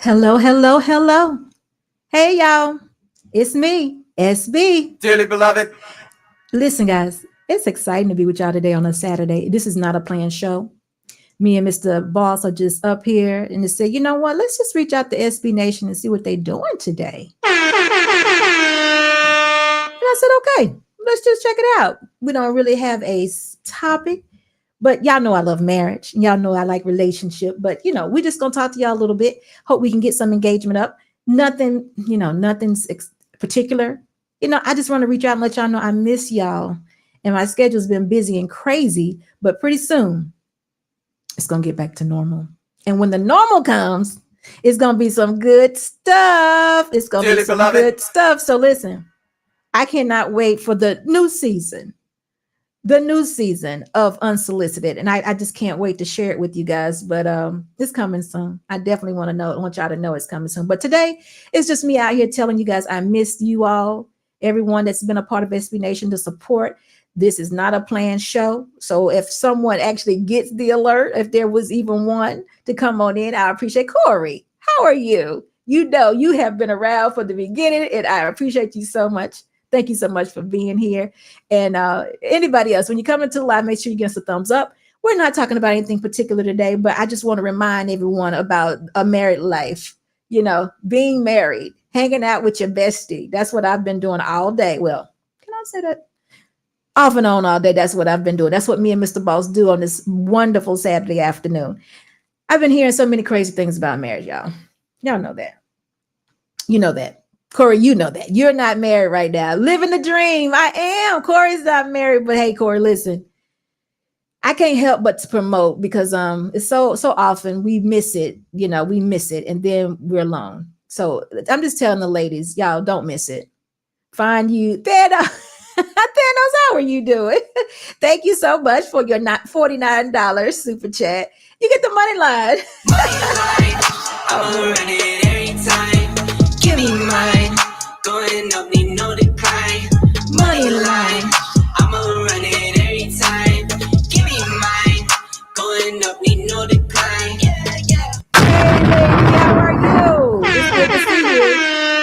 Hello, hello, hello. Hey, y'all. It's me, SB. Dearly beloved, Listen, guys, it's exciting to be with y'all today on a Saturday. This is not a planned show. Me and Mr. Boss are just up here and they say, you know what? Let's just reach out to SB Nation and see what they're doing today. And I said, okay, let's just check it out. We don't really have a topic, but y'all know I love marriage. Y'all know I like relationship. But we're just gonna talk to y'all a little bit. Hope we can get some engagement up. Nothing, nothing's particular. I just want to reach out and let y'all know I miss y'all. And my schedule's been busy and crazy, but pretty soon it's gonna get back to normal. And when the normal comes, it's gonna be some good stuff. It's gonna be dearly some beloved, good stuff. So listen, I cannot wait for the new season of Unsolicited. And I just can't wait to share it with you guys. But it's coming soon. I definitely want y'all to know it's coming soon. But today it's just me out here telling you guys I missed you all, everyone that's been a part of SB Nation to support. This is not a planned show. So if someone actually gets the alert, if there was even one to come on in, I appreciate Corey. How are you? You know you have been around from the beginning, and I appreciate you so much. Thank you so much for being here. And anybody else, when you come into the live, make sure you give us a thumbs up. We're not talking about anything particular today, but I just want to remind everyone about a married life, being married, hanging out with your bestie. That's what I've been doing all day. Well, can I say that? Off and on all day. That's what I've been doing. That's what me and Mr. Boss do on this wonderful Saturday afternoon. I've been hearing so many crazy things about marriage, y'all. Y'all know that. You know that. Corey, you know that. You're not married right now. Living the dream. I am. Corey's not married, but hey, Corey, listen. I can't help but to promote because it's so often we miss it, we miss it and then we're alone. So I'm just telling the ladies, y'all don't miss it. Find you. Thanos, Thanos, how are you doing? Thank you so much for your not $49 super chat. You get the money line. Money line, I'ma run it every time. Give me mine, going up, need no decline. Money line, I'ma run it every time. Give me mine, going up, need no decline. Yeah, yeah. Hey, lady, how are you? It's good to see you.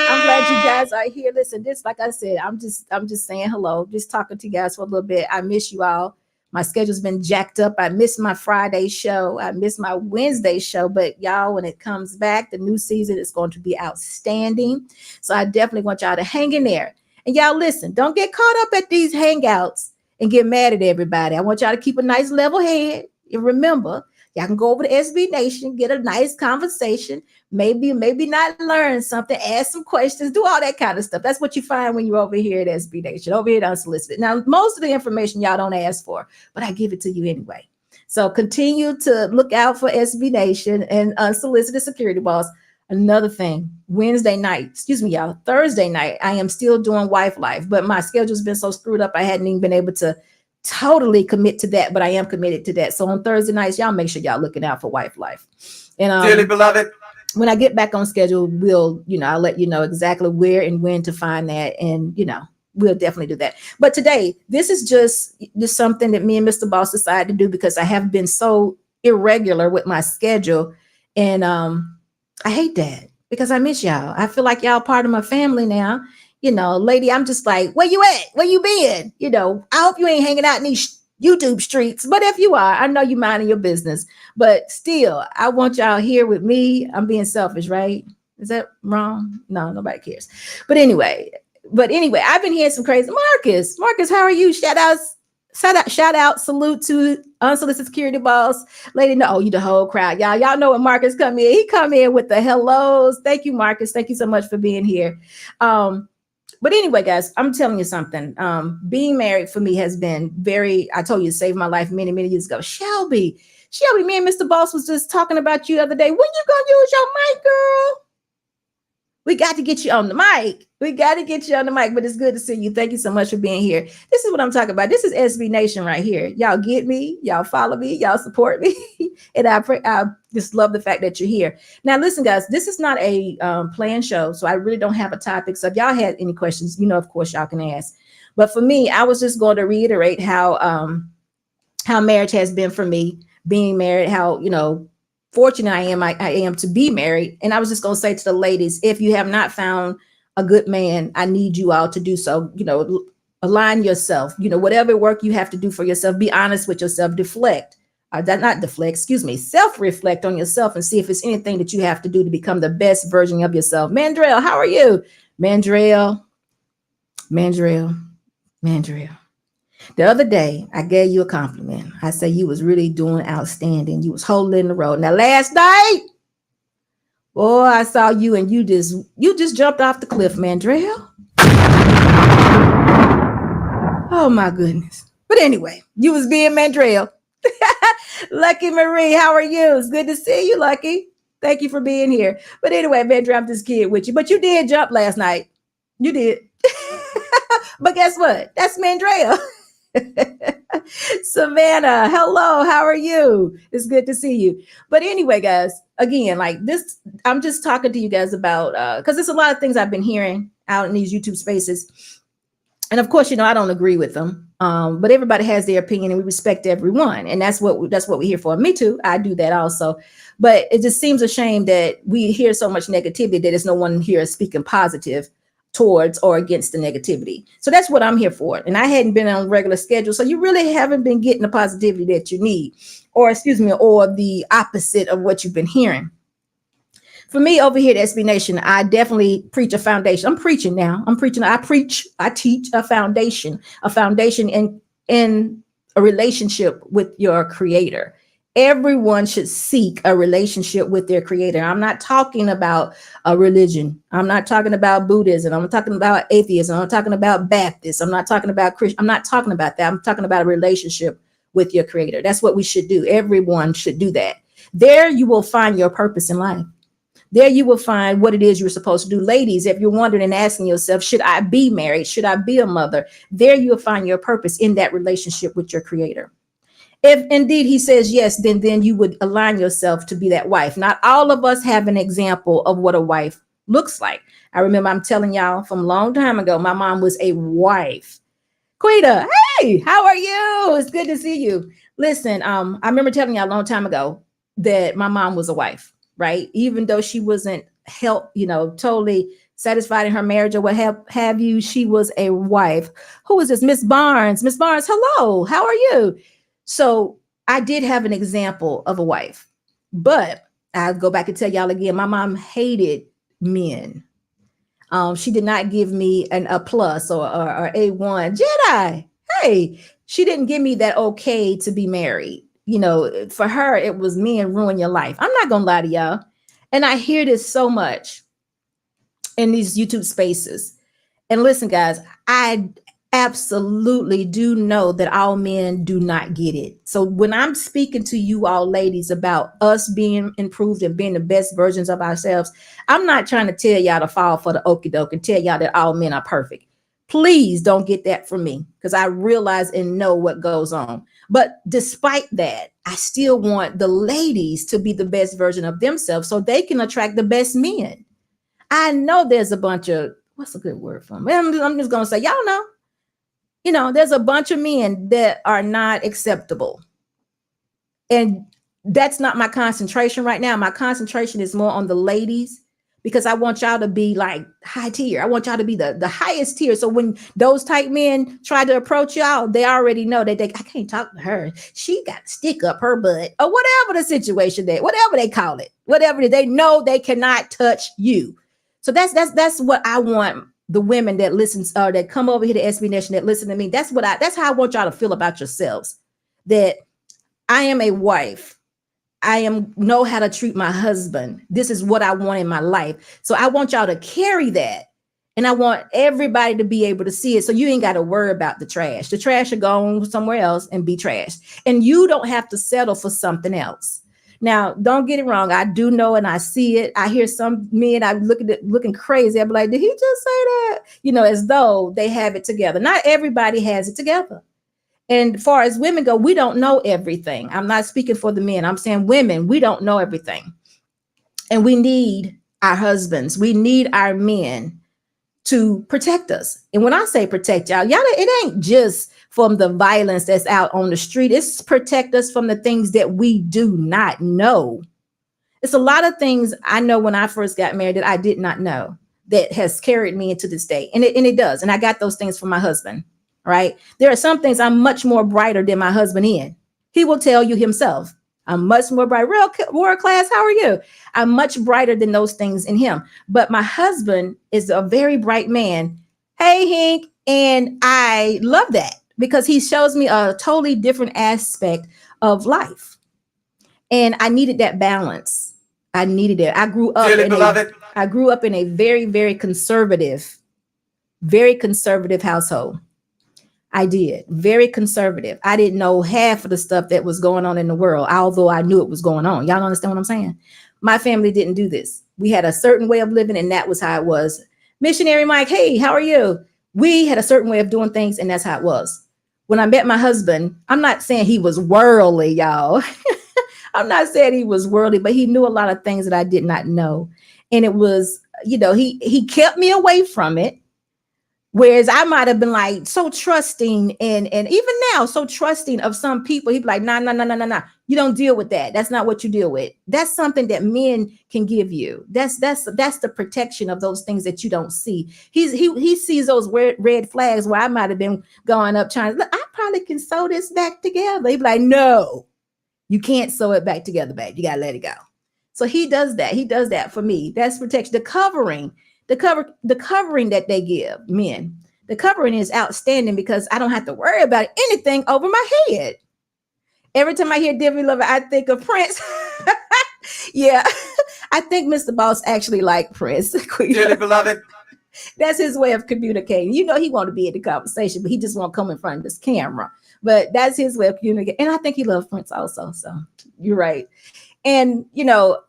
I'm glad you guys are here. Listen, this, like I said, I'm just saying hello, just talking to you guys for a little bit. I miss you all. My schedule's been jacked up. I missed my Friday show. I missed my Wednesday show. But y'all, when it comes back, the new season is going to be outstanding. So I definitely want y'all to hang in there. And y'all, listen, don't get caught up at these hangouts and get mad at everybody. I want y'all to keep a nice level head. And remember, y'all can go over to SB Nation, get a nice conversation, maybe not learn something, ask some questions, do all that kind of stuff. That's what you find when you're over here at SB Nation, over here at Unsolicited. Now, most of the information y'all don't ask for, but I give it to you anyway. So continue to look out for SB Nation and Unsolicited Security Boss. Another thing, Wednesday night, excuse me, y'all, Thursday night, I am still doing Wife Life, but my schedule's been so screwed up, I hadn't even been able to totally commit to that, but I am committed to that. So on Thursday nights, y'all make sure y'all looking out for Wife Life. And dearly beloved, when I get back on schedule, I'll let you know exactly where and when to find that. And, we'll definitely do that. But today, this is just something that me and Mr. Boss decided to do because I have been so irregular with my schedule. And I hate that because I miss y'all. I feel like y'all part of my family now. Lady, I'm just like, where you at? Where you been? I hope you ain't hanging out in these YouTube streets. But if you are, I know you minding your business. But still, I want y'all here with me. I'm being selfish, right? Is that wrong? No, nobody cares. But anyway, I've been hearing some crazy. Marcus, how are you? Shout out, salute to Unsolicited Security Boss. Lady, no, you the whole crowd. Y'all know when Marcus come in. He come in with the hellos. Thank you, Marcus. Thank you so much for being here. But anyway, guys, I'm telling you something. Being married for me has been I told you, it saved my life many, many years ago. Shelby, me and Mr. Boss was just talking about you the other day. When you gonna use your mic, girl? We got to get you on the mic. But it's good to see you. Thank you so much for being here. This is what I'm talking about. This is SB Nation right here. Y'all get me. Y'all follow me. Y'all support me. And I just love the fact that you're here. Now, listen, guys, this is not a planned show, so I really don't have a topic. So if y'all had any questions, of course, y'all can ask. But for me, I was just going to reiterate how marriage has been for me, being married, how, fortunate I am to be married. And I was just going to say to the ladies, if you have not found a good man, I need you all to do so. Align yourself. Whatever work you have to do for yourself, be honest with yourself. Not deflect, excuse me, self-reflect on yourself and see if it's anything that you have to do to become the best version of yourself. Mandrell, how are you? Mandrell. The other day, I gave you a compliment. I said you was really doing outstanding. You was holding the road. Now, last night, boy, I saw you and you just jumped off the cliff, Mandrell. Oh my goodness. But anyway, you was being Mandrell. Lucky Marie, how are you? It's good to see you, Lucky. Thank you for being here. But anyway, Mandrell, I'm just kidding with you. But you did jump last night. You did. But guess what? That's Mandrell. Savannah, hello, how are you? It's good to see you. But anyway, guys, again, like this, I'm just talking to you guys about because there's a lot of things I've been hearing out in these YouTube spaces. And of course, I don't agree with them. But everybody has their opinion and we respect everyone. And that's what we're here for. Me too. I do that also. But it just seems a shame that we hear so much negativity that there's no one here speaking positive towards or against the negativity. So that's what I'm here for. And I hadn't been on a regular schedule. So you really haven't been getting the positivity that you need, or the opposite of what you've been hearing. For me over here at SB Nation, I definitely preach a foundation. I'm preaching now. I teach a foundation in a relationship with your creator. Everyone should seek a relationship with their creator. I'm not talking about a religion. I'm not talking about Buddhism. I'm talking about atheism. I'm talking about Baptist. I'm not talking about Christian. I'm not talking about that. I'm talking about a relationship with your creator. That's what we should do. Everyone should do that. There you will find your purpose in life. There you will find what it is you're supposed to do. Ladies, if you're wondering and asking yourself, should I be married? Should I be a mother? There you'll find your purpose in that relationship with your creator. If indeed he says yes, then you would align yourself to be that wife. Not all of us have an example of what a wife looks like. I remember I'm telling y'all from a long time ago, my mom was a wife. Quita, hey, how are you? It's good to see you. Listen, I remember telling y'all a long time ago that my mom was a wife, right? Even though she wasn't totally satisfied in her marriage or what have you, she was a wife. Who is this? Miss Barnes. Miss Barnes, hello. How are you? So I did have an example of a wife, but I'll go back and tell y'all again, my mom hated men. She did not give me a plus or A1. Jedi, hey, she didn't give me that okay to be married. For her, it was men ruin your life. I'm not going to lie to y'all. And I hear this so much in these YouTube spaces. And listen, guys, I absolutely do know that all men do not get it. So when I'm speaking to you all ladies about us being improved and being the best versions of ourselves, I'm not trying to tell y'all to fall for the okie doke and tell y'all that all men are perfect. Please don't get that from me, because I realize and know what goes on. But despite that, I still want the ladies to be the best version of themselves so they can attract the best men. I know there's a bunch of, what's a good word for them? I'm just going to say, y'all know. There's a bunch of men that are not acceptable. And that's not my concentration right now. My concentration is more on the ladies, because I want y'all to be like high tier. I want y'all to be the highest tier. So when those type men try to approach y'all, they already know that I can't talk to her. She got to stick up her butt, or whatever the situation whatever they call it, whatever they know, they cannot touch you. So that's what I want. The women that listens or that come over here to SB Nation that listen to me, that's how I want y'all to feel about yourselves. That I am a wife. I know how to treat my husband. This is what I want in my life. So I want y'all to carry that. And I want everybody to be able to see it. So you ain't got to worry about the trash. The trash will go on somewhere else and be trashed. And you don't have to settle for something else. Now, don't get it wrong. I do know and I see it. I hear some men, I look at it looking crazy. I'm like, did he just say that? As though they have it together. Not everybody has it together. And as far as women go, we don't know everything. I'm not speaking for the men. I'm saying women, we don't know everything. And we need our husbands. We need our men to protect us. And when I say protect y'all, it ain't just from the violence that's out on the street. It's protect us from the things that we do not know. It's a lot of things I know when I first got married that I did not know that has carried me into this day. And it does. And I got those things from my husband, right? There are some things I'm much more brighter than my husband in. He will tell you himself. I'm much more bright. Real world class. How are you? I'm much brighter than those things in him. But my husband is a very bright man. Hey, Hank. And I love that because he shows me a totally different aspect of life. And I needed that balance. I needed it. I grew up in a very, very conservative household. I did. Very conservative. I didn't know half of the stuff that was going on in the world, although I knew it was going on. Y'all understand what I'm saying? My family didn't do this. We had a certain way of living, and that was how it was. Missionary Mike, hey, how are you? We had a certain way of doing things, and that's how it was. When I met my husband, I'm not saying he was worldly, y'all. I'm not saying he was worldly, but he knew a lot of things that I did not know. And it was, he kept me away from it. Whereas I might have been like so trusting and even now so trusting of some people. He'd be like, nah. You don't deal with that. That's not what you deal with. That's something that men can give you. That's the protection of those things that you don't see. He sees those red flags where I might have been going up trying, look, I probably can sew this back together. He'd be like, no, you can't sew it back together, babe. You gotta let it go. So he does that. He does that for me. That's protection. The covering that they give men, the covering is outstanding because I don't have to worry about anything over my head. Every time I hear Debbie Lover, I think of Prince. Yeah, I think Mr. Boss actually liked Prince. Dearly beloved. That's his way of communicating. He want to be in the conversation, but he just won't come in front of this camera. But that's his way of communicating. And I think he loves Prince also. So you're right. And,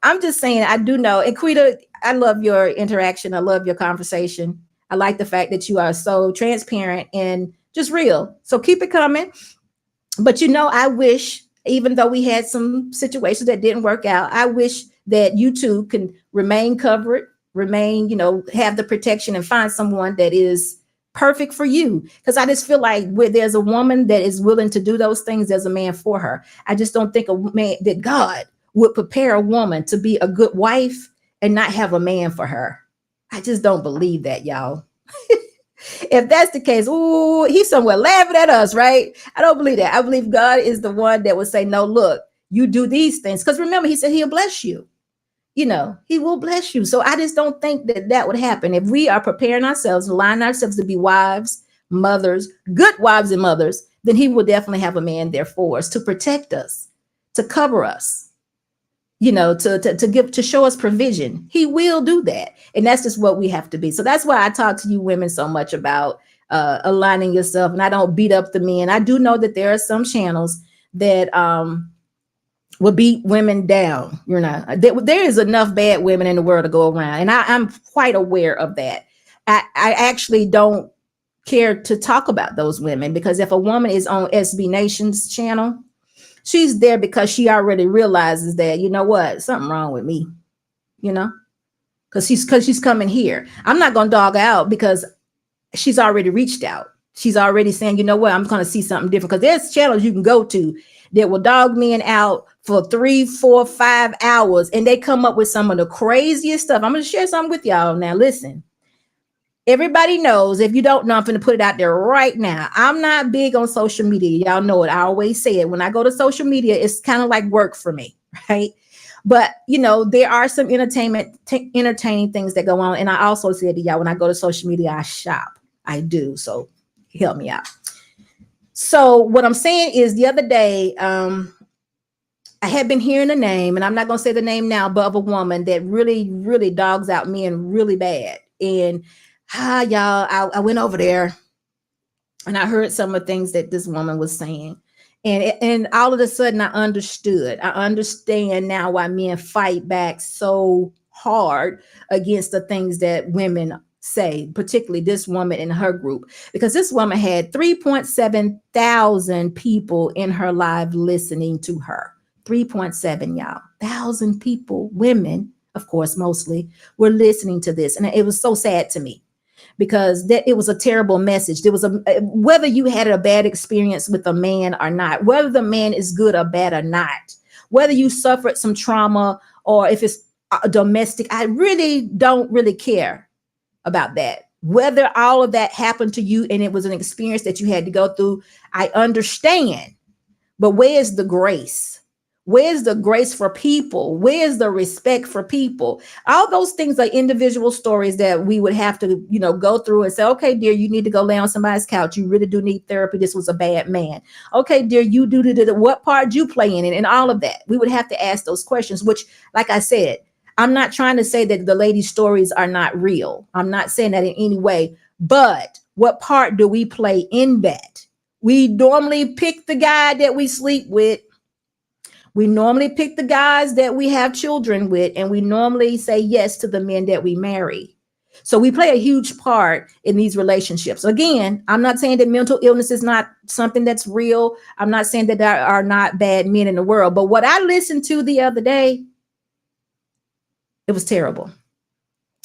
I'm just saying, I do know. And Quita, I love your interaction. I love your conversation. I like the fact that you are so transparent and just real. So keep it coming. But, I wish, even though we had some situations that didn't work out, I wish that you two can remain covered, have the protection and find someone that is perfect for you. Because I just feel like where there's a woman that is willing to do those things, there's a man for her. I just don't think that God would prepare a woman to be a good wife and not have a man for her. I just don't believe that, y'all. If that's the case, ooh, he's somewhere laughing at us, right? I don't believe that. I believe God is the one that would say, no, look, you do these things. Because remember, he said he'll bless you. He will bless you. So I just don't think that would happen. If we are preparing ourselves, aligning ourselves to be wives, mothers, good wives and mothers, then he will definitely have a man there for us to protect us, to cover us. To show us provision. He will do that. And that's just what we have to be. So that's why I talk to you women so much about aligning yourself. And I don't beat up the men. I do know that there are some channels that will beat women down. There is enough bad women in the world to go around. And I'm quite aware of that. I actually don't care to talk about those women, because if a woman is on SB Nation's channel, she's there because she already realizes that, something wrong with me, because she's coming here. I'm not going to dog out because she's already reached out. She's already saying, I'm going to see something different, because there's channels you can go to that will dog men out for 3, 4, 5 hours. And they come up with some of the craziest stuff. I'm going to share something with y'all. Now, listen. Everybody knows. If you don't know, I'm going to put it out there right now. I'm not big on social media. Y'all know it. I always say it. When I go to social media, it's kind of like work for me, right? But, there are some entertaining things that go on. And I also said to y'all, when I go to social media, I shop. I do. So help me out. So what I'm saying is, the other day, I had been hearing a name, and I'm not going to say the name now, but of a woman that really, really dogs out men really bad. And y'all, I went over there and I heard some of the things that this woman was saying. And all of a sudden I understood. I understand now why men fight back so hard against the things that women say, particularly this woman in her group, because this woman had 3.7 thousand people in her live listening to her. 3.7, y'all, thousand people, women, of course, mostly, were listening to this. And it was so sad to me, because it was a terrible message. There was whether you had a bad experience with a man or not, whether the man is good or bad or not, whether you suffered some trauma or if it's domestic. I really don't really care about that. Whether all of that happened to you and it was an experience that you had to go through, I understand. But where's the grace? Where's the grace for people? Where's the respect for people? All those things are individual stories that we would have to, go through and say, okay, dear, you need to go lay on somebody's couch. You really do need therapy. This was a bad man. Okay, dear, you do what part you play in it, and all of that. We would have to ask those questions, which, like I said, I'm not trying to say that the ladies' stories are not real. I'm not saying that in any way, but what part do we play in that? We normally pick the guy that we sleep with. We normally pick the guys that we have children with, and we normally say yes to the men that we marry. So we play a huge part in these relationships. Again, I'm not saying that mental illness is not something that's real. I'm not saying that there are not bad men in the world. But what I listened to the other day, it was terrible.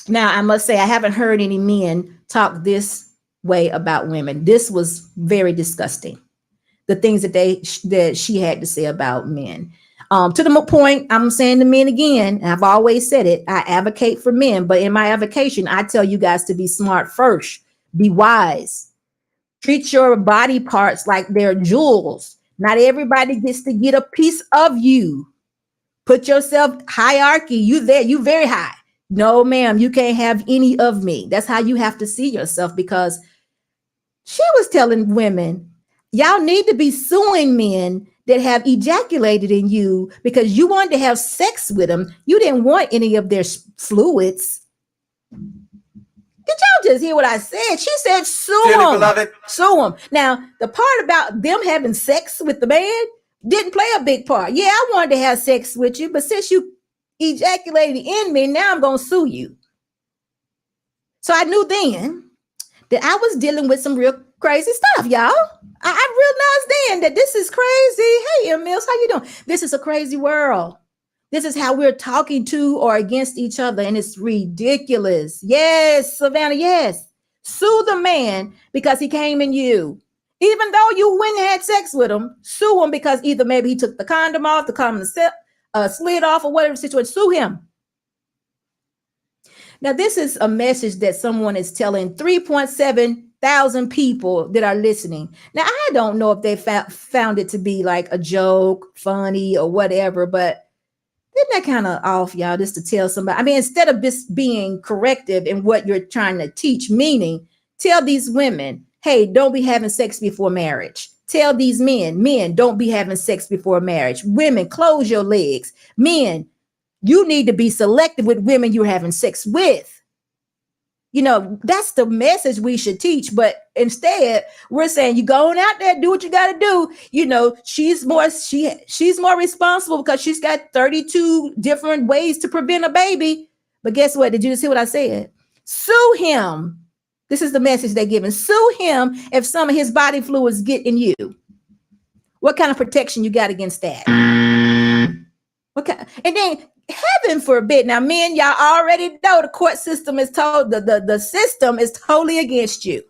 Now, I must say, I haven't heard any men talk this way about women. This was very disgusting. The things that she had to say about men. To the point, I'm saying to men again, and I've always said it, I advocate for men, but in my advocation, I tell you guys to be smart first, be wise, treat your body parts like they're jewels. Not everybody gets to get a piece of you. Put yourself hierarchy. You there, you very high. No, ma'am, you can't have any of me. That's how you have to see yourself, because she was telling women, y'all need to be suing men that have ejaculated in you because you wanted to have sex with them. You didn't want any of their fluids. Did y'all just hear what I said? She said, sue them. Sue them. Now, the part about them having sex with the man didn't play a big part. Yeah, I wanted to have sex with you, but since you ejaculated in me, now I'm going to sue you. So I knew then that I was dealing with some real crazy stuff, y'all. I realized then that this is crazy. Hey, Emils, how you doing? This is a crazy world. This is how we're talking to or against each other, and it's ridiculous. Yes, Savannah, yes. Sue the man because he came in you. Even though you went and had sex with him, sue him because either maybe he took the condom off, the condom slid off, or whatever situation. Sue him. Now, this is a message that someone is telling 3.7 thousand people that are listening. Now, I don't know if they found it to be like a joke, funny, or whatever, but isn't that kind of off, y'all, just to tell somebody? I mean, instead of just being corrective in what you're trying to teach, meaning tell these women, hey, don't be having sex before marriage. Tell these men, don't be having sex before marriage. Women, close your legs. Men, you need to be selective with women you're having sex with. That's the message we should teach. But instead, we're saying you going out there, do what you got to do. She's more responsible because she's got 32 different ways to prevent a baby. But guess what? Did you see what I said? Sue him. This is the message they're giving. Sue him if some of his body fluids get in you. What kind of protection you got against that? Okay, and then heaven forbid. Now, men, y'all already know the court system is told the system is totally against you.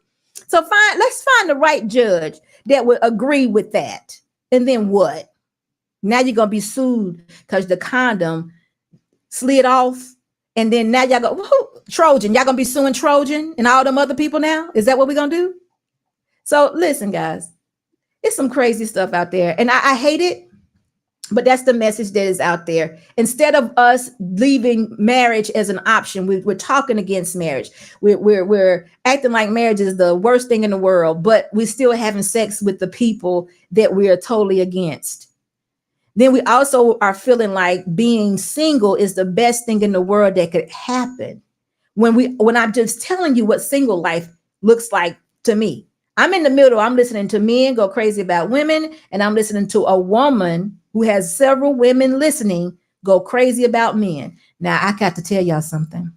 So let's find the right judge that would agree with that. And then what? Now you're gonna be sued because the condom slid off. And then now y'all go, Trojan. Y'all gonna be suing Trojan and all them other people now? Is that what we're gonna do? So listen, guys, it's some crazy stuff out there. And I hate it. But that's the message that is out there. Instead of us leaving marriage as an option, we're talking against marriage. We're acting like marriage is the worst thing in the world, but we're still having sex with the people that we are totally against. Then we also are feeling like being single is the best thing in the world that could happen. When I'm just telling you what single life looks like to me. I'm in the middle. I'm listening to men go crazy about women, and I'm listening to a woman who has several women listening go crazy about men. Now, I got to tell y'all something.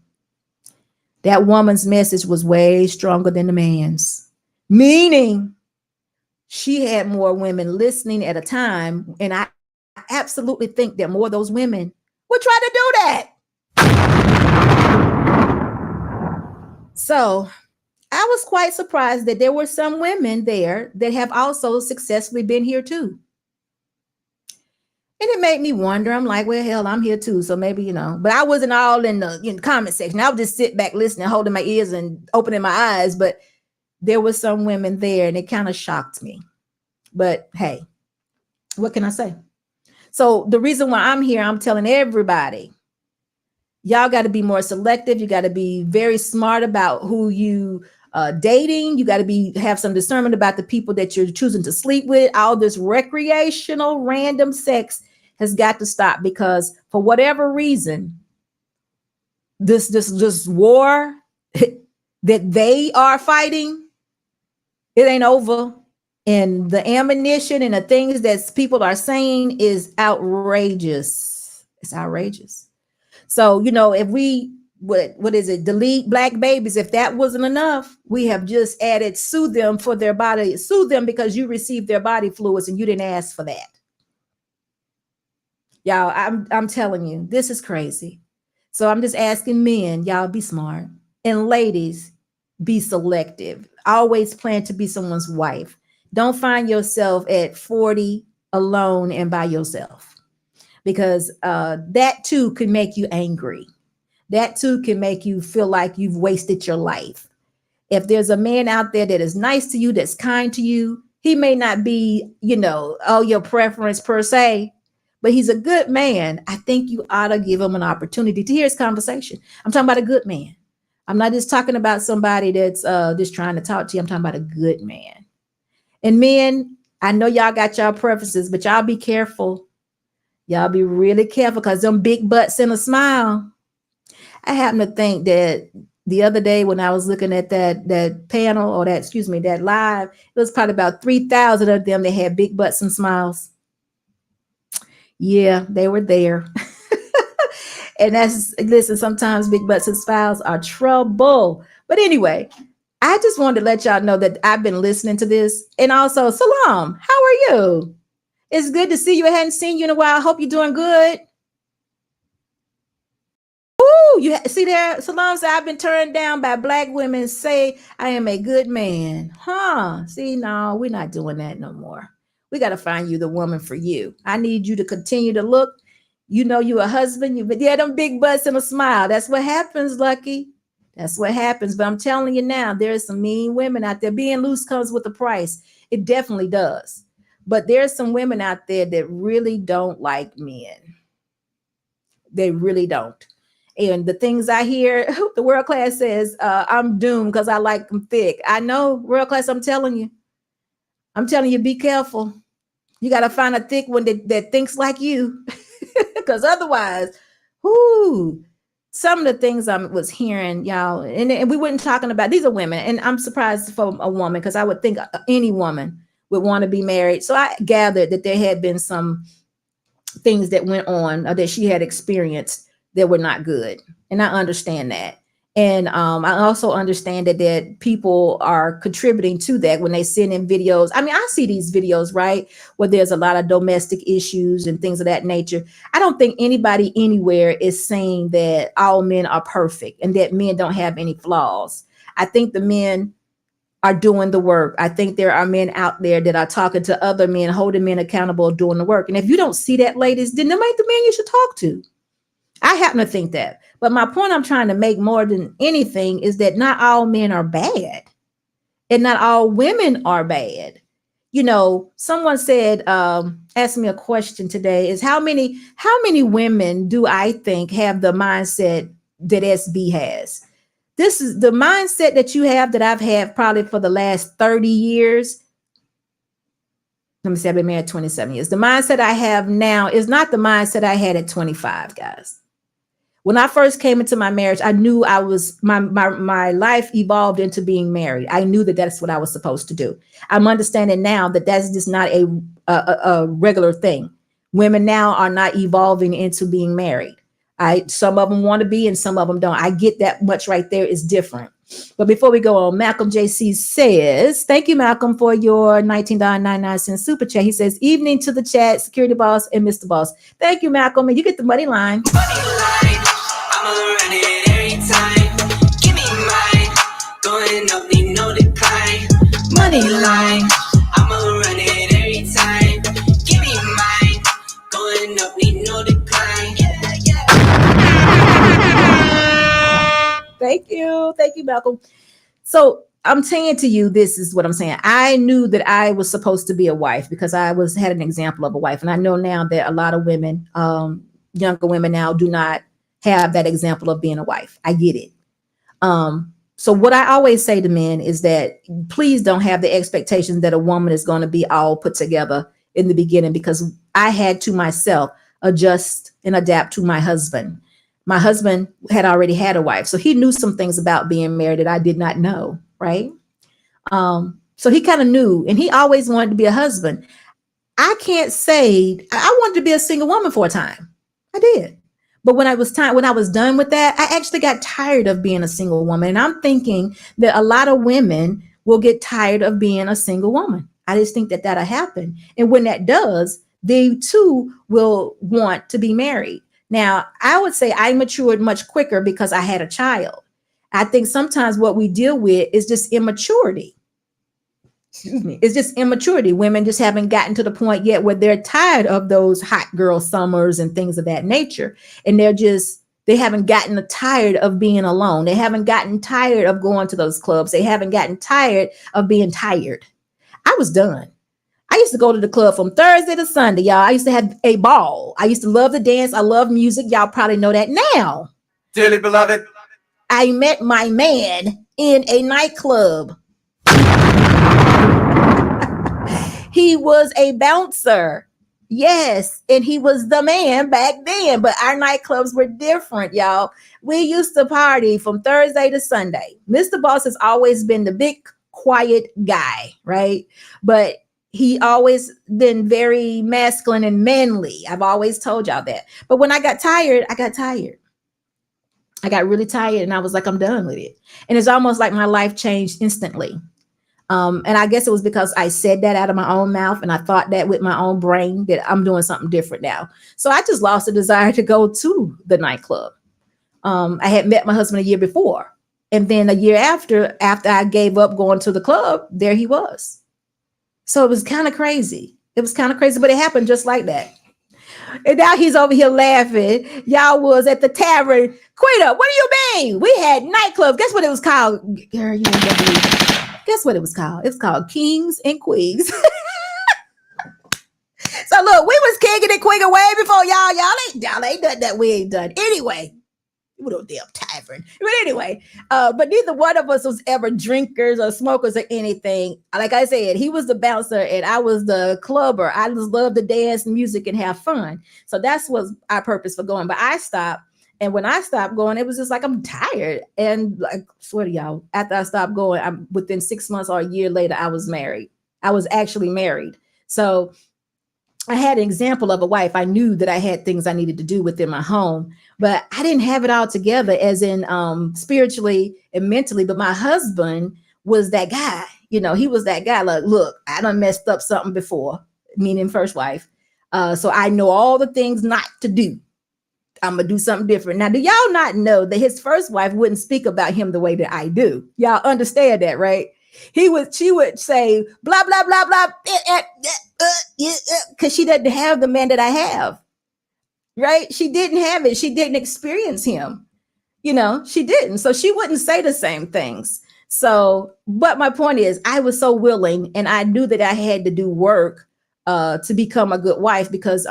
That woman's message was way stronger than the man's, meaning she had more women listening at a time. And I absolutely think that more of those women would try to do that. So I was quite surprised that there were some women there that have also successfully been here too. And it made me wonder. I'm like, well, hell, I'm here too. So maybe, but I wasn't all in the comment section. I would just sit back listening, holding my ears and opening my eyes. But there were some women there and it kind of shocked me. But hey, what can I say? So the reason why I'm here, I'm telling everybody, y'all got to be more selective. You got to be very smart about who you dating. You got to have some discernment about the people that you're choosing to sleep with. All this recreational random sex has got to stop, because for whatever reason, this war that they are fighting, it ain't over. And the ammunition and the things that people are saying is outrageous. It's outrageous. So, if we, what is it, delete black babies, if that wasn't enough, we have just added sue them for their body, sue them because you received their body fluids and you didn't ask for that. Y'all, I'm telling you, this is crazy. So I'm just asking men, y'all be smart. And ladies, be selective. Always plan to be someone's wife. Don't find yourself at 40 alone and by yourself, because that too can make you angry. That too can make you feel like you've wasted your life. If there's a man out there that is nice to you, that's kind to you, he may not be, your preference per se, but he's a good man. I think you ought to give him an opportunity to hear his conversation. I'm talking about a good man. I'm not just talking about somebody that's just trying to talk to you. I'm talking about a good man. And men, I know y'all got y'all preferences, but y'all be careful. Y'all be really careful, because them big butts and a smile. I happen to think that the other day when I was looking at that panel, or that live, it was probably about 3,000 of them that had big butts and smiles. Yeah, they were there. And listen, sometimes big butts and smiles are trouble. But anyway, I just wanted to let y'all know that I've been listening to this. And also, Salam, how are you? It's good to see you. I hadn't seen you in a while. I hope you're doing good. Ooh, you see there? Salam said, I've been turned down by black women. Say I am a good man. Huh? See, no, we're not doing that no more. We got to find you the woman for you. I need you to continue to look. You a husband. But yeah, them big butts and a smile. That's what happens, Lucky. That's what happens. But I'm telling you now, there's some mean women out there. Being loose comes with a price. It definitely does. But there's some women out there that really don't like men. They really don't. And the things I hear, the world class says, I'm doomed because I like them thick. I know, world class, I'm telling you, be careful. You got to find a thick one that thinks like you, because otherwise, some of the things I was hearing, y'all, and we weren't talking about, these are women, and I'm surprised for a woman, because I would think any woman would want to be married. So I gathered that there had been some things that went on, or that she had experienced that were not good. And I understand that. And I also understand that people are contributing to that when they send in videos. I mean, I see these videos, right, where there's a lot of domestic issues and things of that nature. I don't think anybody anywhere is saying that all men are perfect and that men don't have any flaws. I think the men are doing the work. I think there are men out there that are talking to other men, holding men accountable, doing the work. And if you don't see that, ladies, then them ain't the man you should talk to. I happen to think that. But my point I'm trying to make more than anything is that not all men are bad, and not all women are bad. Someone said, asked me a question today, is how many women do I think have the mindset that SB has? This is the mindset that you have, that I've had probably for the last 30 years. Let me say, I've been married 27 years. The mindset I have now is not the mindset I had at 25, guys. When I first came into my marriage, I knew my life evolved into being married. I knew that that's what I was supposed to do. I'm understanding now that that's just not a regular thing. Women now are not evolving into being married. Some of them want to be and some of them don't. I get that much right there is different. But before we go on, Malcolm JC says, thank you, Malcolm, for your $19.99 super chat. He says, evening to the chat, security boss and Mr. Boss. Thank you, Malcolm. And you get the money line. Money line, I'ma run it every time. Give me mine, going up, need no decline. Money line, I'ma run it every time. Give me mine, going you, Malcolm. So I'm saying to you, this is what I'm saying. I knew that I was supposed to be a wife because I was had an example of a wife, and I know now that a lot of women, younger women now, do not have that example of being a wife. I get it. So what I always say to men is that please don't have the expectation that a woman is going to be all put together in the beginning, because I had to myself adjust and adapt to my husband. My husband had already had a wife, so he knew some things about being married that I did not know, right? So he kind of knew, and he always wanted to be a husband. I can't say I wanted to be a single woman for a time. I did. But when I was done with that, I actually got tired of being a single woman. And I'm thinking that a lot of women will get tired of being a single woman. I just think that that'll happen. And when that does, they too will want to be married. Now, I would say I matured much quicker because I had a child. I think sometimes what we deal with is just immaturity. Excuse me, it's just immaturity. Women just haven't gotten to the point yet where they're tired of those hot girl summers and things of that nature. And they haven't gotten tired of being alone. They haven't gotten tired of going to those clubs. They haven't gotten tired of being tired. I was done. I used to go to the club from Thursday to Sunday, y'all. I used to have a ball. I used to love to dance. I love music. Y'all probably know that now. Dearly beloved, I met my man in a nightclub. He was a bouncer. Yes. And he was the man back then. But our nightclubs were different, y'all. We used to party from Thursday to Sunday. Mr. Boss has always been the big, quiet guy, right? But he always been very masculine and manly. I've always told y'all that. But when I got tired, I got tired. I got really tired and I was like, I'm done with it. And it's almost like my life changed instantly. And I guess it was because I said that out of my own mouth and I thought that with my own brain that I'm doing something different now. So I just lost the desire to go to the nightclub. I had met my husband a year before. And then a year after I gave up going to the club, there he was. So it was kind of crazy. It was kind of crazy, but it happened just like that. And now he's over here laughing. Y'all was at the tavern. Quita, what do you mean? We had nightclubs. Guess what it was called? Girl, you ain't gonna believe it. Guess what it was called? It was called Kings and Queens. So look, we was kicking and queeging way before y'all. Y'all ain't done that. We ain't done. Anyway, we don't damn tavern. But anyway, but neither one of us was ever drinkers or smokers or anything. Like I said, he was the bouncer and I was the clubber. I just loved to dance, music, and have fun. So that's was our purpose for going. But I stopped. And when I stopped going, it was just like, I'm tired. And like, swear to y'all, after I stopped going, within 6 months or a year later, I was married. I was actually married. So I had an example of a wife. I knew that I had things I needed to do within my home, but I didn't have it all together as in spiritually and mentally. But my husband was that guy. You know, he was that guy. Like, look, I done messed up something before, meaning first wife. So I know all the things not to do. I'm gonna do something different. Now, do y'all not know that his first wife wouldn't speak about him the way that I do? Y'all understand that, right? She would say blah blah blah blah, because she didn't have the man that I have, right? She didn't have it. She didn't experience him. You know, she didn't. So she wouldn't say the same things. So, but my point is, I was so willing, and I knew that I had to do work to become a good wife because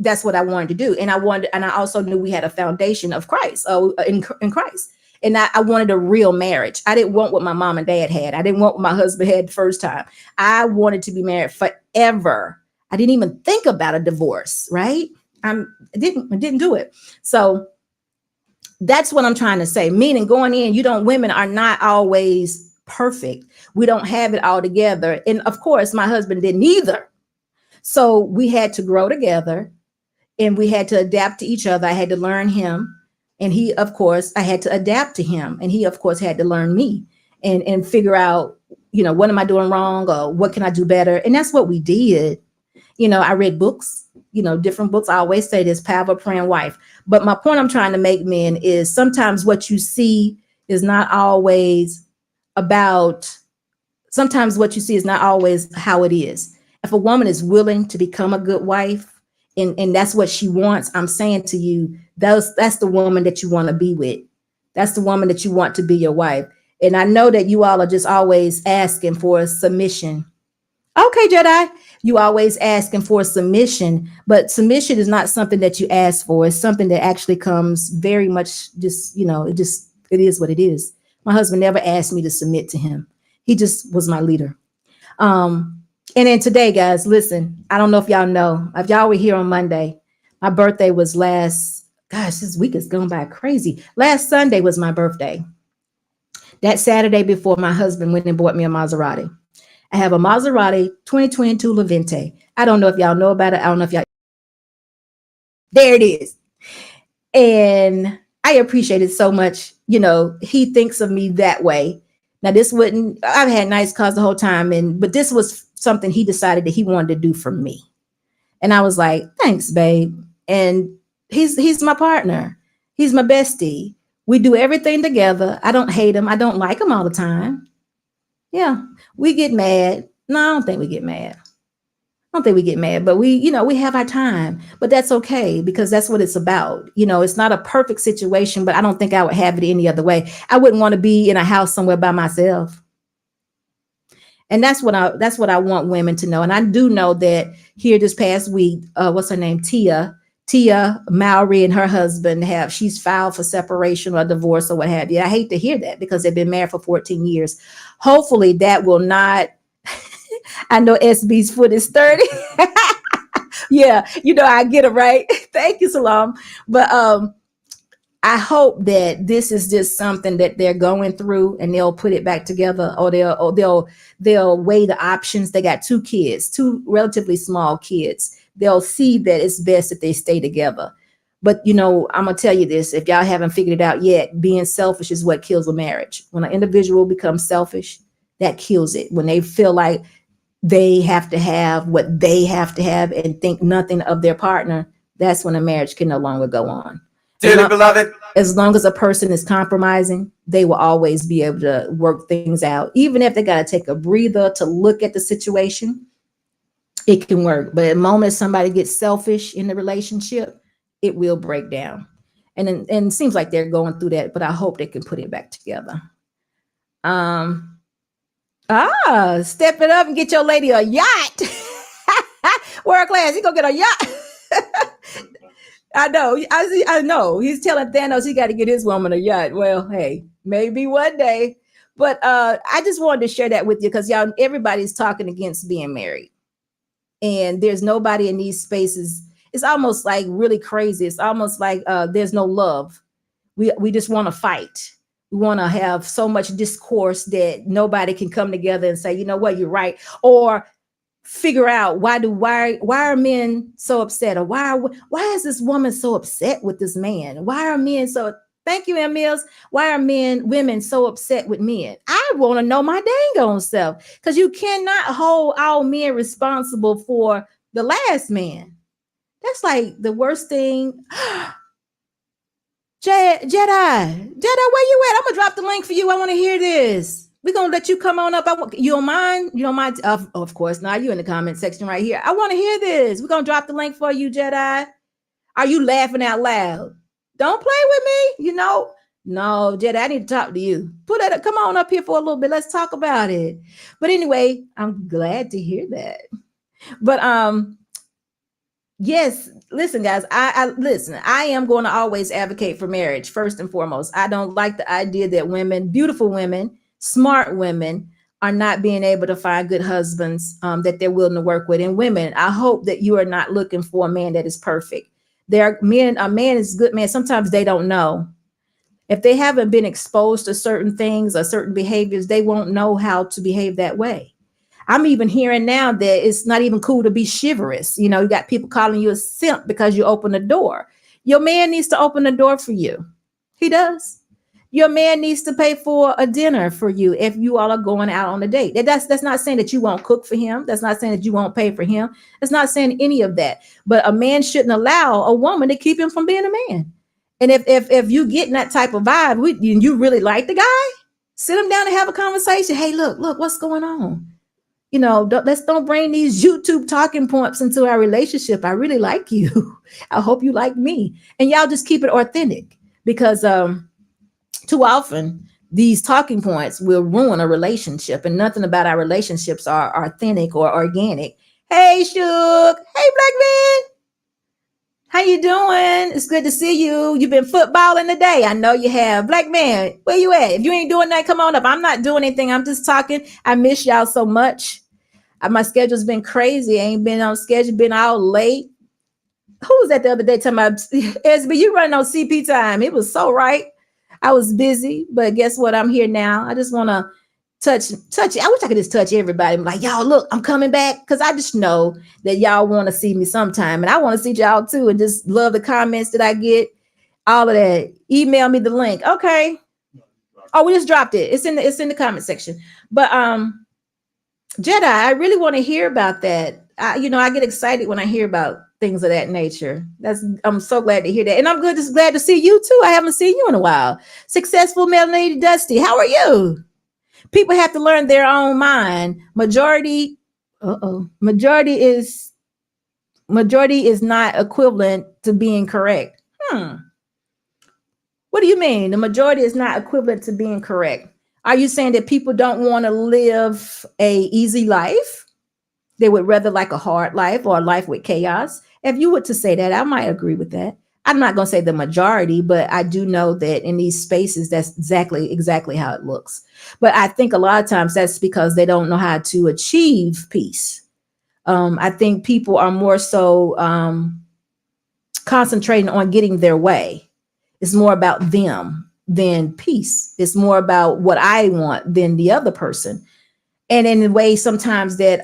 that's what I wanted to do. And I also knew we had a foundation of Christ, in Christ. And I wanted a real marriage. I didn't want what my mom and dad had. I didn't want what my husband had the first time. I wanted to be married forever. I didn't even think about a divorce, right? I didn't do it. So that's what I'm trying to say. Meaning going in, women are not always perfect. We don't have it all together. And of course, my husband didn't either. So we had to grow together. And we had to adapt to each other. I had to learn him. And he, of course, I had to adapt to him. And he, of course, had to learn me and figure out, what am I doing wrong or what can I do better? And that's what we did. I read books, different books. I always say this, Power of a Praying Wife. But my point I'm trying to make, men, is sometimes what you see is not always sometimes what you see is not always how it is. If a woman is willing to become a good wife, and that's what she wants, I'm saying to you, that's the woman that you want to be with. That's the woman that you want to be your wife. And I know that you all are just always asking for submission. Okay, Jedi. You always asking for submission, but submission is not something that you ask for. It's something that actually comes very much just, it is what it is. My husband never asked me to submit to him. He just was my leader. And then today, guys, listen, I don't know if y'all know, if y'all were here on Monday, my birthday was gosh, this week is going by crazy. Last Sunday was my birthday. That Saturday before, my husband went and bought me a Maserati. I have a Maserati 2022 Levante. I don't know if y'all know about it. I don't know if y'all, there it is. And I appreciate it so much. He thinks of me that way. Now, I've had nice cars the whole time, but this was something he decided that he wanted to do for me. And I was like, thanks, babe. And he's my partner. He's my bestie. We do everything together. I don't hate him. I don't like him all the time. Yeah, we get mad. No, I don't think we get mad. I don't think we get mad, but we have our time, but that's okay because that's what it's about. It's not a perfect situation, but I don't think I would have it any other way. I wouldn't want to be in a house somewhere by myself. And that's what I want women to know. And I do know that here this past week, what's her name? Tia Mowry and her husband she's filed for separation or divorce or what have you. I hate to hear that because they've been married for 14 years. Hopefully that will not, I know SB's foot is sturdy. Yeah, I get it right. Thank you, Salam. But I hope that this is just something that they're going through and they'll put it back together, or they'll weigh the options. They got two relatively small kids. They'll see that it's best if they stay together. But I'm gonna tell you this: if y'all haven't figured it out yet, being selfish is what kills a marriage. When an individual becomes selfish, that kills it. When they feel like they have to have what they have to have and think nothing of their partner, that's when a marriage can no longer go on. Dearly beloved, as long as a person is compromising, they will always be able to work things out. Even if they got to take a breather to look at the situation, it can work. But the moment somebody gets selfish in the relationship, it will break down. And it seems like they're going through that, but I hope they can put it back together. Step it up and get your lady a yacht. World class, he gonna get a yacht. I know. He's telling Thanos he got to get his woman a yacht. Well, hey, maybe one day. But I just wanted to share that with you because y'all, everybody's talking against being married. And there's nobody in these spaces. It's almost like really crazy. It's almost like there's no love. We just want to fight. We want to have so much discourse that nobody can come together and say, you know what, you're right. Or figure out why are men so upset, or why is this woman so upset with this man? Why are men so, thank you, M. Mills, why are women so upset with men? I want to know my dang on self, because you cannot hold all men responsible for the last man. That's like the worst thing. Jedi, where you at? I'm gonna drop the link for you. I want to hear this. We're gonna let you come on up. You don't mind? You don't mind? Of course not. You in the comment section right here. I want to hear this. We're gonna drop the link for you, Jedi. Are you laughing out loud? Don't play with me. No, Jedi, I need to talk to you. Come on up here for a little bit. Let's talk about it. But anyway, I'm glad to hear that. But yes, listen, guys, I am going to always advocate for marriage first and foremost. I don't like the idea that women, beautiful women, smart women, are not being able to find good husbands that they're willing to work with. And women, I hope that you are not looking for a man that is perfect. A man is a good man. Sometimes they don't know. If they haven't been exposed to certain things or certain behaviors, they won't know how to behave that way. I'm even hearing now that it's not even cool to be chivalrous. You got people calling you a simp because you open the door. Your man needs to open the door for you. He does. Your man needs to pay for a dinner for you if you all are going out on a date. That's not saying that you won't cook for him. That's not saying that you won't pay for him. That's not saying any of that. But a man shouldn't allow a woman to keep him from being a man. And if you get that type of vibe, you really like the guy, sit him down and have a conversation. Hey, look, what's going on? Don't bring these YouTube talking points into our relationship. I really like you. I hope you like me. And y'all just keep it authentic, because Too often, these talking points will ruin a relationship, and nothing about our relationships are authentic or organic. Hey, Shook. Hey, Black Man. How you doing? It's good to see you. You've been footballing today. I know you have. Black Man, where you at? If you ain't doing that, come on up. I'm not doing anything. I'm just talking. I miss y'all so much. My schedule's been crazy. I ain't been on schedule, been out late. Who was that the other day talking about SB? You running on CP time. It was so right. I was busy, but guess what? I'm here now. I just want to touch. I wish I could just touch everybody. I'm like, y'all, look, I'm coming back because I just know that y'all want to see me sometime, and I want to see y'all too, and just love the comments that I get. All of that. Email me the link. Okay. Oh, we just dropped it. It's in the comment section. But Jedi, I really want to hear about that. I get excited when I hear about things of that nature. I'm so glad to hear that. And I'm just glad to see you too. I haven't seen you in a while. Successful Melanie Dusty. How are you? People have to learn their own mind. Majority is not equivalent to being correct. What do you mean? The majority is not equivalent to being correct. Are you saying that people don't want to live a easy life? They would rather like a hard life or a life with chaos? If you were to say that, I might agree with that. I'm not going to say the majority, but I do know that in these spaces, that's exactly how it looks. But I think a lot of times that's because they don't know how to achieve peace. I think people are more so concentrating on getting their way. It's more about them than peace. It's more about what I want than the other person. And in a way, sometimes that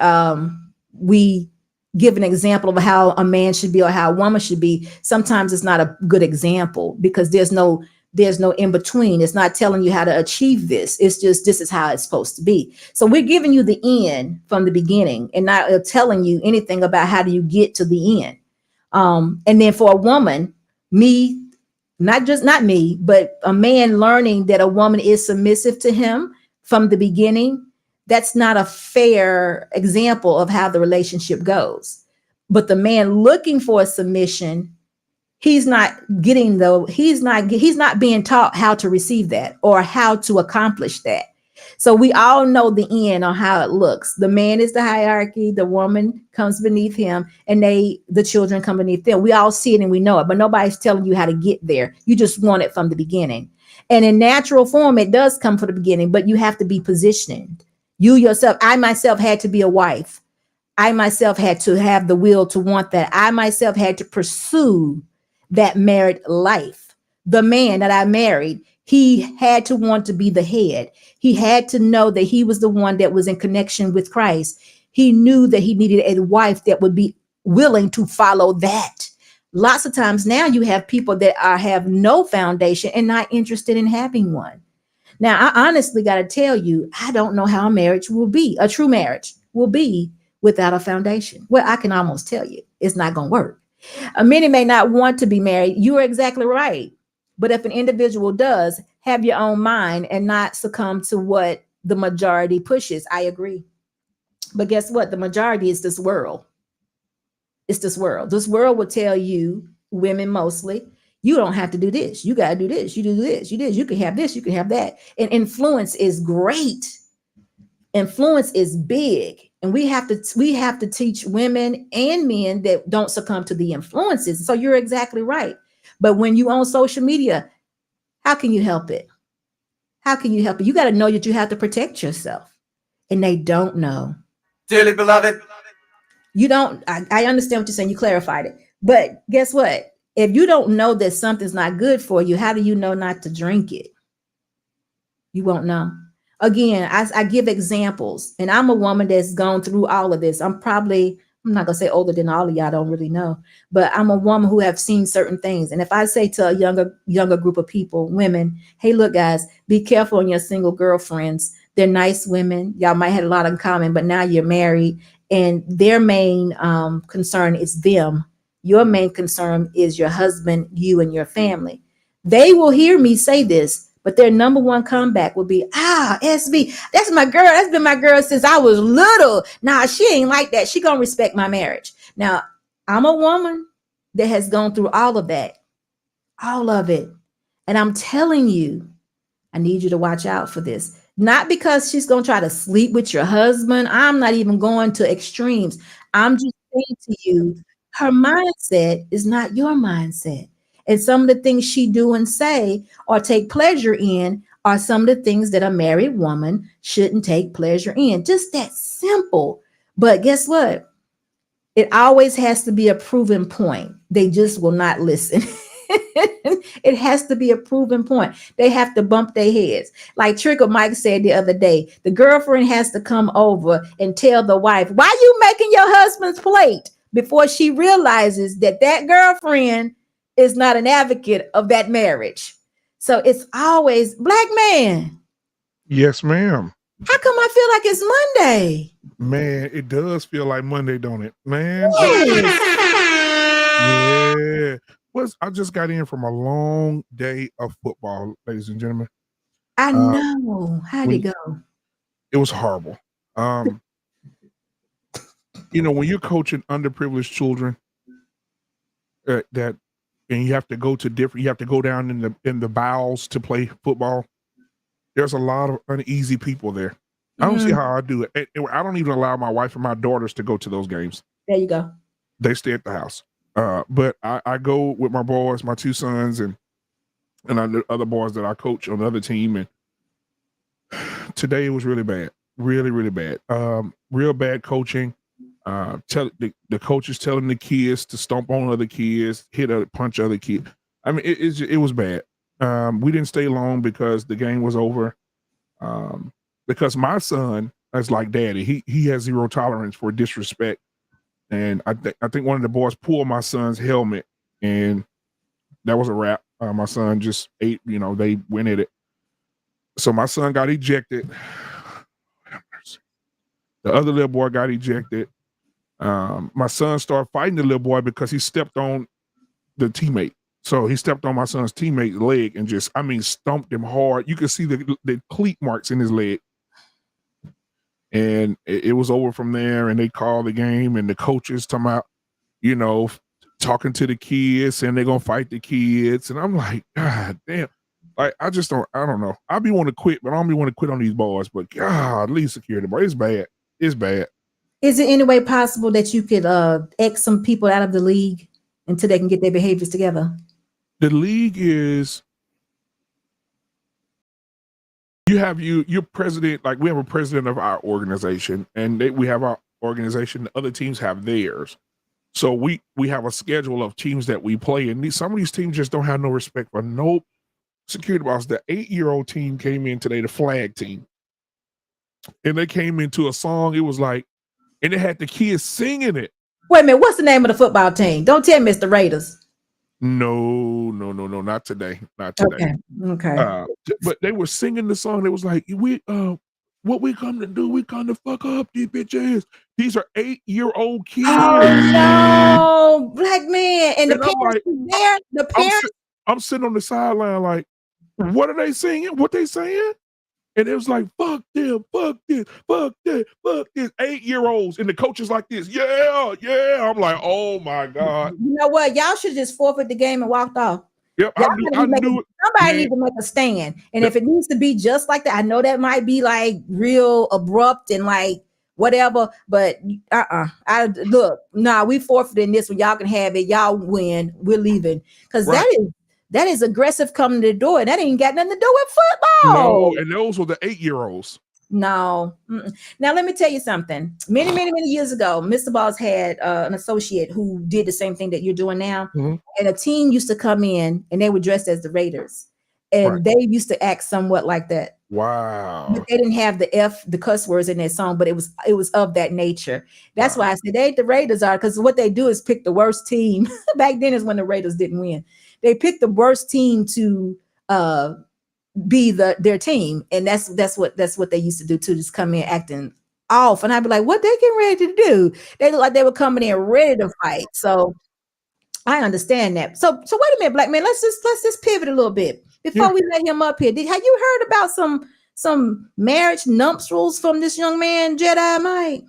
we give an example of how a man should be or how a woman should be. Sometimes it's not a good example because there's no in between. It's not telling you how to achieve this. It's just, this is how it's supposed to be. So we're giving you the end from the beginning and not telling you anything about how do you get to the end. And then for a woman, not me, but a man learning that a woman is submissive to him from the beginning, that's not a fair example of how the relationship goes. But the man looking for a submission, he's not being taught how to receive that or how to accomplish that. So we all know the end on how it looks. The man is the hierarchy, the woman comes beneath him, and the children come beneath them. We all see it and we know it, but nobody's telling you how to get there. You just want it from the beginning. And in natural form, it does come from the beginning, but you have to be positioned. You yourself, I myself had to be a wife. I myself had to have the will to want that. I myself had to pursue that married life. The man that I married, he had to want to be the head. He had to know that he was the one that was in connection with Christ. He knew that he needed a wife that would be willing to follow that. Lots of times now you have people that have no foundation and not interested in having one. Now, I honestly got to tell you, I don't know how a true marriage will be without a foundation. Well, I can almost tell you it's not going to work. Many may not want to be married. You are exactly right. But if an individual does, have your own mind and not succumb to what the majority pushes. I agree. But guess what? The majority is this world. It's this world. This world will tell you, women mostly, you don't have to do this. You got to do this. You do this. You do this. You can have this. You can have that. And influence is great. Influence is big. And we have to teach women and men that don't succumb to the influences. So you're exactly right. But when you on social media, how can you help it? How can you help it? You got to know that you have to protect yourself. And they don't know. Dearly beloved. You don't, I understand what you're saying. You clarified it. But guess what? If you don't know that something's not good for you, how do you know not to drink it? You won't know. Again, I give examples, and I'm a woman that's gone through all of this. I'm not going to say older than all of y'all, don't really know, but I'm a woman who have seen certain things. And if I say to a younger group of people, women, hey, look, guys, be careful on your single girlfriends. They're nice women. Y'all might have a lot in common, but now you're married and their main concern is them. Your main concern is your husband, you, and your family. They will hear me say this, but their number one comeback will be, SB, that's my girl. That's been my girl since I was little. Nah, she ain't like that. She gonna respect my marriage. Now, I'm a woman that has gone through all of that, all of it. And I'm telling you, I need you to watch out for this. Not because she's going to try to sleep with your husband. I'm not even going to extremes. I'm just saying to you, her mindset is not your mindset. And some of the things she do and say or take pleasure in are some of the things that a married woman shouldn't take pleasure in. Just that simple. But guess what? It always has to be a proven point. They just will not listen. It has to be a proven point. They have to bump their heads. Like Trick or Mike said the other day, the girlfriend has to come over and tell the wife, why you making your husband's plate? Before she realizes that that girlfriend is not an advocate of that marriage. So it's always black man. Yes, ma'am. How come I feel like it's Monday? Man, it does feel like Monday, don't it? Man, yeah. I just got in from a long day of football, ladies and gentlemen. I know. How'd it go? It was horrible. When you're coaching underprivileged children, and you have to go down in the bowels to play football. There's a lot of uneasy people there. I don't see how I do it. I don't even allow my wife and my daughters to go to those games. There you go. They stay at the house. But I go with my boys, my two sons, and the other boys that I coach on the other team. And today it was really bad, really, really bad. Real bad coaching. The coaches telling the kids to stomp on other kids, punch other kids. I mean, it was bad. We didn't stay long because the game was over. Because my son is like daddy. He has zero tolerance for disrespect. And I think one of the boys pulled my son's helmet, and that was a wrap. My son just ate, they went at it. So my son got ejected. The other little boy got ejected. My son started fighting the little boy because he stepped on the teammate. So he stepped on my son's teammate's leg and stomped him hard. You could see the cleat marks in his leg. And it was over from there, and they called the game, and the coaches talking about, talking to the kids, and they're going to fight the kids. And I'm like, God damn. Like, I don't know. I be want to quit, but I don't be want to quit on these boys. But God, leave security, boy. It's bad. It's bad. Is it any way possible that you could X some people out of the league until they can get their behaviors together? The league is, you're president, like we have a president of our organization, and we have our organization, the other teams have theirs. So we have a schedule of teams that we play, and some of these teams just don't have no respect for no security boss. The 8-year-old team came in today, the flag team, and they came into a song. It was like, and they had the kids singing it. Wait a minute, what's the name of the football team? Don't tell me it's the Raiders. No, not today. Not today. Okay. But they were singing the song. It was like, what we come to do, we come to fuck up these bitches. These are 8-year-old kids. Oh no, black man. And the parents there, the parents. I'm sitting on the sideline like, what are they singing? What they saying? And it was like, fuck them, fuck this, fuck that, fuck this. 8-year-olds, and the coach is like this, yeah. I'm like, oh my God. You know what? Y'all should just forfeit the game and walked off. Yep, I knew it. Somebody need to make a stand. And if it needs to be just like that, I know that might be like real abrupt and like whatever, but we forfeiting this one. Y'all can have it. Y'all win. We're leaving. Because that is aggressive coming to the door, and that ain't got nothing to do with football. No, and those were the 8-year-olds. No. Now, let me tell you something. Many years ago, Mr. Balls had an associate who did the same thing that you're doing now. Mm-hmm. And a team used to come in, and they were dressed as the Raiders. And they used to act somewhat like that. Wow. But they didn't have the cuss words in their song, but it was of that nature. That's why I said they ain't the Raiders are, because what they do is pick the worst team. Back then is when the Raiders didn't win. They picked the worst team to be their team, and that's what they used to do too. Just come in acting off, and I'd be like, "What they getting ready to do?" They look like they were coming in ready to fight. So I understand that. So wait a minute, black man. Let's just pivot a little bit before we let him up here. Have you heard about some marriage nuptials from this young man, Jedi Mike?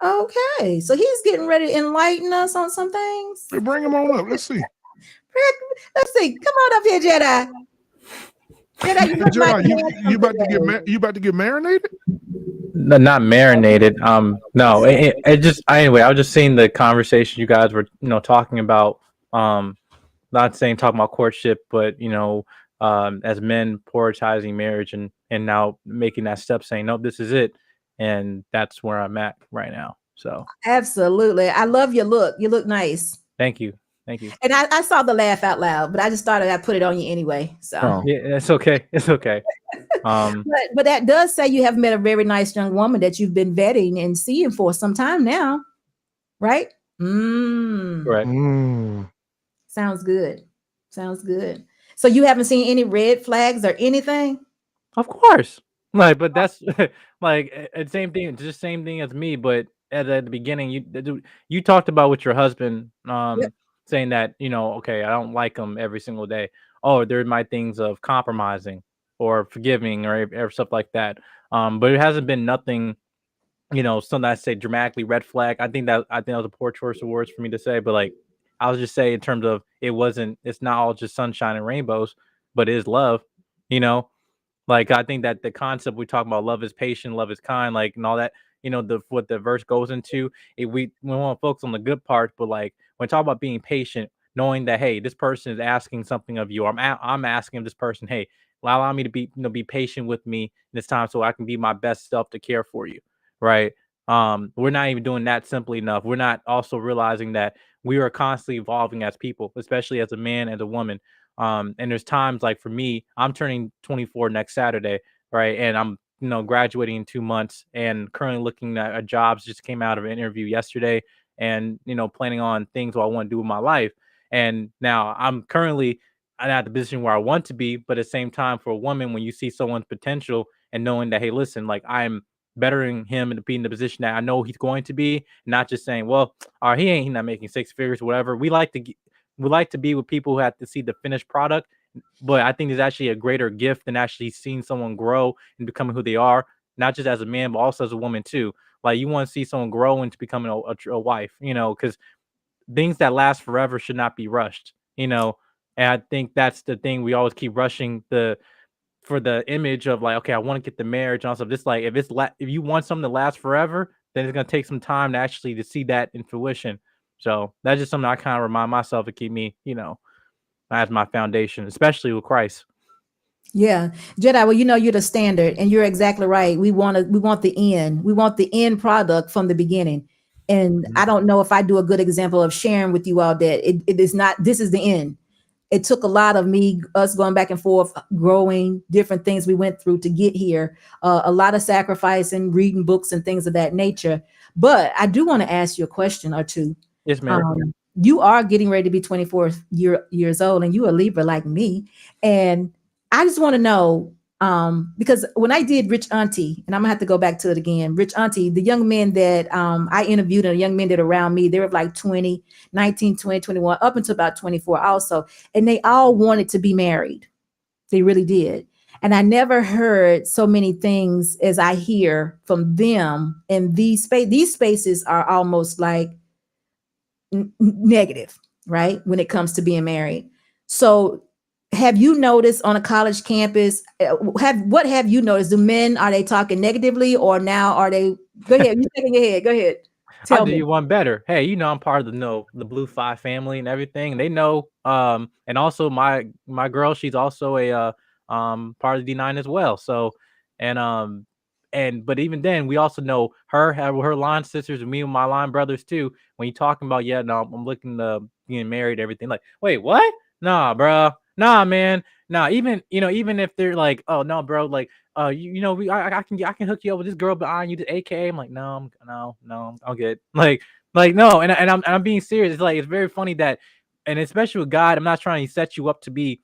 Okay, so he's getting ready to enlighten us on some things. Bring him on up. Let's see. Come on up here, Jedi. Jedi, you look like Jedi, you had you about to something get you about to get marinated? No, not marinated. No, it just anyway. I was just seeing the conversation you guys were, talking about. Not saying talking about courtship, but as men prioritizing marriage and now making that step, saying no, this is it, and that's where I'm at right now. So Absolutely. I love your look. You look nice. thank you. And I saw the laugh out loud, but I just thought I'd put it on you anyway. So, Oh. Yeah, it's okay. It's okay. but that does say you have met a very nice young woman that you've been vetting and seeing for some time now, right? Right. Sounds good. Sounds good. So you haven't seen any red flags or anything? Of course. Like, but that's like same thing, just same thing as me. But at the beginning, you talked about with your husband, Yep. saying that okay, I don't like him every single day. Oh, there might things of compromising or forgiving or stuff like that. But it hasn't been nothing, something I say dramatically red flag. I think that was a poor choice of words for me to say, but like I was just saying in terms of it's not all just sunshine and rainbows, but it is love, you know. Like I think that the concept we talk about, love is patient, love is kind, like and all that, what the verse goes into. We want to focus on the good parts, but like when talk about being patient, knowing that hey, this person is asking something of you. I'm asking this person, hey, allow me to be patient with me this time, so I can be my best self to care for you, right? We're not even doing that simply enough. We're not also realizing that we are constantly evolving as people, especially as a man and a woman. And there's times like for me, I'm turning 24 next Saturday, right? And I'm, graduating in 2 months and currently looking at jobs. Just came out of an interview yesterday and, planning on things what I want to do with my life. And now I'm currently not the position where I want to be, but at the same time, for a woman, when you see someone's potential and knowing that, hey, listen, like I'm bettering him and be in the position that I know he's going to be, not just saying, well, he's not making six figures, whatever. We like to be with people who have to see the finished product. But I think there's actually a greater gift than actually seeing someone grow and becoming who they are, not just as a man, but also as a woman too. Like you want to see someone grow into becoming a wife, because things that last forever should not be rushed, And I think that's the thing. We always keep rushing for the image of like, okay, I want to get the marriage and stuff. This like if you want something to last forever, then it's gonna take some time to see that in fruition. So that's just something I kind of remind myself to keep me, as my foundation, especially with Christ. Yeah. Jedi, well, you're the standard and you're exactly right. We want the end. We want the end product from the beginning. And I don't know if I do a good example of sharing with you all that it is not, this is the end. It took a lot of us going back and forth, growing, different things we went through to get here, a lot of sacrifice and reading books and things of that nature. But I do want to ask you a question or two. Yes, ma'am. You are getting ready to be 24 years old and you a Libra like me. And I just want to know, because when I did Rich Auntie, and I'm gonna have to go back to it again, Rich Auntie, the young men that I interviewed and the young men that are around me, they were like 20, 19, 20, 21, up until about 24 also. And they all wanted to be married. They really did. And I never heard so many things as I hear from them in these spaces. These spaces are almost like negative, right? When it comes to being married. So have you noticed on a college campus, what have you noticed? Do men, are they talking negatively or now are they, go ahead, you shaking your head, go ahead. I'll do you one better. Hey, I'm part of the Blue 5 family and everything. They know, and also my girl, she's also a part of D9 as well. So, but even then, we also know her line sisters and me and my line brothers too. When you talking about, yeah, no, I'm looking to getting married, everything. Like, wait, what? Nah, bro. Nah, man. Nah, even if they're like, oh no, bro, like, I can hook you up with this girl behind you, the AKA. I'm like, no, I'm good. Like no, and I'm being serious. It's like it's very funny that, and especially with God, I'm not trying to set you up to be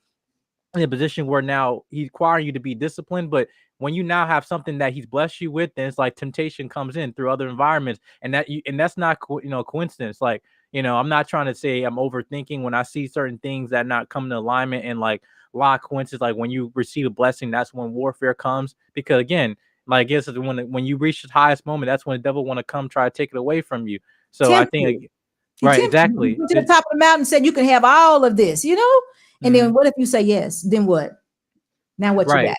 in a position where now he's requiring you to be disciplined, but when you now have something that he's blessed you with, then it's like temptation comes in through other environments, and that's not coincidence. Like, I'm not trying to say I'm overthinking when I see certain things that not come in alignment, and like a lot of coincidence. Like when you receive a blessing, that's when warfare comes, because again, like I guess when you reach the highest moment, that's when the devil want to come try to take it away from you. So I think right, exactly. To the top of the mountain, said you can have all of this, and then what if you say yes? Then what? Now what you Right. got?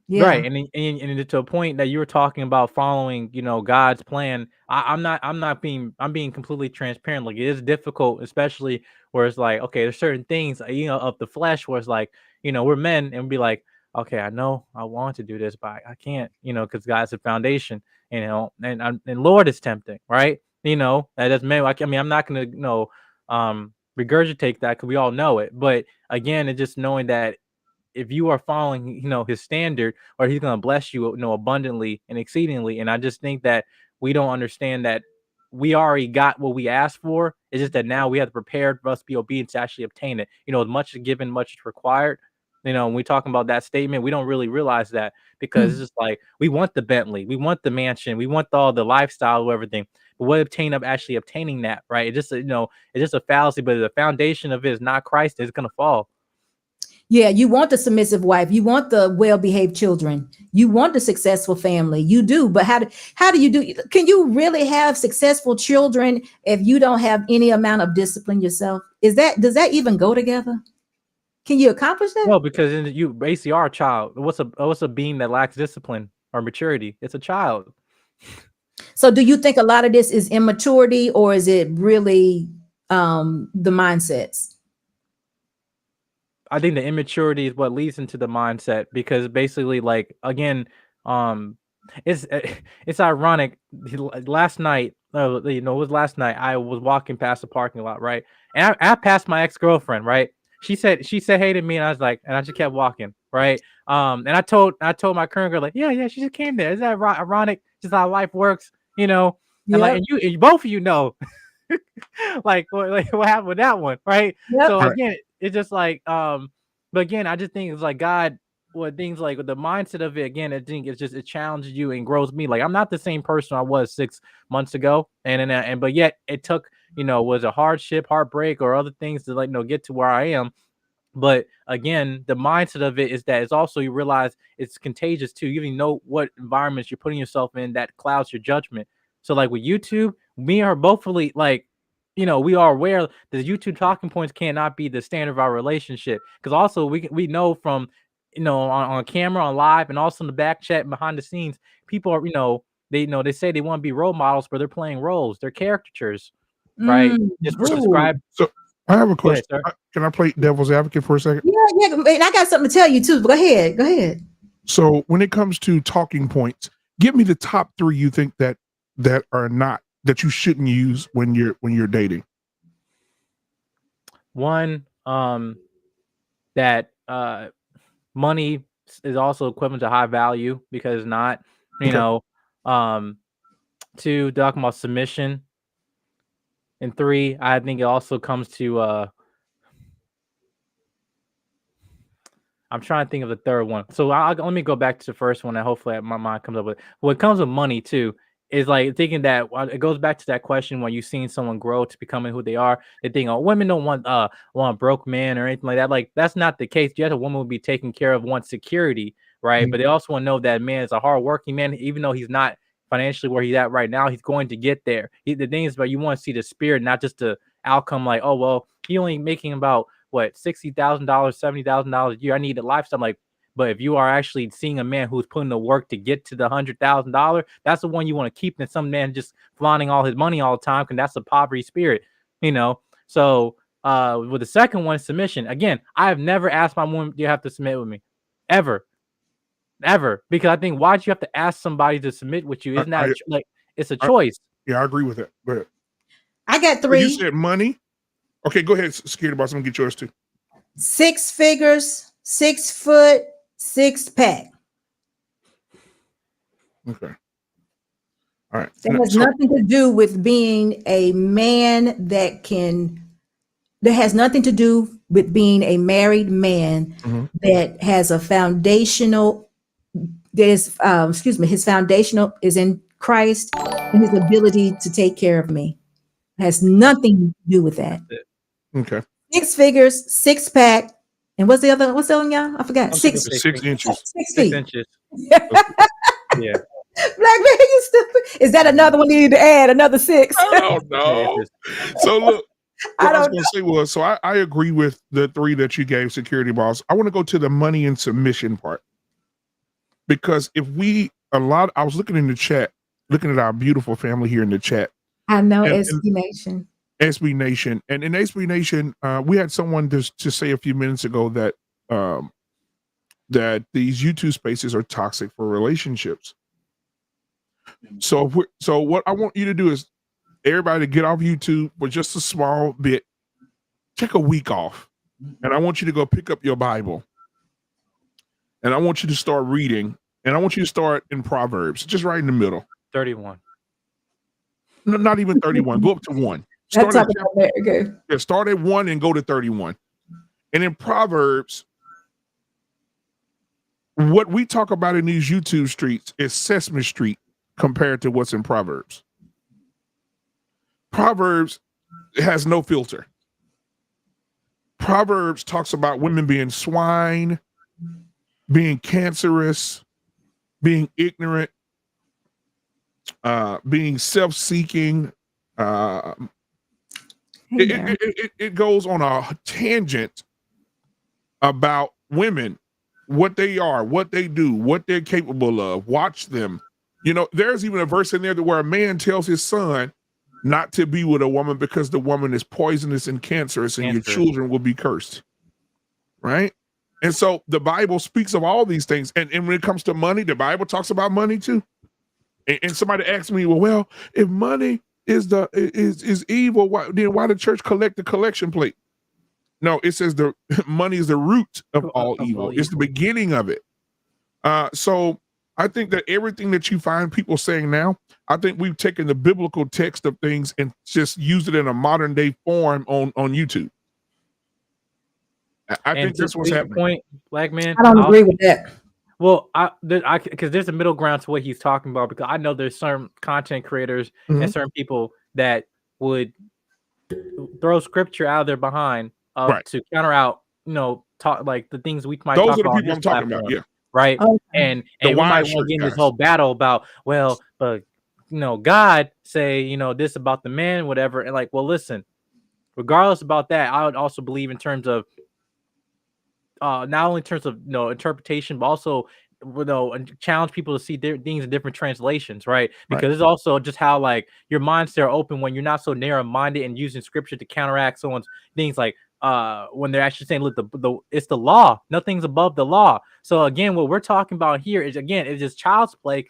Yeah. Right, and to a point that you were talking about following, God's plan. I'm being completely transparent. Like, it is difficult, especially where it's like, okay, there's certain things, of the flesh where it's like, we're men and be like, okay, I know I want to do this, but I can't, because God's the foundation, and Lord is tempting, right? That doesn't mean, I mean, I'm not gonna, regurgitate that because we all know it, but again, it's just knowing that if you are following, his standard, or he's going to bless you, abundantly and exceedingly. And I just think that we don't understand that we already got what we asked for. It's just that now we have to prepare for us to be obedient to actually obtain it. As much is given, much is required. When we talking about that statement, we don't really realize that, because it's just like, we want the Bentley, we want the mansion, we want all the lifestyle, everything. But what actually obtaining that, right? It's just, it's just a fallacy, but the foundation of it is not Christ, it's going to fall. Yeah, you want the submissive wife, you want the well-behaved children, you want the successful family. You do, but how do you do? Can you really have successful children if you don't have any amount of discipline yourself? Does that even go together? Can you accomplish that? No, because you basically are a child. What's a being that lacks discipline or maturity? It's a child. So do you think a lot of this is immaturity, or is it really the mindsets? I think the immaturity is what leads into the mindset, because basically, like, again, it's ironic. Last night, it was last night. I was walking past the parking lot, right, and I passed my ex-girlfriend, right. She said hey to me, and I was like, and I just kept walking, right. And I told my current girl, like, yeah, she just came there. Is that ironic? Just how life works, and like, and you both of you know, like what happened with that one, right? Yep. So again, it's just like, but again, I just think it's like God, what things like with the mindset of it, again, I think it's just, it challenges you and grows me. Like, I'm not the same person I was 6 months ago, and but yet it took, was a hardship, heartbreak, or other things to, like, get to where I am. But again, the mindset of it is that it's also, you realize it's contagious too. You even know what environments you're putting yourself in that clouds your judgment. So like with YouTube, me and her both fully, like, we are aware that YouTube talking points cannot be the standard of our relationship. Because also we know from, on camera, on live, and also in the back chat and behind the scenes, people are, they say they want to be role models, but they're playing roles. They're caricatures, right? Just subscribe. So I have a question. Go ahead, Can I play devil's advocate for a second? Yeah. And I got something to tell you too. Go ahead. So when it comes to talking points, give me the top 3 you think that are not, that you shouldn't use when you're dating. One, that money is also equivalent to high value, because it's not, you know. 2, talking about submission. And 3, I think it also comes to I'm trying to think of the third one. So let me go back to the first one, and hopefully my mind comes up with. What comes with money too is like thinking that it goes back to that question when you've seen someone grow to becoming who they are. They think, oh, women don't want a broke man or anything like that. Like, that's not the case. Yes, a woman will be taking care of one's security, right? Mm-hmm. But they also want to know that man is a hardworking man, even though he's not financially where he's at right now. He's going to get there. The thing is, but you want to see the spirit, not just the outcome. Like, oh well, he only making about what, $60,000, $70,000 a year. I need a lifestyle. Like, but if you are actually seeing a man who's putting the work to get to the $100,000, that's the one you want to keep. Than some man just flaunting all his money all the time, because that's a poverty spirit, So with the second one, submission. Again, I have never asked my woman, do you have to submit with me? Ever. Because I think, why'd you have to ask somebody to submit with you? Isn't that like, it's a choice? Yeah, I agree with that. Go ahead. I got 3. You said money. Okay, go ahead, Security Boss. I'm gonna get yours too. 6 figures, 6 foot, 6 pack. Okay. All right. That has nothing to do with being a man that has nothing to do with being a married man that has a foundational, his foundational is in Christ and his ability to take care of me. It has nothing to do with that. Okay. 6 figures, 6 pack. And what's the other one, y'all? I forgot. 6 inches. 6 6 feet. inches. Yeah. Black man, you stupid. Is that another one you need to add? Another 6? I don't know. So look, What I was don't going to say was, so I agree with the 3 that you gave, security boss. I want to go to the money and submission part, because I was looking in the chat, looking at our beautiful family here in the chat, I know and SB Nation. SB Nation, and in SB Nation, we had someone to say a few minutes ago that that these YouTube spaces are toxic for relationships. So what I want you to do is, everybody get off YouTube for just a small bit, take a week off, and I want you to go pick up your Bible, and I want you to start reading, and I want you to start in Proverbs, just right in the middle. 31. No, not even 31. Go up to 1. That's Start start at 1 and go to 31. And in Proverbs, what we talk about in these YouTube streets is Sesame Street compared to what's in Proverbs. Proverbs has no filter. Proverbs talks about women being swine, being cancerous, being ignorant, being self-seeking. It goes on a tangent about women, what they are, what they do, what they're capable of. Watch them. You know, there's even a verse in there where a man tells his son not to be with a woman because the woman is poisonous and cancerous, and your children will be cursed. Right? And so the Bible speaks of all these things. And when it comes to money, the Bible talks about money too. And somebody asked me, well, if money is evil, why the church collect the collection plate? No, it says the money is the root of all evil. It's the beginning of it. So I think that everything that you find people saying now, I think we've taken the biblical text of things and just used it in a modern day form on YouTube. I think that's what's happening. Point, Black man. I don't agree with that. Well, because there's a middle ground to what he's talking about, because I know there's certain content creators and certain people that would throw scripture out of their behind to counter out, talk like the things we might Those talk are the about people I'm talking about, yeah. Right. Okay. And we might want to get in this whole battle about, well, but God say, this about the man, whatever. And like, well, listen, regardless about that, I would also believe in terms of not only in terms of interpretation, but also challenge people to see things in different translations, right? Because it's also just how like your minds are open when you're not so narrow-minded and using scripture to counteract someone's things, like when they're actually saying, look, it's the law, nothing's above the law. So again, what we're talking about here is, again, it's just child's play,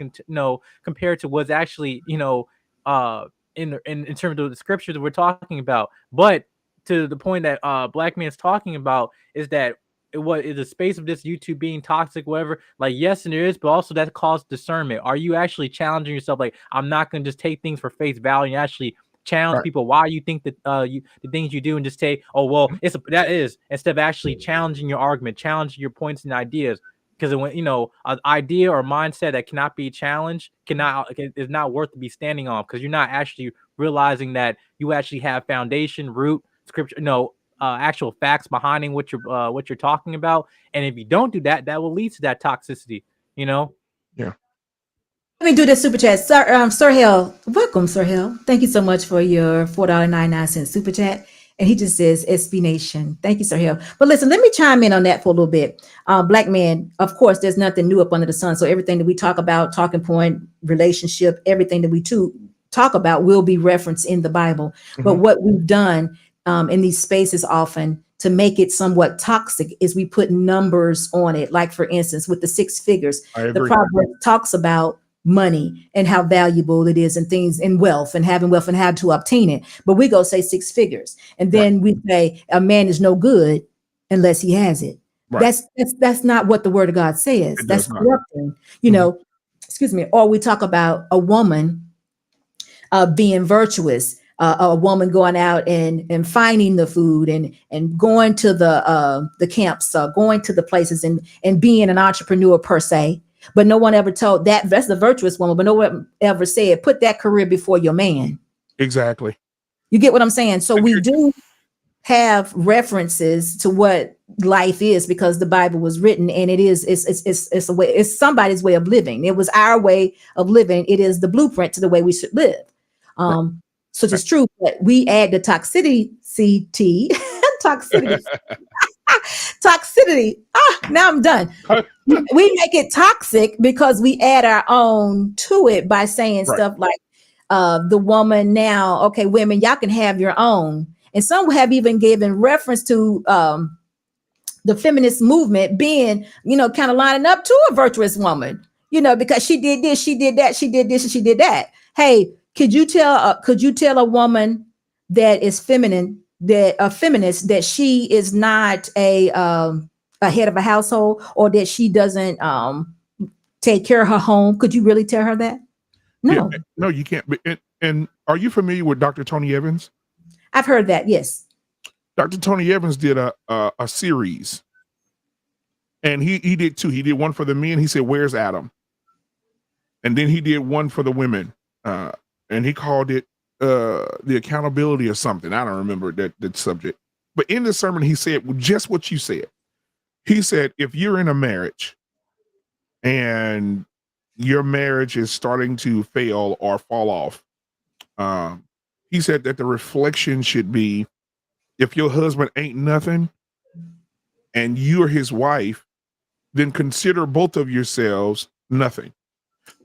compared to what's actually in terms of the scripture that we're talking about. But to the point that Black man's talking about is that what is the space of this YouTube being toxic, whatever, like, yes, and there is, but also that calls discernment. Are you actually challenging yourself? Like, I'm not going to just take things for face value and actually challenge people why you think that the things you do, and just say, oh, well, instead of actually challenging your argument, challenging your points and ideas. Because when an idea or mindset that cannot be challenged is not worth to be standing on, because you're not actually realizing that you actually have foundation, root, scripture, actual facts behind what you're talking about. And if you don't do that, that will lead to that toxicity. Yeah. Let me do this super chat. Sir Hill, welcome, Sir Hill. Thank you so much for your $4.99 super chat. And he just says SB Nation. Thank you, Sir Hill. But listen, let me chime in on that for a little bit. Black man, of course, there's nothing new up under the sun. So everything that we talk about, talking point, relationship, everything that we talk about will be referenced in the Bible. But what we've done in these spaces often to make it somewhat toxic is we put numbers on it. Like, for instance, with the 6 figures, the proverb talks about money and how valuable it is, and things, and wealth, and having wealth, and how to obtain it. But we go say 6 figures, and then we say a man is no good unless he has it. That's not what the word of God says. That's corrupting, excuse me. Or we talk about a woman being virtuous, a woman going out and finding the food and going to the camps, going to the places, and being an entrepreneur per se. But no one ever told that's the virtuous woman, but no one ever said, put that career before your man. Exactly. You get what I'm saying? So we do have references to what life is, because the Bible was written, and it's a way, it's somebody's way of living. It was our way of living. It is the blueprint to the way we should live. such is true, but we add the toxicity, toxicity, toxicity. Now I'm done. We make it toxic because we add our own to it by saying Right. stuff like, the woman now, okay, women, y'all can have your own. And some have even given reference to the feminist movement being, kind of lining up to a virtuous woman, because she did this, she did that, she did this, and she did that. Hey, could you tell a woman that is feminine, that a feminist, that she is not a head of a household, or that she doesn't take care of her home? Could you really tell her that? No. Yeah, no, you can't. And are you familiar with Dr. Tony Evans? I've heard that. Yes. Dr. Tony Evans did a series, and he did two. He did one for the men. He said, "Where's Adam?" And then he did one for the women, and he called it the accountability or something. I don't remember that subject. But in the sermon, he said just what you said. He said, if you're in a marriage and your marriage is starting to fail or fall off, he said that the reflection should be, if your husband ain't nothing and you're his wife, then consider both of yourselves nothing.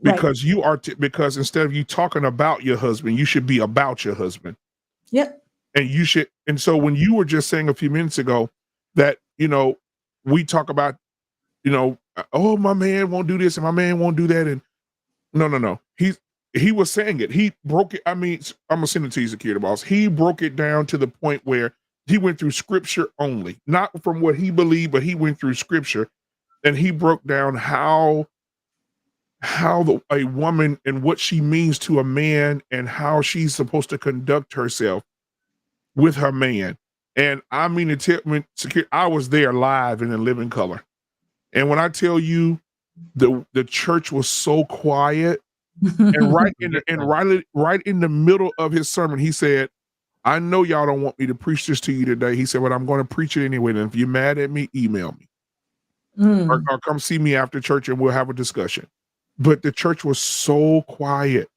Because you are, because instead of you talking about your husband, you should be about your husband. Yep. And you should. And so when you were just saying a few minutes ago that, we talk about, oh, my man won't do this and my man won't do that. And no. He was saying it. He broke it. I mean, I'm gonna send it to you, Security Boss. He broke it down to the point where he went through scripture only, not from what he believed, but he went through scripture, and he broke down how a woman and what she means to a man and how she's supposed to conduct herself with her man. And I mean, I was there live and in living color. And when I tell you the church was so quiet, and right in the middle of his sermon, he said, I know y'all don't want me to preach this to you today. He said, but I'm going to preach it anyway. And if you're mad at me, email me or come see me after church and we'll have a discussion. But the church was so quiet.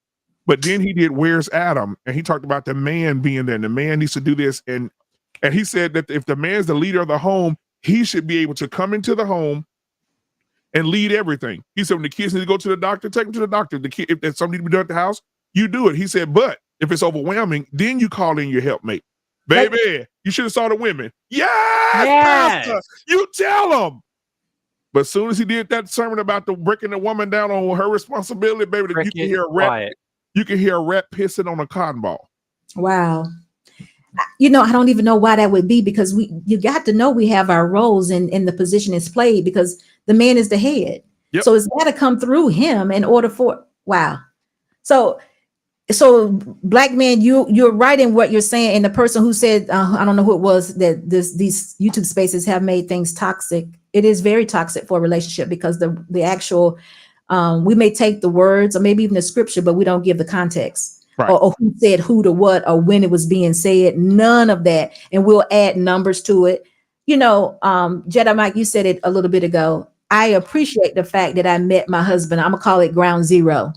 But then he did Where's Adam? And he talked about the man being there, and the man needs to do this. And he said that if the man's the leader of the home, he should be able to come into the home and lead everything. He said, when the kids need to go to the doctor, take them to the doctor. If there's something to be done at the house, you do it. He said, but if it's overwhelming, then you call in your helpmate. Baby, you should have saw the women. Yes, Pastor, you tell them. But as soon as he did that sermon about the breaking the woman down on her responsibility, baby, you can hear a rat pissing on a cotton ball. Wow. I don't even know why that would be, because you got to know we have our roles and the position is played, because the man is the head. Yep. So it's got to come through him in order for, wow. So Black man, you're right in what you're saying. And the person who said, I don't know who it was, that these YouTube spaces have made things toxic. It is very toxic for a relationship, because the actual, we may take the words or maybe even the scripture, but we don't give the context. Right. Or who said who to what, or when it was being said, none of that. And we'll add numbers to it. Jedi Mike, you said it a little bit ago. I appreciate the fact that I met my husband. I'm gonna call it ground zero,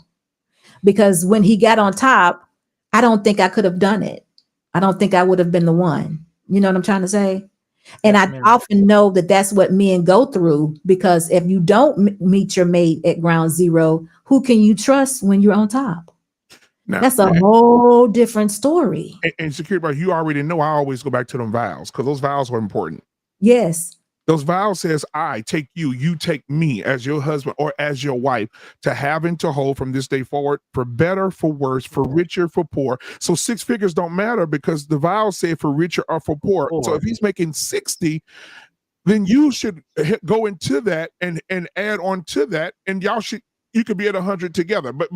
because when he got on top, I don't think I could have done it. I don't think I would have been the one. You know what I'm trying to say? And I often know that that's what men go through, because if you don't meet your mate at ground zero, who can you trust when you're on top? Now, that's a whole different story. And Security, you already know I always go back to them vows, because those vows are important. Yes. Those vows says, I take you, you take me as your husband or as your wife, to have and to hold from this day forward, for better, for worse, for richer, for poor. So 6 figures don't matter, because the vows say for richer or for poor. So if he's making 60, then you should go into that and add on to that, and you could be at 100 together, but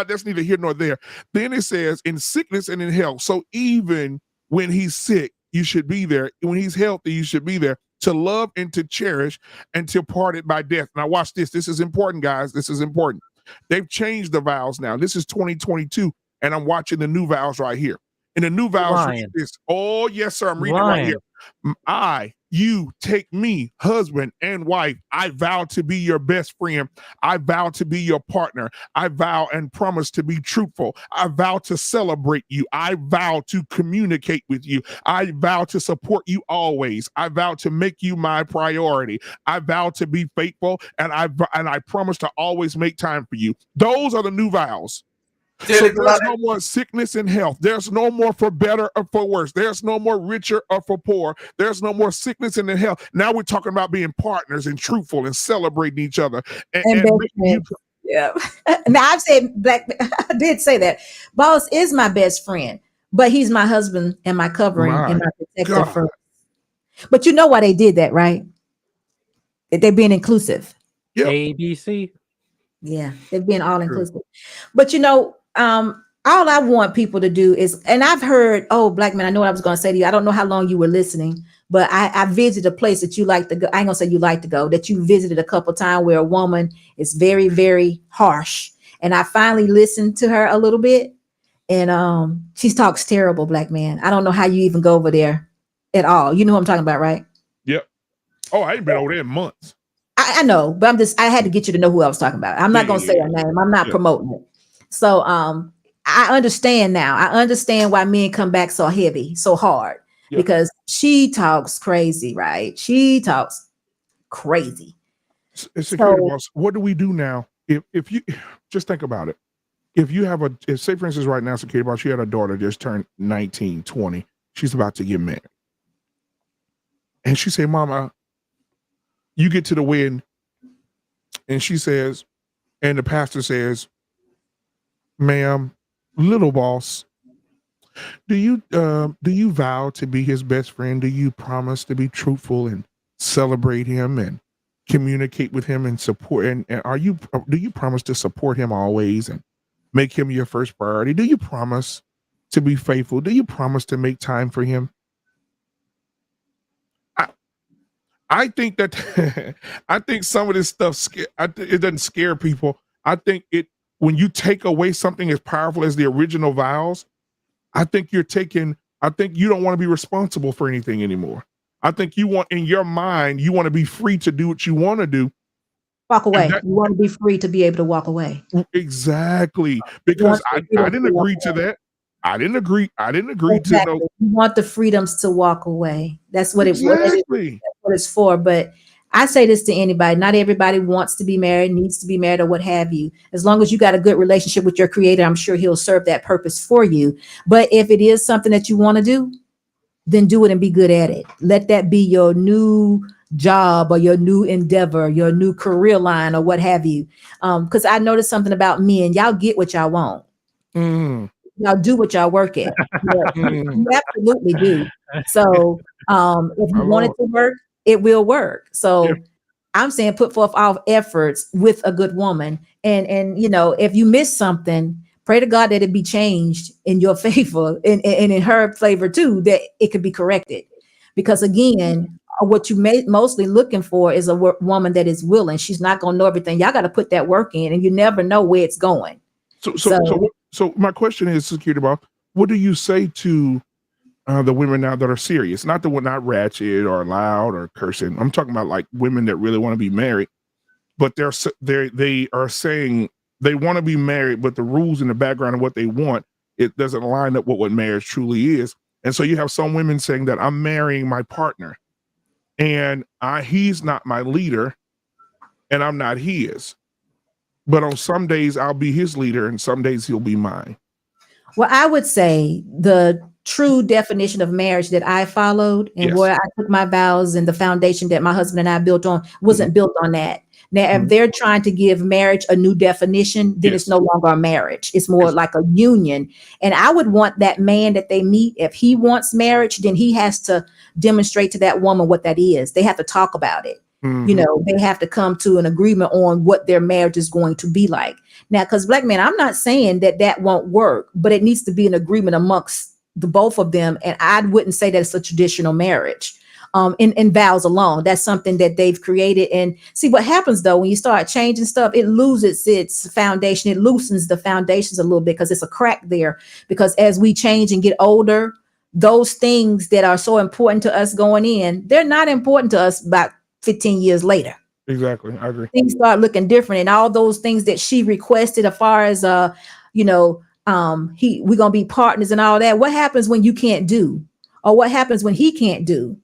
that's neither here nor there. Then it says in sickness and in health. So even when he's sick, you should be there. When he's healthy, you should be there, to love and to cherish until parted by death. Now watch this. This is important, guys. This is important. They've changed the vows now. This is 2022, and I'm watching the new vows right here. And the new vows read this. Oh, yes, sir. I'm reading it right here. you take me, husband and wife, I vow to be your best friend. I vow to be your partner. I vow and promise to be truthful. I vow to celebrate you. I vow to communicate with you. I vow to support you always. I vow to make you my priority. I vow to be faithful, and I promise to always make time for you. Those are the new vows. So there's no more sickness and health. There's no more for better or for worse. There's no more richer or for poor. There's no more sickness and health. Now we're talking about being partners and truthful and celebrating each other. And yeah. Now I've said I did say that. Boss is my best friend, but he's my husband and my covering and my protector first. But you know why they did that, right? They're being inclusive. Yep. ABC. Yeah, they're being all inclusive. But you know, all I want people to do is, and I've heard, oh, Black man, I know what I was going to say to you. I don't know how long you were listening, but I visited a place that you like to go. I ain't gonna say you like to go, that you visited a couple times where a woman is very, very harsh. And I finally listened to her a little bit, and she talks terrible, Black man. I don't know how you even go over there at all. You know what I'm talking about, right? Yep. Oh, I ain't been over there in months. I know, but I had to get you to know who I was talking about. I'm not going to say her name. I'm not promoting it. So I understand now. I understand why men come back so heavy, so hard, because she talks crazy, right? She talks crazy. Security boss, what do we do now? If you just think about it, if you have say for instance right now, security boss, you had a daughter just turned 19, 20, she's about to get married. And she say, Mama, you get to the wedding, and she says, and the pastor says, ma'am, little boss, do you vow to be his best friend? Do you promise to be truthful and celebrate him and communicate with him and support? And do you promise to support him always and make him your first priority? Do you promise to be faithful? Do you promise to make time for him? I think that I think some of this stuff it doesn't scare people. I think when you take away something as powerful as the original vows, I think you don't want to be responsible for anything anymore. I think in your mind, you want to be free to do what you want to do. Walk away. You want to be free to be able to walk away. Exactly. Because I didn't agree to that. I didn't agree to no. You want the freedoms to walk away. That's what exactly. That's what it's for. But I say this to anybody, not everybody wants to be married, needs to be married, or what have you. As long as you got a good relationship with your creator, I'm sure he'll serve that purpose for you. But if it is something that you want to do, then do it and be good at it. Let that be your new job or your new endeavor, your new career line, or what have you. Because I noticed something about men. Y'all get what y'all want. Y'all do what y'all work at. You absolutely do. So if you want it to work, it will work. So I'm saying put forth all efforts with a good woman. And you know, if you miss something, pray to God that it be changed in your favor and in her favor too, that it could be corrected. Because again, what you mostly looking for is a woman that is willing. She's not going to know everything. Y'all got to put that work in, and you never know where it's going. So my question is, security boss, what do you say to the women now that are serious? Not the one not ratchet or loud or cursing. I'm talking about like women that really want to be married, but they are saying they want to be married, but the rules in the background of what they want, it doesn't line up with what marriage truly is. And so you have some women saying that I'm marrying my partner, and he's not my leader, and I'm not his. But on some days I'll be his leader, and some days he'll be mine. Well, I would say the true definition of marriage that I followed and where I took my vows and the foundation that my husband and I built on wasn't built on that. Now, if they're trying to give marriage a new definition, then it's no longer a marriage. It's more like a union. And I would want that man that they meet, if he wants marriage, then he has to demonstrate to that woman what that is. They have to talk about it. You know, they have to come to an agreement on what their marriage is going to be like. Now, because Black man, I'm not saying that won't work, but it needs to be an agreement amongst the both of them. And I wouldn't say that it's a traditional marriage in vows alone. That's something that they've created. And see what happens, though, when you start changing stuff, it loses its foundation. It loosens the foundations a little bit because it's a crack there. Because as we change and get older, those things that are so important to us going in, they're not important to us about 15 years later. Exactly. I agree. Things start looking different, and all those things that she requested as far as we're gonna be partners and all that. What happens when you can't do, or what happens when he can't do?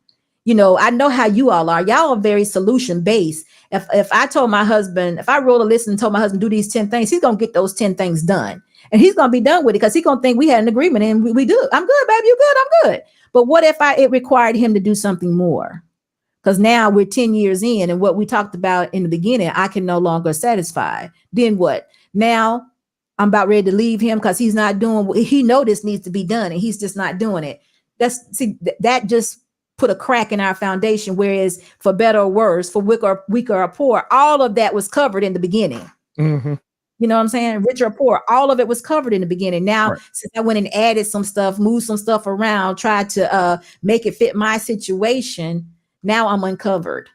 I know how you all are. Y'all are very solution based. If I told my husband, if I wrote a list and told my husband do these 10 things, he's gonna get those 10 things done, and he's gonna be done with it because he's gonna think we had an agreement and we do. I'm good, baby. You good? I'm good. But what if it required him to do something more? Because now we're 10 years in, and what we talked about in the beginning, I can no longer satisfy. Then what? Now I'm about ready to leave him because he's not doing what he know this needs to be done, and he's just not doing it. That just put a crack in our foundation. Whereas for better or worse, for weaker or poor, all of that was covered in the beginning. Mm-hmm. You know what I'm saying? Rich or poor, all of it was covered in the beginning. Now, Right. Since I went and added some stuff, moved some stuff around, tried to make it fit my situation, now I'm uncovered.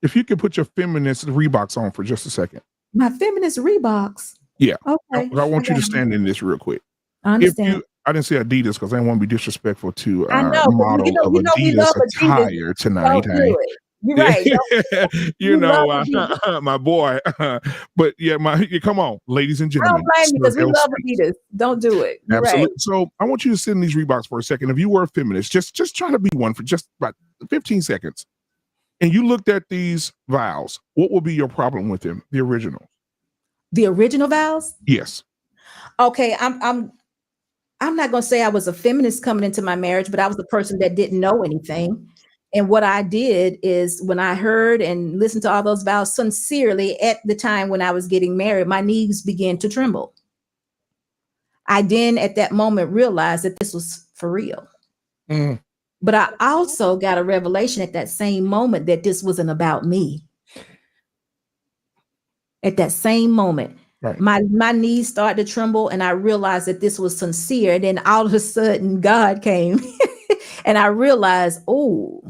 If you could put your feminist Reeboks on for just a second. My feminist Reeboks. Yeah. Okay. I want you to stand in this real quick. I understand. I didn't say Adidas because I didn't want to be disrespectful to I our know, but model of we Adidas love attire Adidas. tonight. Don't do it. You're right. My boy. But yeah, come on, ladies and I gentlemen. don't blame you because we Sir love L. Adidas. Don't do it. You're Absolutely. right. So I want you to sit in these Reeboks for a second. If you were a feminist, just try to be one for just about 15 seconds. And you looked at these vows, what would be your problem with them? The original. The original vows? Yes. Okay, I'm not going to say I was a feminist coming into my marriage, but I was the person that didn't know anything. And what I did is when I heard and listened to all those vows sincerely at the time when I was getting married, my knees began to tremble. I then at that moment realized that this was for real. Mm. But I also got a revelation at that same moment that this wasn't about me. At that same moment, Right. my knees started to tremble, and I realized that this was sincere. And then all of a sudden, God came, and I realized, oh,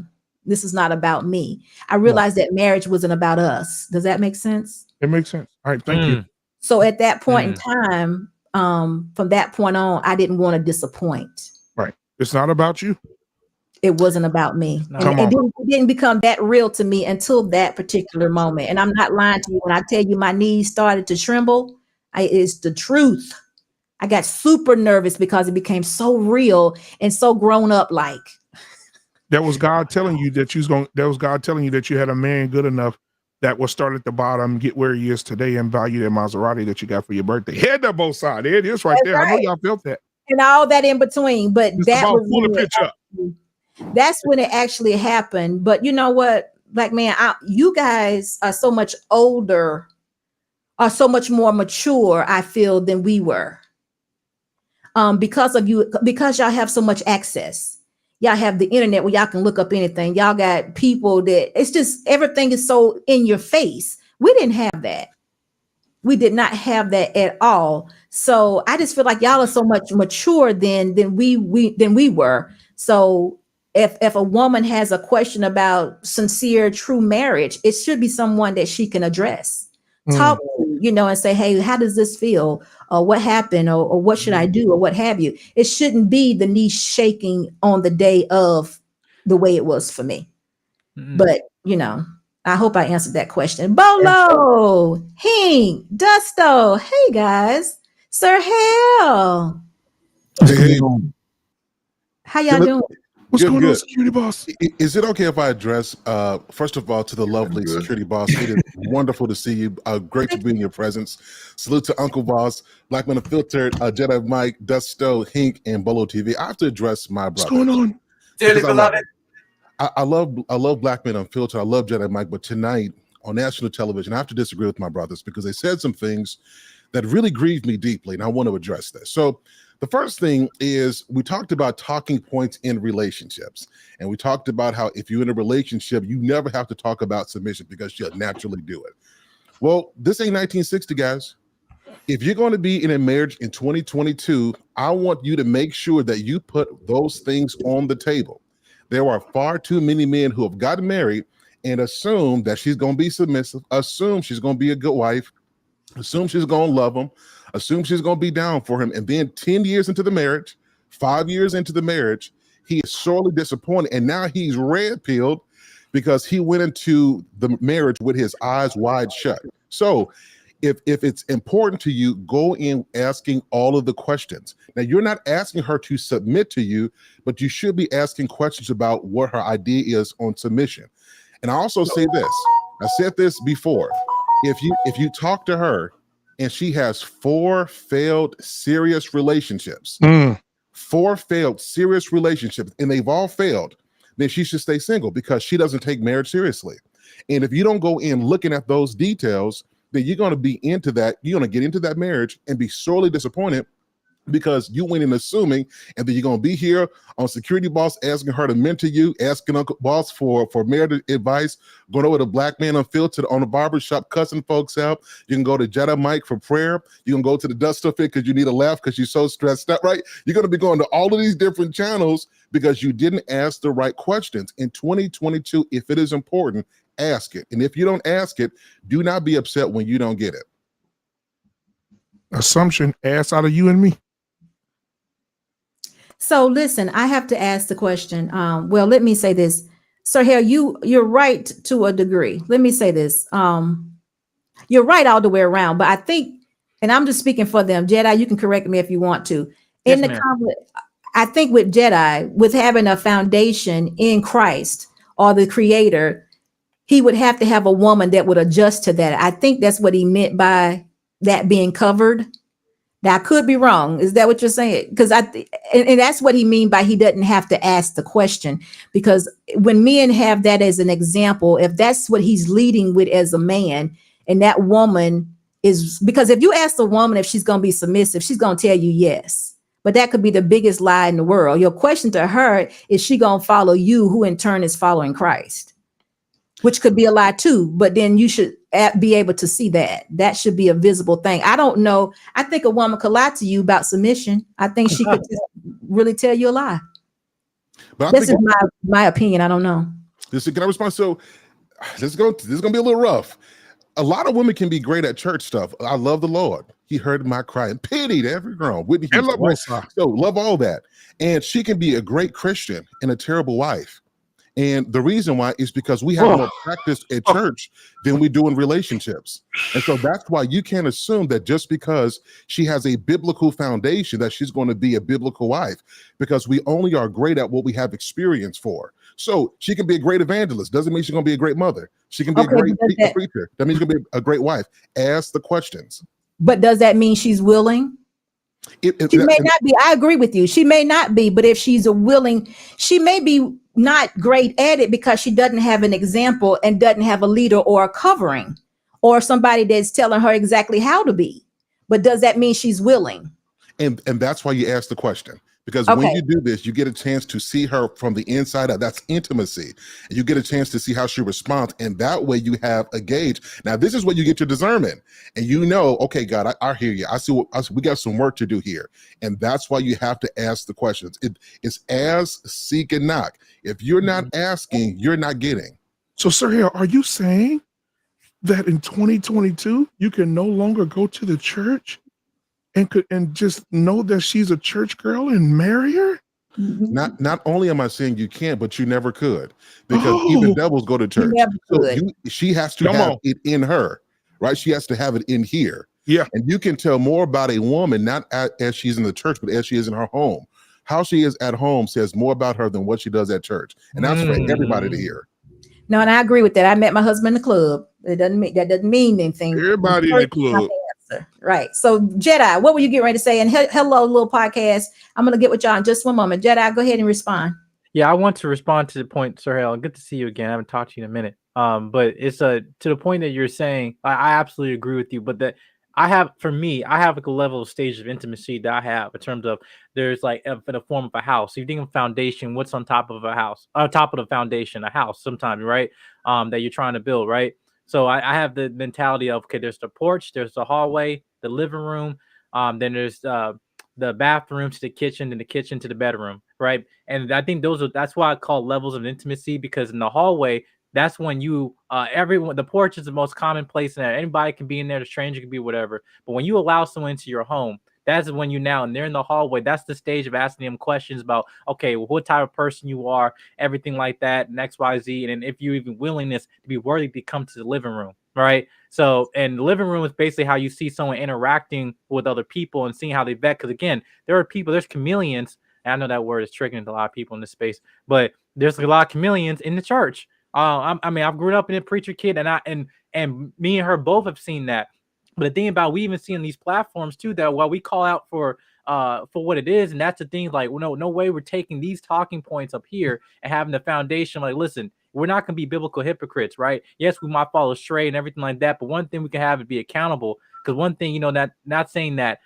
this is not about me. I realized that marriage wasn't about us. Does that make sense? It makes sense. All right. Thank you. So at that point in time, from that point on, I didn't want to disappoint. Right. It's not about you. It wasn't about me. No. And it didn't become that real to me until that particular moment. And I'm not lying to you when I tell you my knees started to tremble. It's the truth. I got super nervous because it became so real and so grown up like. That was God telling you that God telling you that you had a man good enough that will start at the bottom, get where he is today, and value that Maserati that you got for your birthday. Head up both sides. There it is right there. Right. I know y'all felt that. And all that in between. But that was pull the pitch up. That's when it actually happened. But you know what? Like, man, you guys are so much older, are so much more mature, I feel, than we were. Because of you, because y'all have so much access. Y'all have the internet where y'all can look up anything. Y'all got people that it's just everything is so in your face. We didn't have that. We did not have that at all. So I just feel like y'all are so much mature than we were. So if a woman has a question about sincere, true marriage, it should be someone that she can address. Talk to, and say, hey, how does this feel? Or what happened? Or what should I do? Or what have you? It shouldn't be the knee shaking on the day of the way it was for me. But, I hope I answered that question. Bolo, Hink, Dusto. Hey, guys. Sir Hale. Hey. How y'all doing? What's Good, going good. on, security boss? Is it okay if I address, first of all, to the lovely security boss? It is wonderful to see you. Great to be in your presence. Salute to Uncle Boss, Black Man Unfiltered, Jedi Mike, Dusto, Hink, and Bolo TV. I have to address my brother. What's going on? Dearly beloved. I love Black Men Unfiltered. I love Jedi Mike, but tonight on national television, I have to disagree with my brothers because they said some things that really grieved me deeply, and I want to address this. So the first thing is we talked about talking points in relationships, and we talked about how if you're in a relationship, you never have to talk about submission because you'll naturally do it. Well, this ain't 1960, guys. If you're going to be in a marriage in 2022, I want you to make sure that you put those things on the table. There are far too many men who have gotten married and assume that she's going to be submissive, assume she's going to be a good wife, assume she's going to love him, assume she's going to be down for him. And then 10 years into the marriage, 5 years into the marriage, He is sorely disappointed, and now he's red pilled because he went into the marriage with his eyes wide shut. So if it's important to you, go in asking all of the questions. Now, you're not asking her to submit to you, but you should be asking questions about what her idea is on submission. And I also say this, I said this before, if you talk to her and she has 4 failed serious relationships, 4 failed serious relationships, and they've all failed, then she should stay single because she doesn't take marriage seriously. And if you don't go in looking at those details, then you're going to be into that. You're going to get into that marriage and be sorely disappointed because you went in assuming, and then you're going to be here on Security Boss asking her to mentor you, asking Uncle Boss for marital advice, going over to Black Man Unfiltered on the barbershop, cussing folks out. You can go to Jedi Mike for prayer. You can go to the Dust Fit because you need a laugh because you're so stressed out, right? You're going to be going to all of these different channels because you didn't ask the right questions. In 2022, if it is important, ask it. And if you don't ask it, do not be upset when you don't get it. Assumption, ass out of you and me. So listen, I have to ask the question. Well, let me say this. Sir Hale, you're right to a degree. Let me say this. You're right all the way around, but I think, and I'm just speaking for them, Jedi, you can correct me if you want to. In Yes, the ma'am. I think with Jedi, with having a foundation in Christ or the Creator, he would have to have a woman that would adjust to that. I think that's what he meant by that being covered. Now, I could be wrong. Is that what you're saying? Because and that's what he mean by he doesn't have to ask the question. Because when men have that as an example, if that's what he's leading with as a man, and that woman is, because if you ask the woman if she's going to be submissive, she's going to tell you yes. But that could be the biggest lie in the world. Your question to her is she going to follow you, who in turn is following Christ, which could be a lie too. But then you should be able to see that. That should be a visible thing. I don't know. I think a woman could lie to you about submission. I think she could just really tell you a lie. But This is my opinion. I don't know. Can I respond? So this is going to be a little rough. A lot of women can be great at church stuff. I love the Lord. He heard my cry and pitied every groan. Whitney Houston, right? So love all that. And she can be a great Christian and a terrible wife. And the reason why is because we have more practice at church than we do in relationships. And so that's why you can't assume that just because she has a biblical foundation that she's going to be a biblical wife, because we only are great at what we have experience for. So she can be a great evangelist. Doesn't mean she's going to be a great mother. She can be a great preacher. That means she's going to be a great wife. Ask the questions. But does that mean she's willing? She may not be. I agree with you. She may not be, but if she's a willing, she may be not great at it because she doesn't have an example and doesn't have a leader or a covering or somebody that's telling her exactly how to be. But does that mean she's willing? And that's why you ask the question. Because when you do this, you get a chance to see her from the inside out. That's intimacy. And you get a chance to see how she responds. And that way you have a gauge. Now, this is where you get your discernment. And you know, okay, God, I hear you. I see we got some work to do here. And that's why you have to ask the questions. It's ask, seek, and knock. If you're not asking, you're not getting. So, Sir Hale, are you saying that in 2022, you can no longer go to the church and just know that she's a church girl and marry her? Not only am I saying you can't, but you never could, because even devils go to church. So she has to have it in her, right? She has to have it in here. Yeah. And you can tell more about a woman, not as she's in the church, but as she is in her home. How she is at home says more about her than what she does at church. And that's for everybody to hear. No, and I agree with that. I met my husband in the club. That doesn't mean anything. Everybody in the club. Right. So Jedi, what were you getting ready to say? And hello, little podcast. I'm going to get with y'all in just one moment. Jedi, go ahead and respond. Yeah, I want to respond to the point, Sir Hale. Good to see you again. I haven't talked to you in a minute. But it's to the point that you're saying, I absolutely agree with you. But that I have like a level of stage of intimacy that I have in terms of there's like in the form of a house. So you think of foundation, what's on top of a house? On top of the foundation, a house sometimes, right? That you're trying to build, right? So I have the mentality of, okay, there's the porch, there's the hallway, the living room, then there's the bathroom to the kitchen, and the kitchen to the bedroom, right? And I think that's why I call levels of intimacy, because in the hallway, that's when you everyone, the porch is the most common place in there. Anybody can be in there, the stranger can be whatever. But when you allow someone into your home, That's when and they're in the hallway. That's the stage of asking them questions about, okay, well, what type of person you are, everything like that, and X, Y, Z. And if you even willingness to be worthy to come to the living room, right? So, and the living room is basically how you see someone interacting with other people and seeing how they vet. Because again, there's chameleons. And I know that word is triggering to a lot of people in this space, but there's a lot of chameleons in the church. I mean, I've grown up in a preacher kid, and me and her both have seen that. But the thing about, we even see on these platforms too, that while we call out for what it is, and that's the thing, like, no way we're taking these talking points up here and having the foundation, like, listen, we're not going to be biblical hypocrites, right? Yes, we might follow straight and everything like that, but one thing we can have is be accountable. Because one thing, not saying that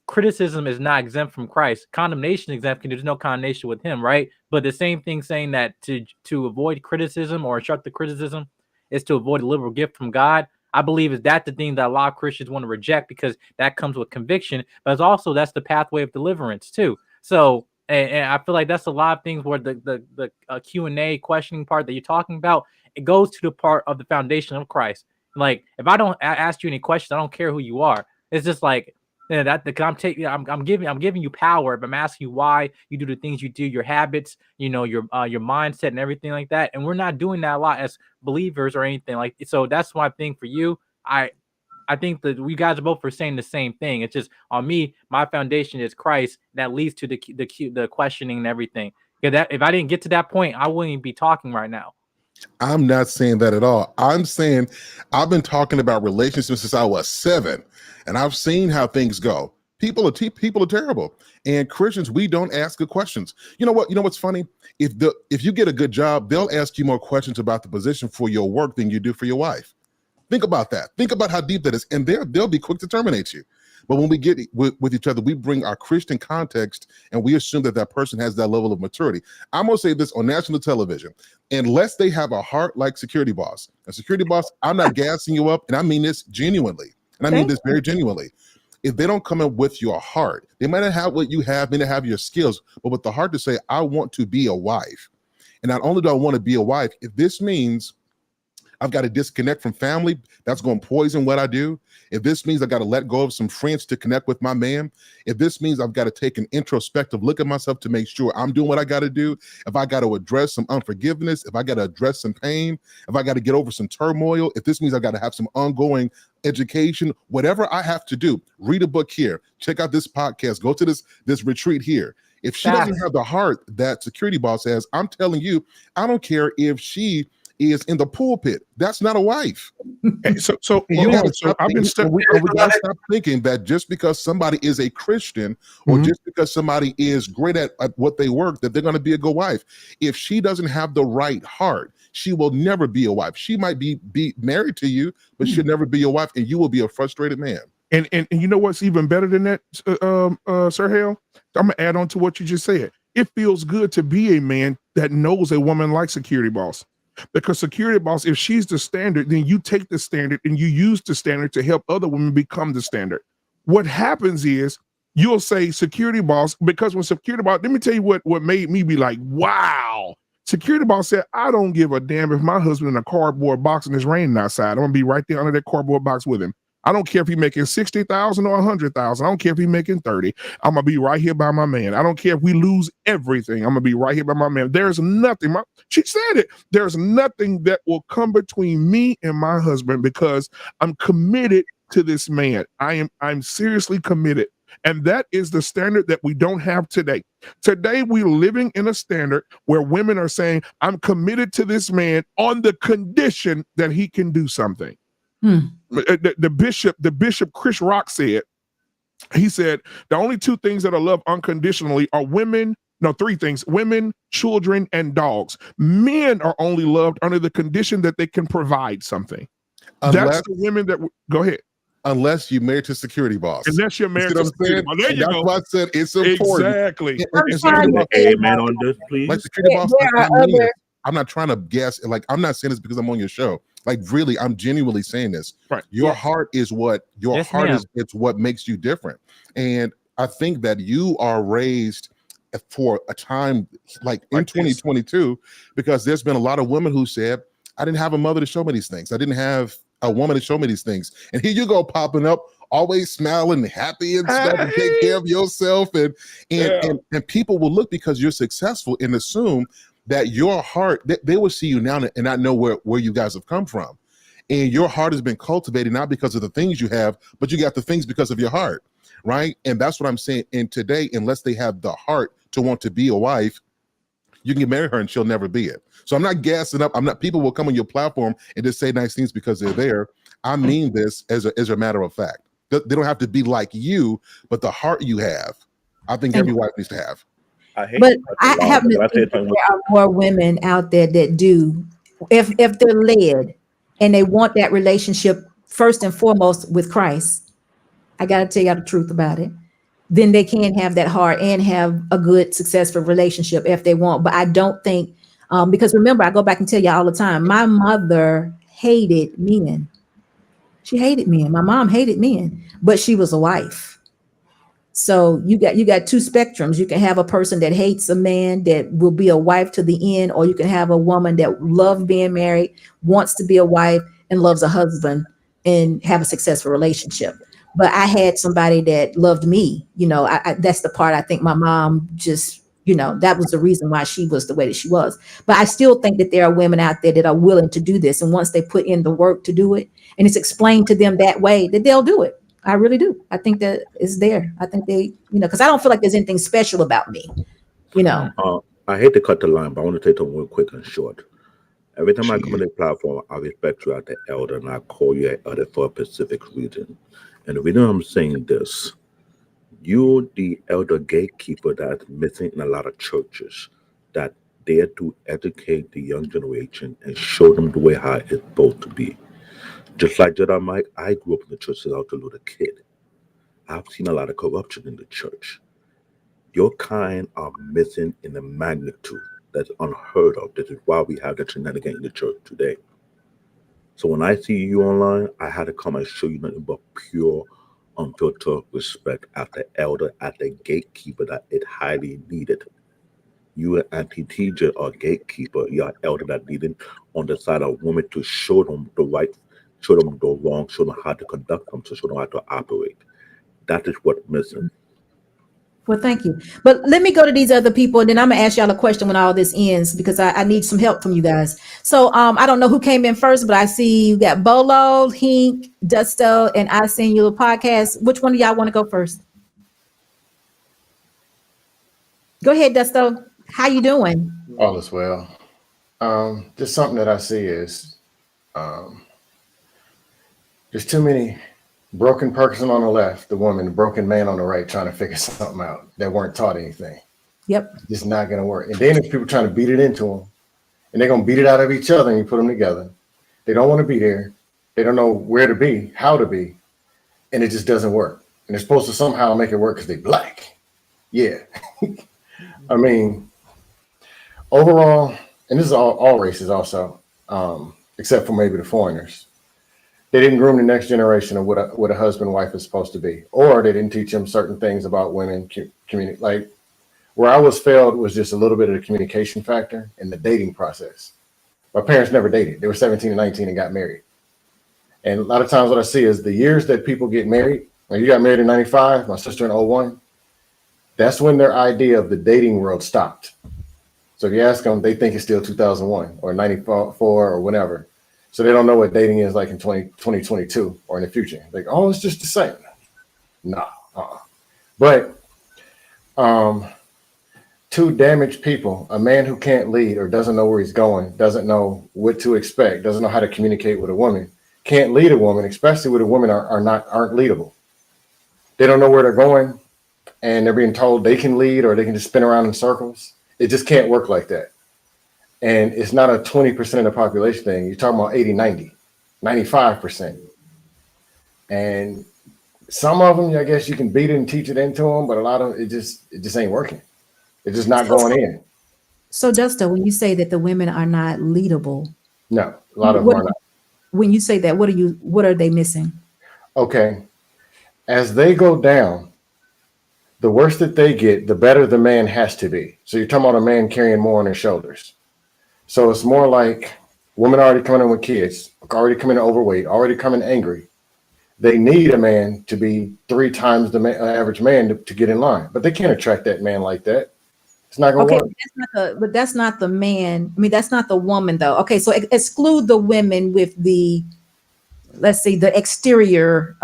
criticism is not exempt from Christ. Condemnation is exempt, because there's no condemnation with him, right? But the same thing saying that to avoid criticism or instruct the criticism is to avoid a liberal gift from God. I believe is that the thing that a lot of Christians want to reject, because that comes with conviction, but it's also, that's the pathway of deliverance too. So, and I feel like that's a lot of things where the Q&A questioning part that you're talking about, it goes to the part of the foundation of Christ. Like, if I don't ask you any questions, I don't care who you are. It's just like, I'm giving you power, but I'm asking you why you do the things you do, your habits, your mindset and everything like that. And we're not doing that a lot as believers or anything like. So that's my thing for you. I think that we guys are both for saying the same thing. It's just, on me, my foundation is Christ. That leads to the questioning and everything. Yeah, if I didn't get to that point, I wouldn't be talking right now. I'm not saying that at all. I'm saying I've been talking about relationships since I was 7, and I've seen how things go. People are terrible, and Christians, we don't ask good questions. You know what? You know what's funny? If you get a good job, they'll ask you more questions about the position for your work than you do for your wife. Think about that. Think about how deep that is, and they'll be quick to terminate you. But when we get with each other, we bring our Christian context, and we assume that person has that level of maturity. I'm going to say this on national television: unless they have a heart like Security Boss. And Security Boss, I'm not gassing you up, and I mean this genuinely. And I mean this very genuinely. If they don't come in with your heart, they might not have what you have, may not have your skills, but with the heart to say, I want to be a wife. And not only do I want to be a wife, if this means I've got to disconnect from family, that's going to poison what I do. If this means I got to let go of some friends to connect with my man, if this means I've got to take an introspective look at myself to make sure I'm doing what I got to do, if I got to address some unforgiveness, if I got to address some pain, if I got to get over some turmoil, if this means I got to have some ongoing education, whatever I have to do, read a book here, check out this podcast, go to this retreat here. If she doesn't have the heart that Security Boss has, I'm telling you, I don't care if she is in the pulpit. That's not a wife. So we gotta stop thinking that just because somebody is a Christian or just because somebody is great at what they work, that they're going to be a good wife. If she doesn't have the right heart, she will never be a wife. She might be married to you, but she'll never be your wife, and you will be a frustrated man. And you know what's even better than that, Sir Hale? I'm gonna add on to what you just said. It feels good to be a man that knows a woman like Security Boss. Because Security Boss, if she's the standard, then you take the standard and you use the standard to help other women become the standard. What happens is you'll say Security Boss, because when Security Boss, let me tell you what made me be like, wow. Security Boss said, I don't give a damn if my husband in a cardboard box and it's raining outside. I'm gonna be right there under that cardboard box with him. I don't care if he's making 60,000 or 100,000. I don't care if he's making 30. I'm gonna be right here by my man. I don't care if we lose everything. I'm gonna be right here by my man. There's nothing. She said it. There's nothing that will come between me and my husband because I'm committed to this man. I'm seriously committed. And that is the standard that we don't have today. Today, we're living in a standard where women are saying, I'm committed to this man on the condition that he can do something. The bishop Chris Rock said, he said, the only 2 things that are loved unconditionally are women. No, 3 things: women, children, and dogs. Men are only loved under the condition that they can provide something. That's the women that go ahead. Unless you're married to Security Boss. Unless you're married to Security Boss. There you go. That's why I said it's important. Exactly. Amen on this, please. Like Security Boss, I'm not trying to guess. Like, I'm not saying this because I'm on your show. Like, really, I'm genuinely saying this. Right. Your heart is what it's what makes you different. And I think that you are raised for a time like in 2022, because there's been a lot of women who said, I didn't have a mother to show me these things. I didn't have a woman to show me these things. And here you go popping up always smiling and happy and stuff, and take care of yourself, and people will look because you're successful and assume that your heart, they will see you now and not know where you guys have come from. And your heart has been cultivated not because of the things you have, but you got the things because of your heart, right? And that's what I'm saying. And today, unless they have the heart to want to be a wife, you can marry her and she'll never be it. So I'm not gassing up. People will come on your platform and just say nice things because they're there. I mean this as a matter of fact. They don't have to be like you, but the heart you have, I think every wife needs to have. But I happen to think that there are more women out there that do, if they're led and they want that relationship first and foremost with Christ. I got to tell you the truth about it. Then they can have that heart and have a good, successful relationship if they want. But I don't think, because remember, I go back and tell you all the time, my mother hated men. She hated men. My mom hated men, but she was a wife. So you got two spectrums. You can have a person that hates a man that will be a wife to the end, or you can have a woman that loves being married, wants to be a wife, and loves a husband and have a successful relationship. But I had somebody that loved me. That's the part I think my mom just, that was the reason why she was the way that she was. But I still think that there are women out there that are willing to do this. And once they put in the work to do it, and it's explained to them that way, that they'll do it. I really do. I think that is there. I think they, because I don't feel like there's anything special about me, I hate to cut the line, but I want to take it real quick and short. Every time I come on the platform, I respect you as the elder, and I call you an elder for a specific reason. And the reason I'm saying this, you're the elder gatekeeper that's missing in a lot of churches, that dare to educate the young generation and show them the way how it's supposed to be. Just like Jedi Mike, I grew up in the church since I was a little kid. I've seen a lot of corruption in the church. Your kind are missing in a magnitude that's unheard of. This is why we have the shenanigans in the church today. So when I see you online, I had to come and show you nothing but pure, unfiltered respect as the elder, as the gatekeeper that it highly needed. You and Auntie TJ are gatekeeper. You are elder that needed on the side of women to show them the right, show them the wrong, show them how to conduct them, to show them how to operate. That is what's missing. Well, thank you. But let me go to these other people, and then I'm gonna ask y'all a question when all this ends, because I need some help from you guys. So I don't know who came in first, but I see you got Bolo, Hink, Dusto, and I seen your podcast. Which one of y'all want to go first? Go ahead, Dusto. How you doing? All is well. Just something that I see is there's too many broken person on the left, the woman, the broken man on the right, trying to figure something out that weren't taught anything. Yep. It's not going to work. And then there's people trying to beat it into them, and they're going to beat it out of each other, and you put them together. They don't want to be there. They don't know where to be, how to be, and it just doesn't work. And they're supposed to somehow make it work because they're black. Yeah. I mean, overall, and this is all races also, except for maybe the foreigners. They didn't groom the next generation of what a husband and wife is supposed to be, or they didn't teach them certain things about women. Like where I was failed was just a little bit of the communication factor in the dating process. My parents never dated. They were 17 and 19 and got married. And a lot of times what I see is the years that people get married, like you got married in 95, my sister in 01, that's when their idea of the dating world stopped. So if you ask them, they think it's still 2001 or 94 or whatever. So they don't know what dating is like in 2022 or in the future. Like, oh, it's just the same. Nah. But two damaged people, a man who can't lead or doesn't know where he's going, doesn't know what to expect, doesn't know how to communicate with a woman, can't lead a woman, especially when a women aren't leadable. They don't know where they're going, and they're being told they can lead or they can just spin around in circles. It just can't work like that. And it's not a 20% of the population thing. You're talking about 80, 90, 95%. And some of them, I guess you can beat it and teach it into them, but a lot of them, it just ain't working. It's just not going in. So, Justo, when you say that the women are not leadable, no, a lot of them are not. When you say that, what are they missing? Okay. As they go down, the worse that they get, the better the man has to be. So you're talking about a man carrying more on his shoulders. So it's more like women already coming in with kids, already coming in overweight, already coming angry. They need a man to be 3 times the average man to get in line, but they can't attract that man like that. It's not going to Okay, work. but that's not the man. I mean, that's not the woman, though. Okay, so exclude the women with the, let's see, the exterior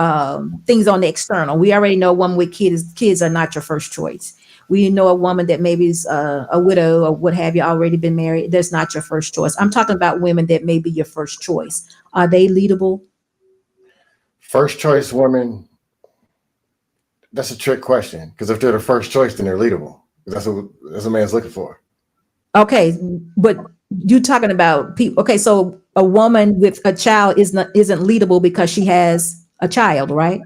things on the external. We already know a woman with kids are not your first choice. We know a woman that maybe is a widow or what have you, already been married. That's not your first choice. I'm talking about women that may be your first choice. Are they leadable? First choice women, that's a trick question, because if they're the first choice, then they're leadable. That's what a man's looking for. Okay, but you're talking about people. Okay, so a woman with a child isn't leadable because she has a child, right?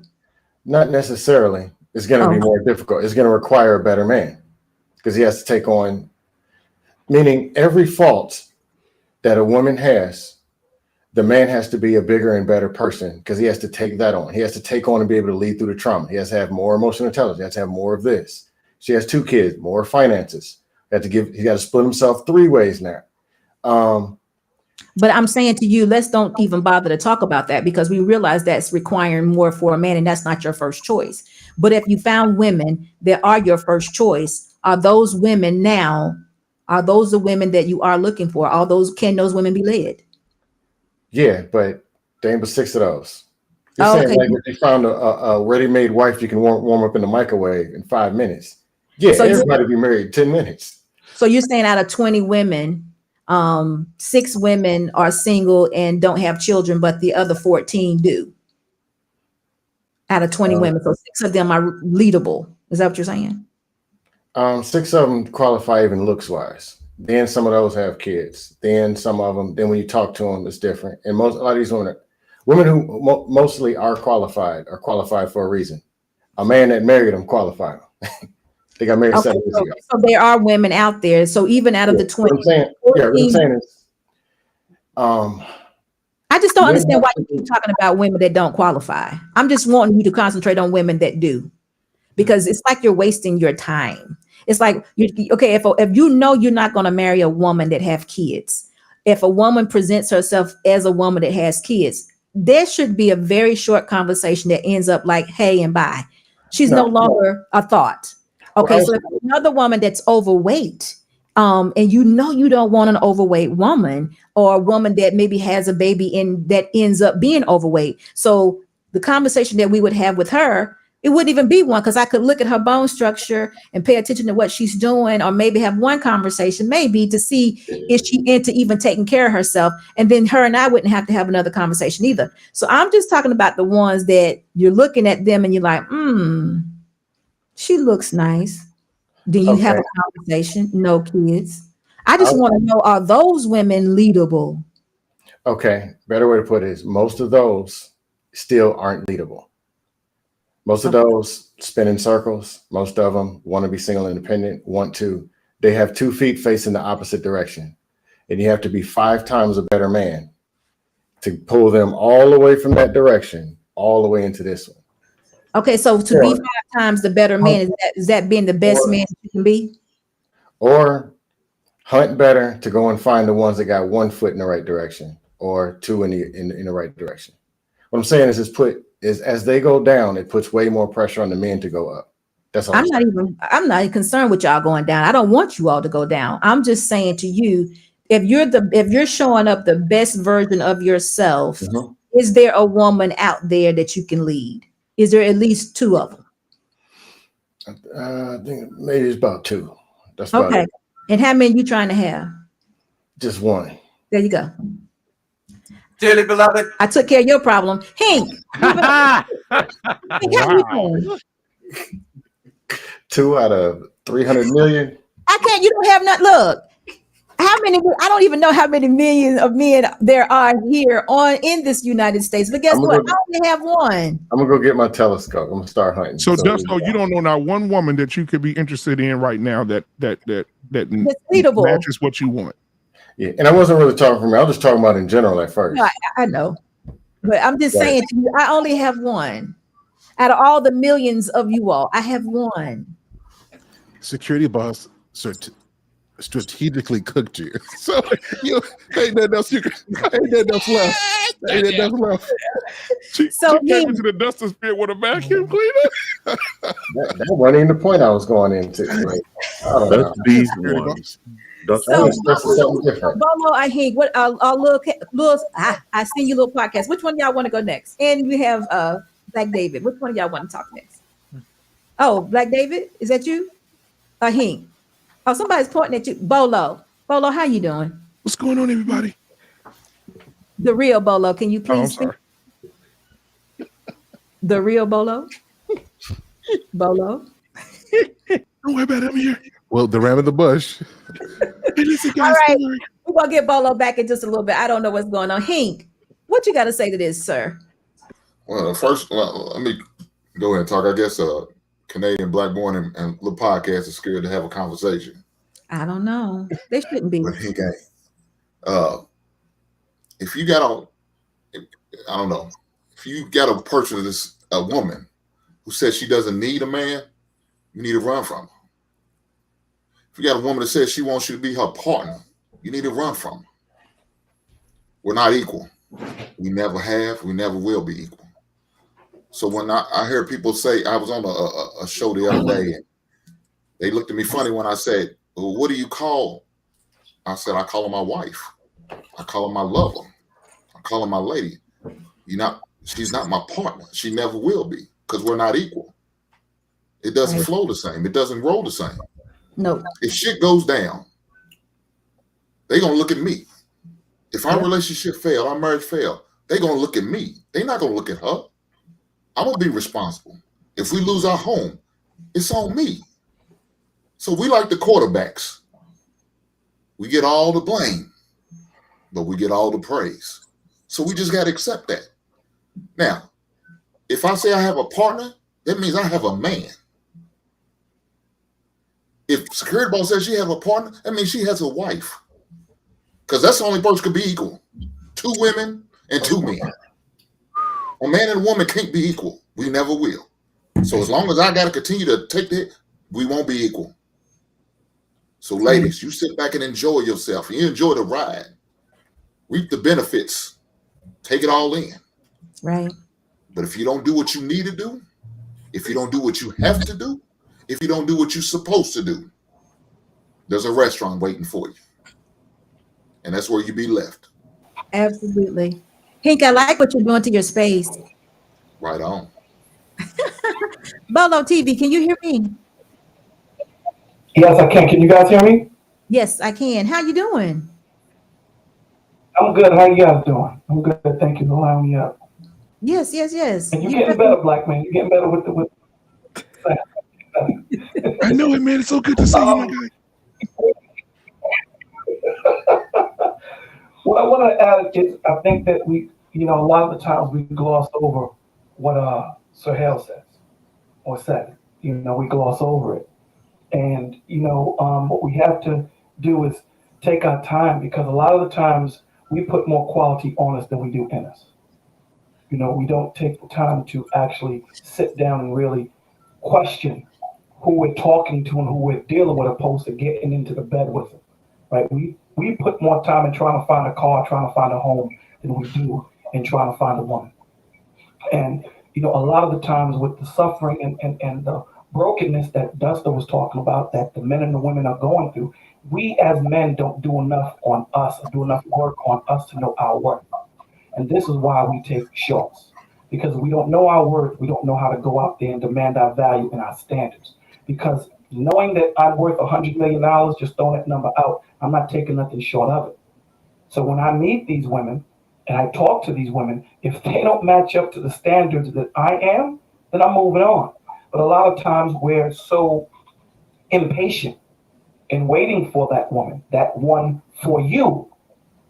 Not necessarily. It's going to be more difficult. It's going to require a better man because he has to take on, meaning every fault that a woman has, the man has to be a bigger and better person because he has to take that on. He has to take on and be able to lead through the trauma. He has to have more emotional intelligence. He has to have more of this. She has 2 kids, more finances. He got to split himself 3 ways now. But I'm saying to you, let's don't even bother to talk about that because we realize that's requiring more for a man and that's not your first choice. But if you found women that are your first choice, are those women the women that you are looking for? Can those women be led? Yeah, but there ain't but 6 of those. You're saying like if you found a ready-made wife you can warm up in the microwave in 5 minutes. Yeah, so everybody be married 10 minutes. So you're saying out of 20 women, 6 women are single and don't have children, but the other 14 do. Out of 20 women, so 6 of them are leadable. Is that what you're saying? 6 of them qualify even looks wise. Then some of those have kids. Then some of them. Then when you talk to them, it's different. And a lot of these women who mostly are qualified for a reason. A man that married them qualified them. They got married 7 years ago. So there are women out there. So even out of the 20, what I'm saying is, I just don't understand why you keep talking about women that don't qualify. I'm just wanting you to concentrate on women that do, because it's like you're wasting your time. It's like, if you know you're not going to marry a woman that have kids, if a woman presents herself as a woman that has kids, there should be a very short conversation that ends up like, hey, and bye. She's no longer a thought. Okay, so if another woman that's overweight, and you know you don't want an overweight woman or a woman that maybe has a baby and that ends up being overweight. So the conversation that we would have with her, it wouldn't even be one, because I could look at her bone structure and pay attention to what she's doing, or maybe have one conversation, maybe to see if she into even taking care of herself. And then her and I wouldn't have to have another conversation either. So I'm just talking about the ones that you're looking at them and you're like, she looks nice. Then you have a conversation, no kids. I just want to know, are those women leadable? Okay, better way to put it is most of those still aren't leadable. Most of those spin in circles. Most of them want to be single independent, they have 2 feet facing the opposite direction. And you have to be 5 times a better man to pull them all the way from that direction, all the way into this one. Okay, so to be 5 times the better man, is that being the best man you can be? Or hunt better to go and find the ones that got 1 foot in the right direction or 2 in the right direction. What I'm saying is as they go down, it puts way more pressure on the men to go up. That's all. I'm not even concerned with y'all going down. I don't want you all to go down. I'm just saying to you, if you're showing up the best version of yourself, is there a woman out there that you can lead? Is there at least 2 of them? I think maybe it's about 2. That's about okay. It. And how many you trying to have? Just 1. There you go. Dearly beloved, I took care of your problem. Hank. Hank, how you doing? 2 out of 300 million. You don't have not. Look, how many? I don't even know how many millions of men there are here in this United States. But guess what? I only have 1. I'm gonna go get my telescope. I'm gonna start hunting. So Dusto, you don't know now one woman that you could be interested in right now that leadable. matches what you want. Yeah, and I wasn't really talking for me. I was just talking about in general at first. No, I know, but I'm just saying to you, I only have 1. Out of all the millions of you all, I have 1. Security boss strategically cooked you, so you ain't nothing else left. Hey, that does laugh. She came into the duster spit with a vacuum cleaner. That wasn't even the point I was going into. Like, I don't know. That's these ones. That's So, something different. Bolo, I think what I'll look. I seen your little podcast. Which one y'all want to go next? And we have Black David. Which one of y'all want to talk next? Oh, Black David, is that you? Hink. Oh, somebody's pointing at you. Bolo, how you doing? What's going on, everybody? The real Bolo. Can you please speak? Sorry. The real Bolo. Bolo. Don't worry about it. I'm here. Well, the ram in the bush. Hey, listen, guys. All right. We're going to get Bolo back in just a little bit. I don't know what's going on. Hink, what you got to say to this, sir? Well, first, let me go ahead and talk. I guess Canadian Black Born and little podcast is scared to have a conversation. I don't know. They shouldn't be. But he ain't. If you got I don't know. If you got a person that's a woman who says she doesn't need a man, you need to run from her. If you got a woman that says she wants you to be her partner, you need to run from her. We're not equal. We never have. We never will be equal. So when I hear people say, I was on a show the other day, and they looked at me funny when I said, well, what do you call? I said, I call her my wife. I call her my lover. I call her my lady. She's not my partner. She never will be, because we're not equal. It doesn't flow the same. It doesn't roll the same. No. If shit goes down, they're going to look at me. If our relationship failed, our marriage failed, they're going to look at me. They're not going to look at her. I'm going to be responsible. If we lose our home, it's on me. So we like the quarterbacks. We get all the blame, but we get all the praise. So we just got to accept that. Now, if I say I have a partner, that means I have a man. If Security Boss says she has a partner, that means she has a wife. Because that's the only person could be equal. 2 women and 2 men. A man and a woman can't be equal. We never will. So as long as I got to continue to take that, we won't be equal. So ladies, you sit back and enjoy yourself. You enjoy the ride. Reap the benefits. Take it all in. Right. But if you don't do what you need to do, if you don't do what you have to do, if you don't do what you're supposed to do, there's a restaurant waiting for you. And that's where you be left. Absolutely. Hink, I like what you're doing to your space. Right on. Bolo TV, can you hear me? Yes, I can. Can you guys hear me? Yes, I can. How you doing? I'm good. How you guys doing? I'm good. Thank you for allowing me up. Yes. And you're getting better, Black man. You're getting better with the. I know it, man. It's so good to see you, my guy. What I want to add is, I think that we, a lot of the times we gloss over what Sir Hale says or said. We gloss over it. And, what we have to do is take our time, because a lot of the times we put more quality on us than we do in us. We don't take the time to actually sit down and really question who we're talking to and who we're dealing with, opposed to getting into the bed with them, right? We put more time in trying to find a car, trying to find a home, than we do in trying to find a woman. And, a lot of the times with the suffering and the brokenness that Duster was talking about, that the men and the women are going through, we as men don't do enough on us, or do enough work on us to know our worth. And this is why we take shorts, because we don't know our worth. We don't know how to go out there and demand our value and our standards. Because knowing that I'm worth $100 million, just throwing that number out, I'm not taking nothing short of it. So when I meet these women and I talk to these women, if they don't match up to the standards that I am, then I'm moving on. But a lot of times we're so impatient in waiting for that woman, that one for you.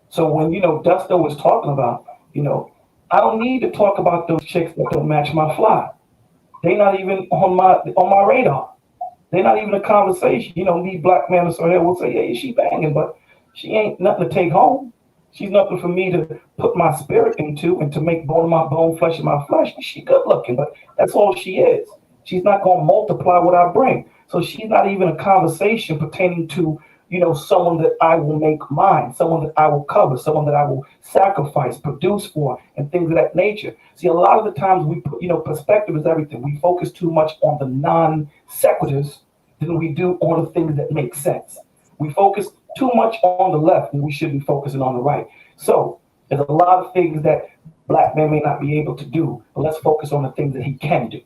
So when, Duster was talking about, I don't need to talk about those chicks that don't match my fly. They're not even on my radar. They're not even a conversation. Me, Black man, or so here will say, yeah, she banging, but she ain't nothing to take home. She's nothing for me to put my spirit into and to make bone of my bone, flesh of my flesh. She good looking, but that's all she is. She's not going to multiply what I bring. So she's not even a conversation pertaining to, someone that I will make mine, someone that I will cover, someone that I will sacrifice, produce for, and things of that nature. See, a lot of the times we put, perspective is everything. We focus too much on the non sequiturs than we do on the things that make sense. We focus too much on the left when we should be focusing on the right. So there's a lot of things that black men may not be able to do, but let's focus on the things that he can do.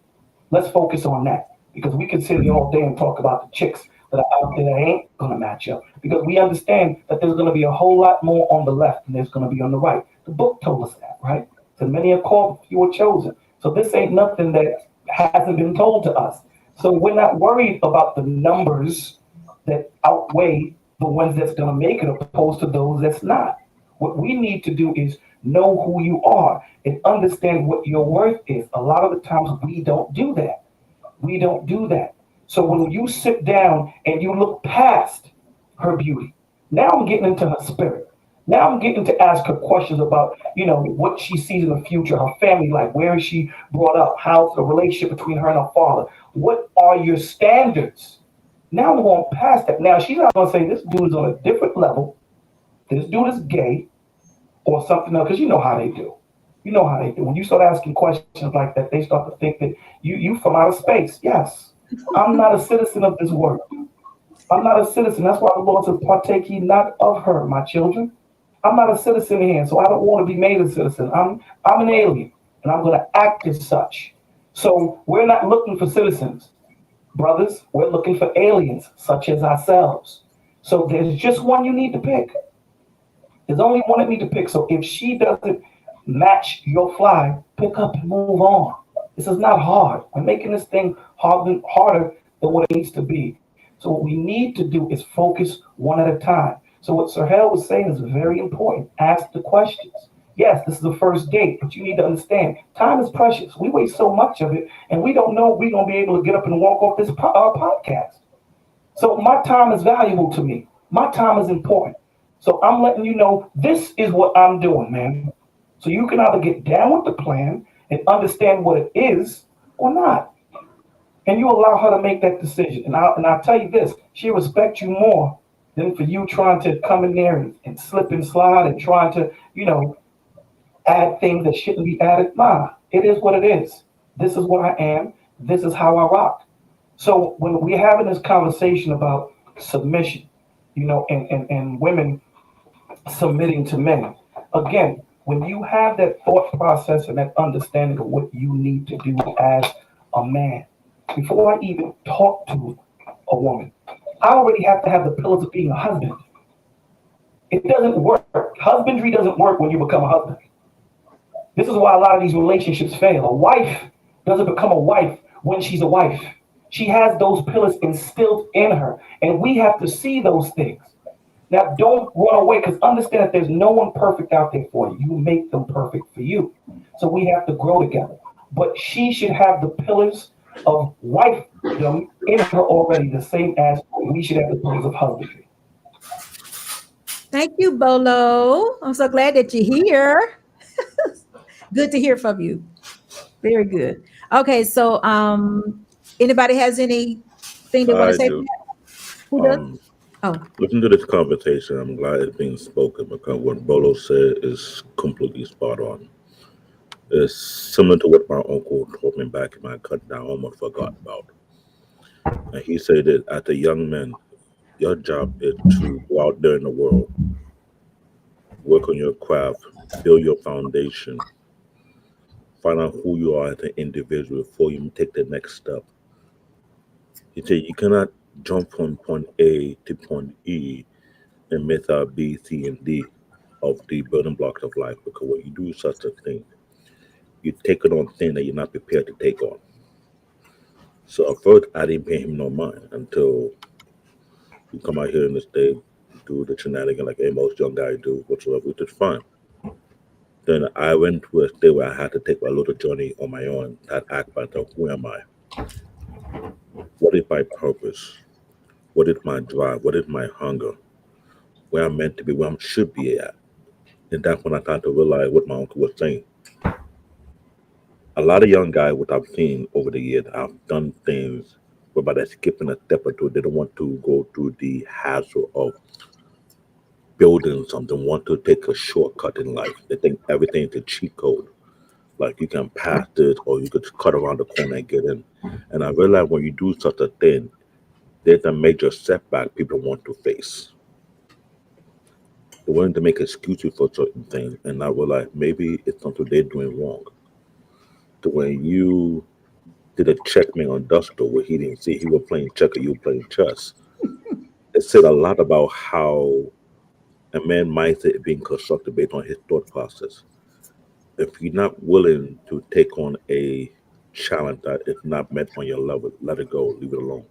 Let's focus on that, because we can sit here all day and talk about the chicks that are out there that ain't going to match up, because we understand that there's going to be a whole lot more on the left than there's going to be on the right. The book told us that, right? So many are called, few are chosen. So this ain't nothing that hasn't been told to us. So we're not worried about the numbers that outweigh the ones that's going to make it opposed to those that's not. What we need to do is know who you are and understand what your worth is. A lot of the times we don't do that. We don't do that. So when you sit down and you look past her beauty, now I'm getting into her spirit. Now I'm getting to ask her questions about, what she sees in the future, her family life, where is she brought up, how's the relationship between her and her father, what are your standards? Now I'm going past that. Now she's not going to say this dude is on a different level, this dude is gay, or something else, because you know how they do. You know how they do. When you start asking questions like that, they start to think that you from outer space. Yes, I'm not a citizen of this world. I'm not a citizen. That's why the Lord says, partake ye not of her, my children. I'm not a citizen here, so I don't want to be made a citizen. I'm an alien, and I'm going to act as such. So we're not looking for citizens, brothers. We're looking for aliens, such as ourselves. So there's just one you need to pick. There's only one that need to pick. So if she doesn't match your fly, pick up and move on. This is not hard. We're making this thing harder than what it needs to be. So what we need to do is focus one at a time. So what Sir Hale was saying is very important. Ask the questions. Yes, this is the first date, but you need to understand time is precious. We waste so much of it, and we don't know if we're going to be able to get up and walk off this podcast. So my time is valuable to me. My time is important. So I'm letting you know this is what I'm doing, man. So you can either get down with the plan and understand what it is or not. And you allow her to make that decision. And I'll tell you this, she respects you more than for you trying to come in there and slip and slide and trying to, add things that shouldn't be added. Nah, it is what it is. This is what I am. This is how I rock. So when we're having this conversation about submission, and women submitting to men, again, when you have that thought process and that understanding of what you need to do as a man, before I even talk to a woman, I already have to have the pillars of being a husband. It doesn't work. Husbandry doesn't work when you become a husband. This is why a lot of these relationships fail. A wife doesn't become a wife when she's a wife. She has those pillars instilled in her, and we have to see those things. Now, don't run away, because understand that there's no one perfect out there for you. You make them perfect for you. So we have to grow together. But she should have the pillars of wifedom in her already, the same as we should have the pillars of husbandry. Thank you, Bolo. I'm so glad that you're here. Good to hear from you. Very good. Okay, so anybody has anything they want to I say? do. Who does? Oh, Listen to this conversation. I'm glad it's being spoken, because what Bolo said is completely spot on. It's similar to what my uncle told me back in my cut down, I almost forgot about. And he said that as a young man, your job is to go out there in the world, work on your craft, build your foundation, find out who you are as an individual before you take the next step. He said you cannot jump from point A to point E and miss out B, C, and D of the building blocks of life, because when you do such a thing, you take it on things that you're not prepared to take on. So at first, I didn't pay him no mind until you come out here in the state, do the shenanigan like most young guys do, whatsoever, which is fine. Then I went to a state where I had to take a little journey on my own, that act myself, who am I? What is my purpose? What is my drive? What is my hunger? Where I'm meant to be, where I should be at. And that's when I started to realize what my uncle was saying. A lot of young guys, what I've seen over the years, have done things but by that skipping a step or two, they don't want to go through the hassle of building something, want to take a shortcut in life. They think everything is a cheat code. Like you can pass this or you could cut around the corner and get in. And I realize when you do such a thing, there's a major setback people want to face. They're willing to make excuses for certain things, and I realize maybe it's something they're doing wrong. To when you did a checkmate on Duster where he didn't see he was playing checker, you were playing chess. It said a lot about how a man mindset is being constructed based on his thought process. If you're not willing to take on a challenge that is not meant on your level, let it go, leave it alone.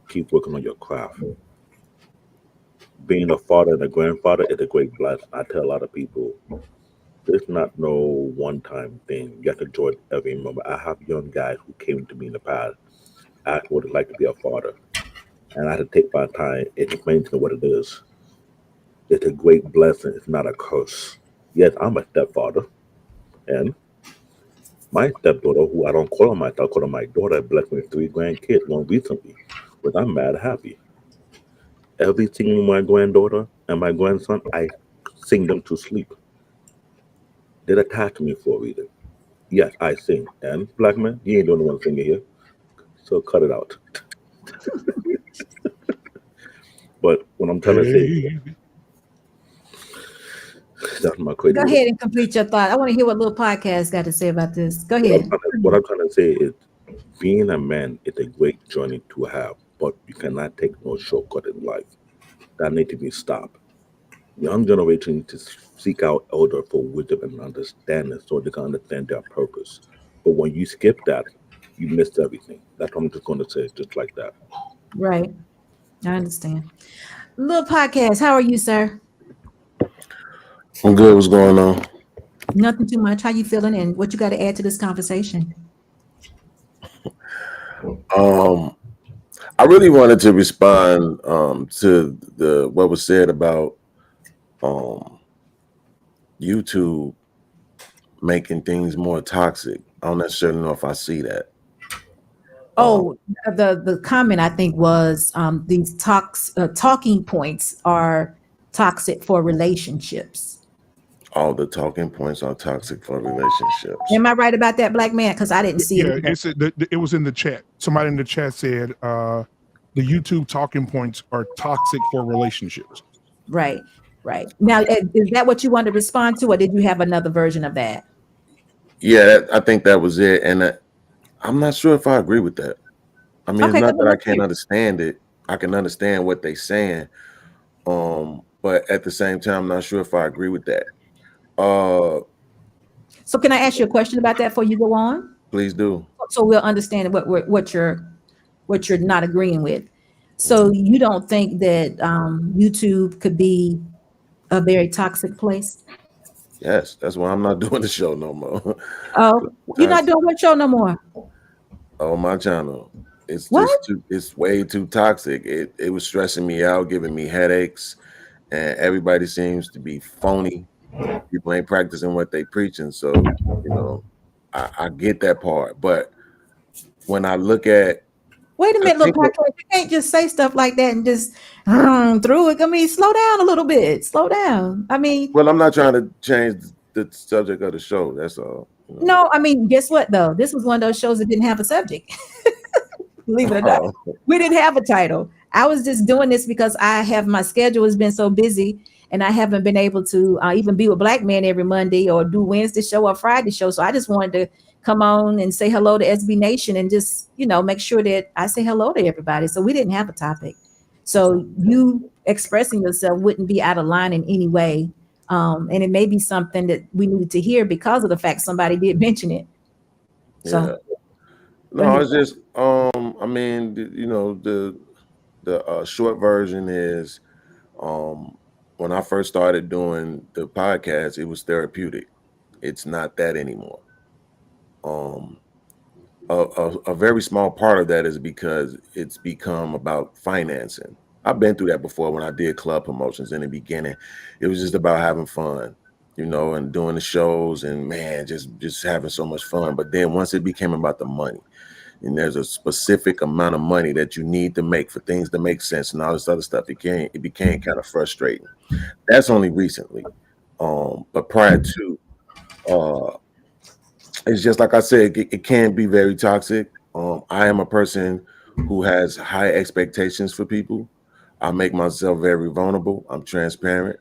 Keep working on your craft. Being a father and a grandfather is a great blessing. I tell a lot of people, there's not no one-time thing. You have to enjoy it every moment. I have young guys who came to me in the past, asked what it's like to be a father. And I had to take my time explaining to them what it is. It's a great blessing. It's not a curse. Yes, I'm a stepfather. And my stepdaughter, who I don't call her my daughter, I call her my daughter, blessed me with 3 grandkids, one recently, but I'm mad happy. Every single my granddaughter and my grandson, I sing them to sleep. They're attached to me for a reason. Yes, I sing. And black man, you ain't the only one singing here. So cut it out. But what I'm trying to say, that's my crazy. Go ahead and complete your thought. I want to hear what little podcast got to say about this. Go ahead. What I'm trying to say is being a man is a great journey to have, but you cannot take no shortcut in life. That needs to be stopped. Young generation need to seek out elder for wisdom and understanding so they can understand their purpose. But when you skip that, you missed everything. That's what I'm just going to say, just like that. Right. I understand. Little podcast. How are you, sir? I'm good. What's going on? Nothing too much. How you feeling and what you got to add to this conversation? I really wanted to respond to what was said about YouTube making things more toxic. I don't necessarily know if I see that. Oh, the comment I think was these talking points are toxic for relationships. All the talking points are toxic for relationships. Am I right about that, black man? Because I didn't see it. Yeah, it was in the chat. Somebody in the chat said the YouTube talking points are toxic for relationships. Right. Now, is that what you want to respond to, or did you have another version of that? Yeah, I think that was it. And I'm not sure if I agree with that. I mean, Okay, it's not that I can't understand it. I can understand what they're saying. But at the same time, I'm not sure if I agree with that. So can I ask you a question about that before you go on? Please do. So we'll understand what you're not agreeing with. So you don't think that YouTube could be a very toxic place? Yes, that's why I'm not doing the show no more. Oh, you're not doing what show no more? On my channel. It's what? It's way too toxic. It was stressing me out, giving me headaches, and everybody seems to be phony. People ain't practicing what they preaching. So, I get that part. But when I look at wait a minute, look, you can't just say stuff like that and just through it. I mean, slow down a little bit. Slow down. I mean, well, I'm not trying to change the subject of the show. That's all. No, I mean, guess what though? This was one of those shows that didn't have a subject. Believe it or not, we didn't have a title. I was just doing this because my schedule has been so busy, and I haven't been able to even be with Black Men every Monday or do Wednesday show or Friday show. So I just wanted to come on and say hello to SB Nation and just make sure that I say hello to everybody. So we didn't have a topic. So you expressing yourself wouldn't be out of line in any way. And it may be something that we needed to hear because of the fact somebody did mention it. So, yeah. No, it's just, I mean, the short version is, when I first started doing the podcast, it was therapeutic. It's not that anymore. A very small part of that is because it's become about financing. I've been through that before when I did club promotions in the beginning. It was just about having fun, and doing the shows and man, just having so much fun. But then once it became about the money, and there's a specific amount of money that you need to make for things to make sense and all this other stuff, it became kind of frustrating. That's only recently. But prior to, it's just like I said, it can be very toxic. I am a person who has high expectations for people. I make myself very vulnerable. I'm transparent.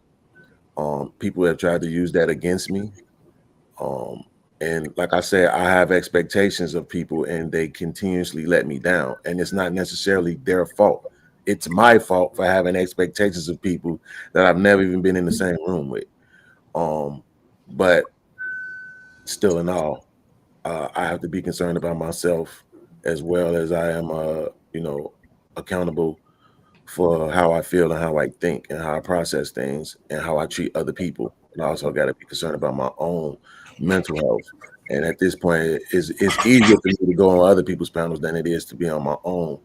People have tried to use that against me. And like I said, I have expectations of people and they continuously let me down. And it's not necessarily their fault. It's my fault for having expectations of people that I've never even been in the same room with. But still in all, I have to be concerned about myself as well as I am, accountable for how I feel and how I think and how I process things and how I treat other people. And I also got to be concerned about my own mental health. And at this point, it's easier for me to go on other people's panels than it is to be on my own.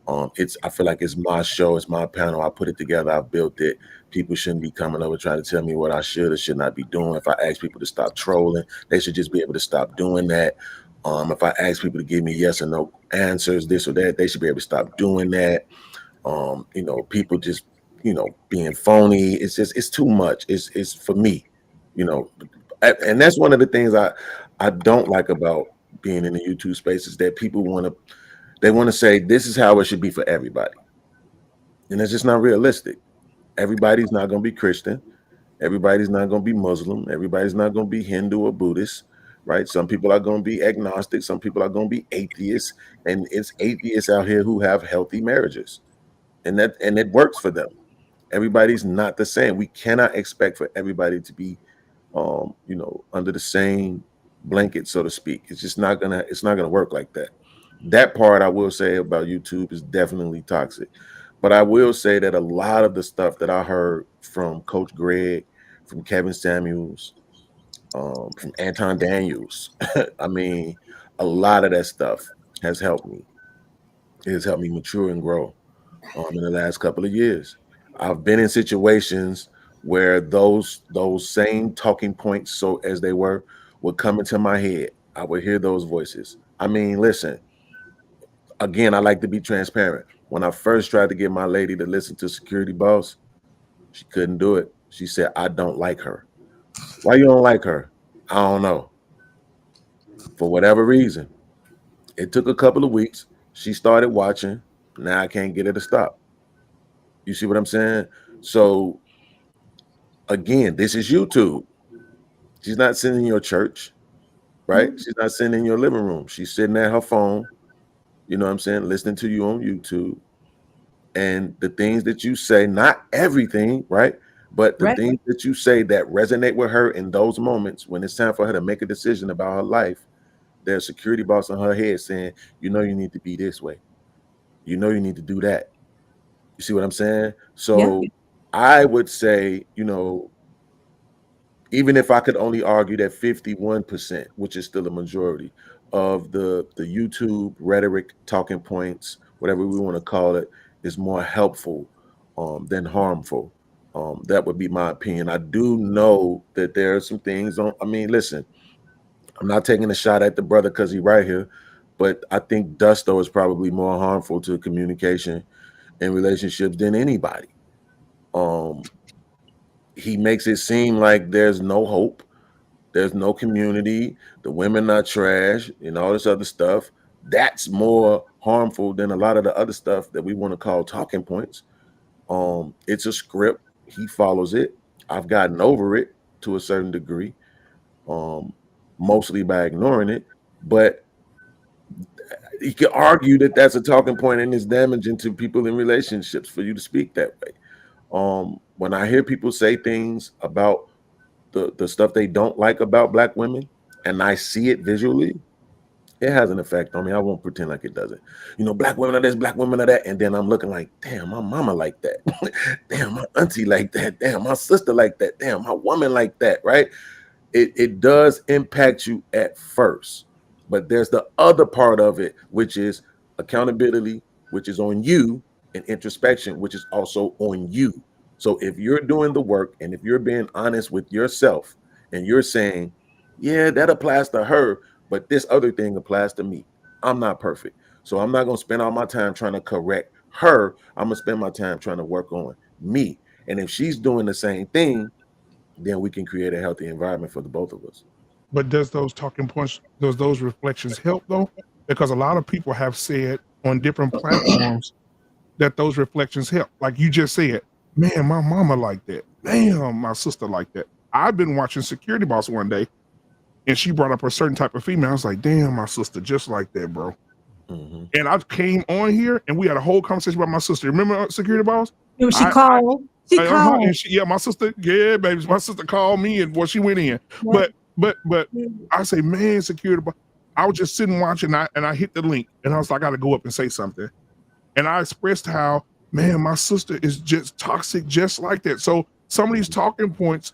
I feel like it's my show, it's my panel. I put it together, I built it. People shouldn't be coming over trying to tell me what I should or should not be doing. If I ask people to stop trolling, they should just be able to stop doing that. If I ask people to give me yes or no answers, this or that, they should be able to stop doing that. People just, being phony. It's too much. It's for me, and that's one of the things I don't like about being in the YouTube space is that people want to say this is how it should be for everybody. And it's just not realistic. Everybody's not going to be Christian. Everybody's not going to be Muslim. Everybody's not going to be Hindu or Buddhist, right? Some people are going to be agnostic. Some people are going to be atheists. And it's atheists out here who have healthy marriages. And it works for them. Everybody's not the same. We cannot expect for everybody to be, under the same blanket, so to speak. It's just not gonna work like that. That part I will say about YouTube is definitely toxic. But I will say that a lot of the stuff that I heard from Coach Greg, from Kevin Samuels, from Anton Daniels, I mean, a lot of that stuff has helped me. It has helped me mature and grow in the last couple of years. I've been in situations where those same talking points, so as they were, would come into my head. I would hear those voices. I mean, listen, again, I like to be transparent. When I first tried to get my lady to listen to Security Boss, she couldn't do it. She said, I don't like her. Why you don't like her? I don't know. For whatever reason. It took a couple of weeks. She started watching. Now I can't get her to stop. You see what I'm saying? So again, this is YouTube. She's not sitting in your church, right? Mm-hmm. She's not sitting in your living room. She's sitting at her phone, you know what I'm saying, listening to you on YouTube. And the things that you say, not everything, right? But the things that you say that resonate with her in those moments when it's time for her to make a decision about her life, there's a security boss on her head saying, you need to be this way. You need to do that. You see what I'm saying? So I would say, even if I could only argue that 51%, which is still a majority of the YouTube rhetoric, talking points, whatever we want to call it, is more helpful than harmful. That would be my opinion. I do know that there are some things listen, I'm not taking a shot at the brother because he's right here, but I think Dusto is probably more harmful to communication and relationships than anybody. He makes it seem like there's no hope, there's no community, the women are trash, and all this other stuff. That's more harmful than a lot of the other stuff that we want to call talking points. It's a script. He follows it. I've gotten over it to a certain degree, mostly by ignoring it. But you can argue that that's a talking point and it's damaging to people in relationships for you to speak that way. When I hear people say things about the stuff they don't like about Black women, and I see it visually, it has an effect on me. I won't pretend like it doesn't. Black women are this, Black women are that, and then I'm looking like, damn, my mama like that. Damn, my auntie like that. Damn, my sister like that. Damn, my woman like that, right? It does impact you at first, but there's the other part of it, which is accountability, which is on you, and introspection, which is also on you. So if you're doing the work and if you're being honest with yourself and you're saying, yeah, that applies to her, but this other thing applies to me. I'm not perfect. So I'm not going to spend all my time trying to correct her. I'm going to spend my time trying to work on me. And if she's doing the same thing, then we can create a healthy environment for the both of us. But does those talking points, does those reflections help though? Because a lot of people have said on different platforms that those reflections help. Like you just said, man, my mama like that. Damn, my sister like that. I've been watching Security Boss one day, and she brought up a certain type of female. I was like, damn, my sister just like that, bro. Mm-hmm. And I came on here, and we had a whole conversation about my sister. Remember Security Boss? She called. And yeah, my sister, yeah, baby, my sister called me, and well, she went in. Yeah. But I say, man, Security Boss. I was just sitting watching, and I hit the link, and I was like, I got to go up and say something. And I expressed how, man, my sister is just toxic, just like that. So some of these talking points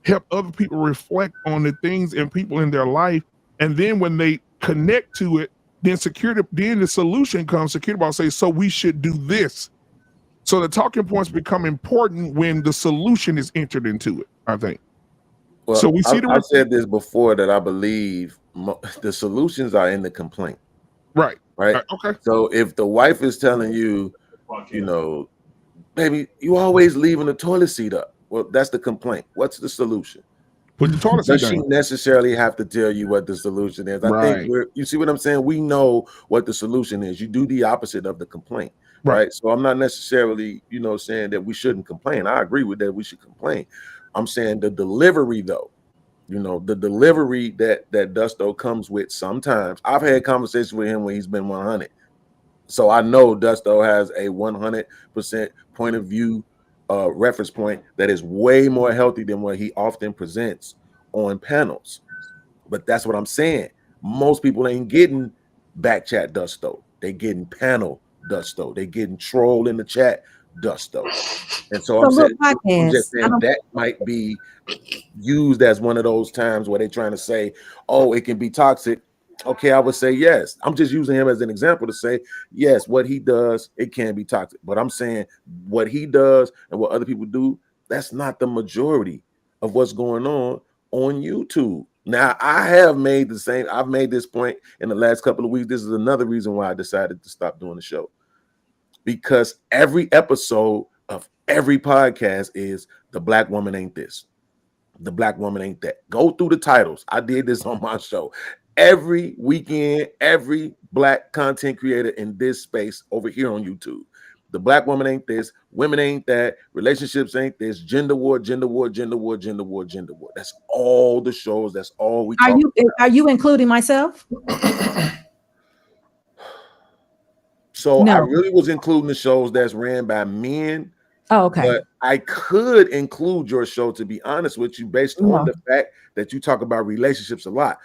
help other people reflect on the things and people in their life. And then when they connect to it, then the solution comes. Security Boss say, so we should do this. So the talking points become important when the solution is entered into it, I think. Well, so we see I've said this before that I believe the solutions are in the complaint. Right. Okay. So if the wife is telling you, you know, baby, you always leaving the toilet seat up. Well, that's the complaint. What's the solution? Put the toilet seat down. Does she down. necessarily have to tell you what the solution is? I think you see what I'm saying? We know what the solution is. You do the opposite of the complaint. Right. So I'm not necessarily, you know, saying that we shouldn't complain. I agree with that. We should complain. I'm saying the delivery, though, you know, the delivery that Dusto comes with sometimes. I've had conversations with him when he's been 100. So I know Dusto has a 100% point of view reference point that is way more healthy than what he often presents on panels. But that's what I'm saying. Most people ain't getting back chat Dusto. They getting panel Dusto. They getting troll in the chat Dusto. And so I'm just saying that might be used as one of those times where they're trying to say, oh, it can be toxic. Okay, I would say yes. I'm just using him as an example to say, yes, what he does, it can be toxic. But I'm saying what he does and what other people do, that's not the majority of what's going on YouTube. Now, I've made this point in the last couple of weeks. This is another reason why I decided to stop doing the show. Because every episode of every podcast is the black woman ain't this. The black woman ain't that. Go through the titles. I did this on my show. Every weekend, every black content creator in this space over here on YouTube. The black woman ain't this, women ain't that, relationships ain't this, gender war, gender war, gender war, gender war, gender war. That's all the shows. That's all we talk about. Are you including myself? So no. I really was including the shows that's ran by men. Oh, okay. But I could include your show, to be honest with you, based on the fact that you talk about relationships a lot.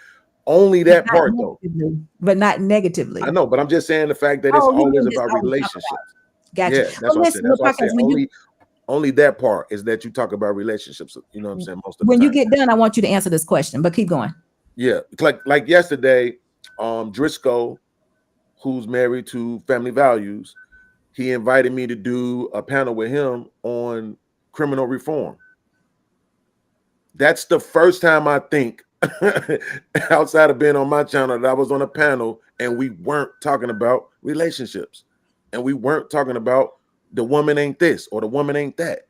Only that part, though. But not negatively. I know, but I'm just saying the fact that it's always about relationships. Gotcha. Yeah, that's what I said. That's what I said. Only that part is that you talk about relationships. You know what I'm saying? Most of the time. When you get done, I want you to answer this question, but keep going. Yeah, like yesterday, Driscoll, who's married to Family Values, he invited me to do a panel with him on criminal reform. That's the first time I think outside of being on my channel that I was on a panel and we weren't talking about relationships and we weren't talking about the woman ain't this or the woman ain't that.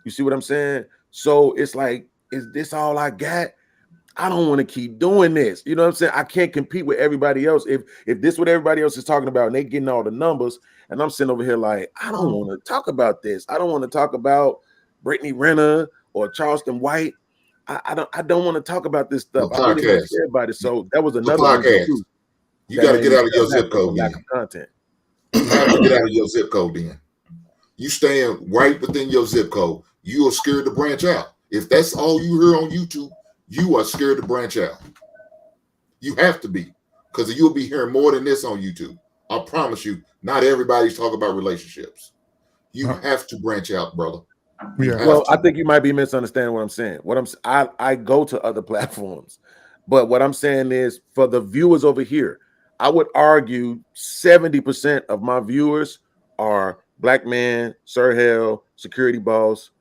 You see what I'm saying? So it's like, is this all I got? I don't want to keep doing this. You know what I'm saying? I can't compete with everybody else. If this is what everybody else is talking about and they getting all the numbers and I'm sitting over here like, I don't want to talk about this. I don't want to talk about Brittany Renner or Charleston White. I don't want to talk about this stuff. I really don't care about it. So that was another podcast. You got to get out of your zip code. Lack of content. You have to get out of your zip code then. You staying right within your zip code. You are scared to branch out. If that's all you hear on YouTube, you are scared to branch out. You have to be, because you'll be hearing more than this on YouTube. I promise you, not everybody's talking about relationships. You have to branch out, brother. Yeah. Well, I think you might be misunderstanding what I'm saying. I go to other platforms, but what I'm saying is for the viewers over here, I would argue 70% of my viewers are Black Man, Sir Hell, Security Boss,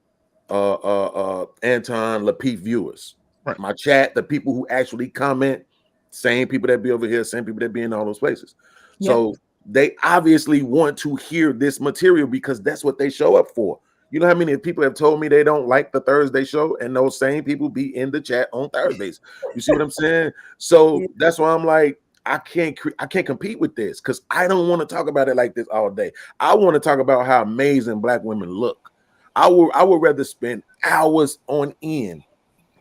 Anton, Lapeef viewers. Right. My chat, the people who actually comment, same people that be over here, same people that be in all those places. Yep. So they obviously want to hear this material because that's what they show up for. You know how many people have told me they don't like the Thursday show, and those same people be in the chat on Thursdays. You see what I'm saying? So that's why I'm like, I can't compete with this because I don't want to talk about it like this all day. I want to talk about how amazing Black women look. I would rather spend hours on end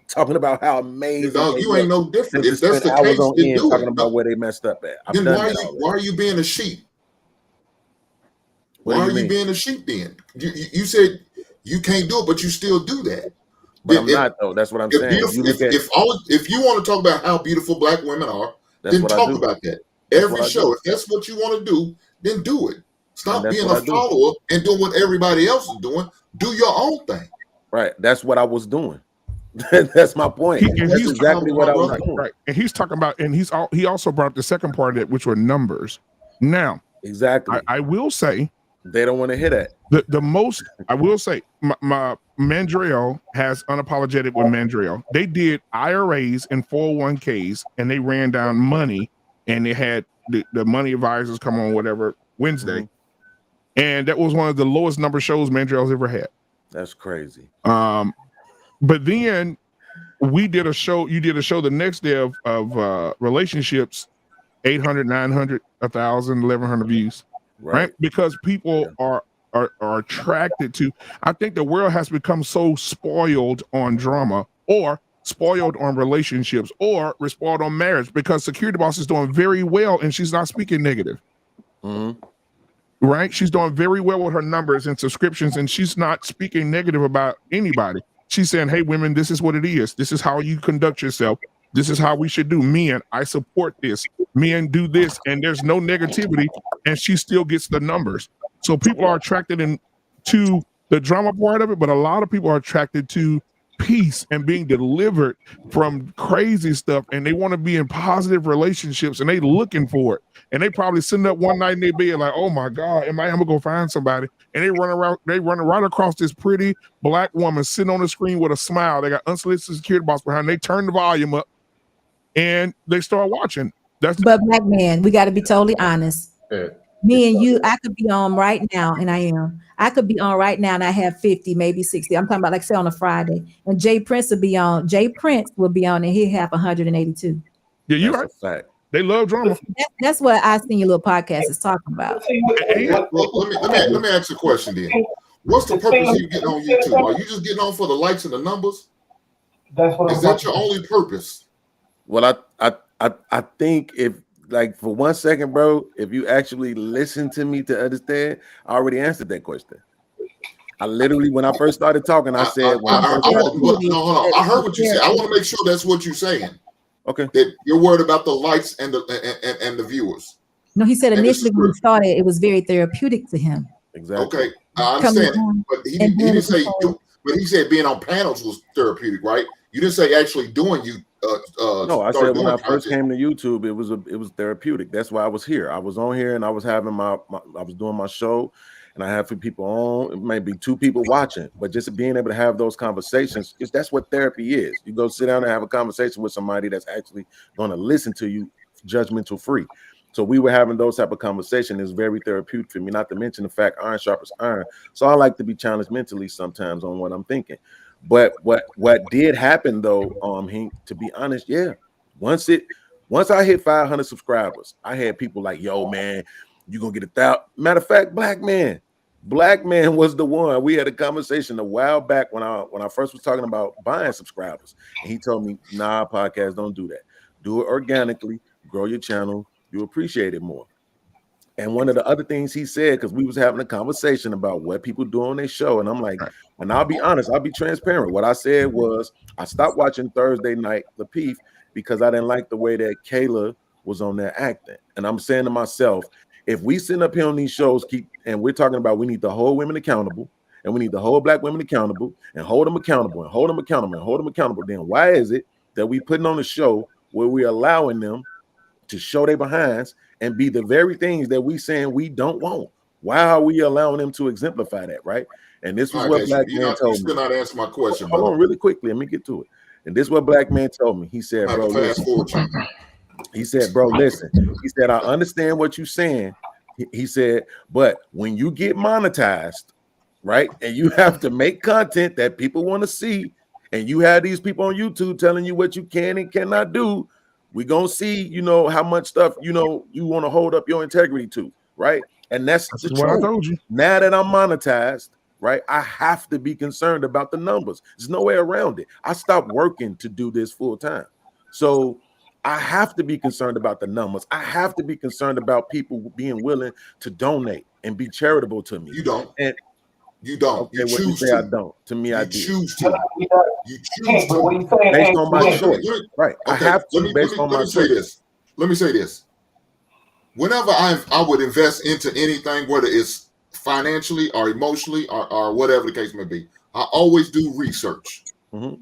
talking about how amazing. Dog, you ain't no different. If that's the hours case, on then end do talking it. about where they messed up at. Then why are you being a sheep? Why are you being a sheep then? You said you can't do it, but you still do that. But I'm not though. That's what I'm saying. If you want to talk about how beautiful Black women are, then talk about that. Every show. If that's what you want to do, then do it. Stop being a follower and doing what everybody else is doing. Do your own thing. Right. That's what I was doing. That's my point. That's exactly what I was doing. Right. And he's talking about, and he also brought up the second part of it, which were numbers. Now, exactly. I will say they don't want to hear that. The most I will say, my Mandriel has unapologetic with Mandriel. They did IRAs and 401ks, and they ran down money, and they had the money advisors come on whatever Wednesday, and that was one of the lowest number shows Mandriel's ever had. That's crazy. But then we did a show. You did a show the next day of relationships, 800, 900, 1,000, 1,100 views. Right? Because people are attracted to. I think the world has become so spoiled on drama, or spoiled on relationships, or spoiled on marriage, because Security Boss is doing very well and she's not speaking negative. Right? She's doing very well with her numbers and subscriptions, and she's not speaking negative about anybody. She's saying, hey, women, this is what it is. This is how you conduct yourself. This is how we should do. Men, I support this. Men do this, and there's no negativity, and she still gets the numbers. So people are attracted to the drama part of it, but a lot of people are attracted to peace and being delivered from crazy stuff, and they want to be in positive relationships, and they looking for it. And they probably sitting up one night in their bed like, oh my God, I'm gonna go find somebody. And they run right across this pretty Black woman sitting on the screen with a smile. They got unsolicited Security Boss behind. They turn the volume up and they start watching. But Black man, we got to be totally honest. Me and you, I could be on right now, and I am. I could be on right now, and I have 50, maybe 60. I'm talking about, like, say, on a Friday. And Jay Prince will be on, and he'll have 182. Yeah, you're right. Fact. They love drama. That's what I seen your little podcast is talking about. Well, let me ask you a question then. What's the purpose of you getting on YouTube? Are you just getting on for the likes and the numbers? Is that your only purpose? Well, I think if, like, for 1 second, bro, if you actually listen to me to understand, I already answered that question. I literally, when I first started talking, I said, hold on. I heard what you said. I want to make sure that's what you're saying. Okay. That you're worried about the likes and the viewers. No, he said initially when he started, it was very therapeutic to him. Exactly. Okay, I understand it, but he didn't say. But he said being on panels was therapeutic, right? You didn't say actually doing you. No, I said when I first came to YouTube, it was therapeutic. That's why I was here. I was on here and I was having I was doing my show, and I had people on, maybe 2 people watching, but just being able to have those conversations, that's what therapy is. You go sit down and have a conversation with somebody that's actually going to listen to you, judgmental free. So we were having those type of conversations. It's very therapeutic for me, not to mention the fact iron sharpens iron. So I like to be challenged mentally sometimes on what I'm thinking. But what did happen though, Hank, to be honest, once I hit 500 subscribers, I had people like, yo, man, you gonna get 1,000. Matter of fact, Black man was the one. We had a conversation a while back when I first was talking about buying subscribers, and he told me, nah, podcast, don't do that. Do it organically, grow your channel, you appreciate it more. And one of the other things he said, because we was having a conversation about what people do on their show, and I'm like, and I'll be honest, I'll be transparent. What I said was I stopped watching Thursday Night Lapeef because I didn't like the way that Kayla was on there acting. And I'm saying to myself, if we sit up here on these shows, and we're talking about we need to hold women accountable, and we need to hold Black women accountable, and hold them accountable, and hold them accountable, and hold them accountable, then why is it that we putting on a show where we're allowing them to show their behinds and be the very things that we saying we don't want? Why are we allowing them to exemplify that, right? And this was what Black man told me. You still not answer my question, Hold on, really quickly. Let me get to it. And this is what Black man told me. He said, bro, listen. He said, bro, listen. He said, I understand what you're saying, He said, but when you get monetized, right, and you have to make content that people want to see, and you have these people on YouTube telling you what you can and cannot do, we're gonna see, you know, how much stuff, you know, you want to hold up your integrity to, right? And that's This the is what I truth. told you. Now that I'm monetized, right, I have to be concerned about the numbers. There's no way around it. I stopped working to do this full time. So I have to be concerned about the numbers. I have to be concerned about people being willing to donate and be charitable to me. You don't. And You don't. okay, You what you choose say I to. don't. To me, I You did. choose to. You choose Hey, but what to. he's saying, Based hey, on my hey, choice. Right. I Okay, have to let based on my me say choice. this. Let me say this. Whenever I would invest into anything, whether it's financially or emotionally or whatever the case may be, I always do research. Mhm.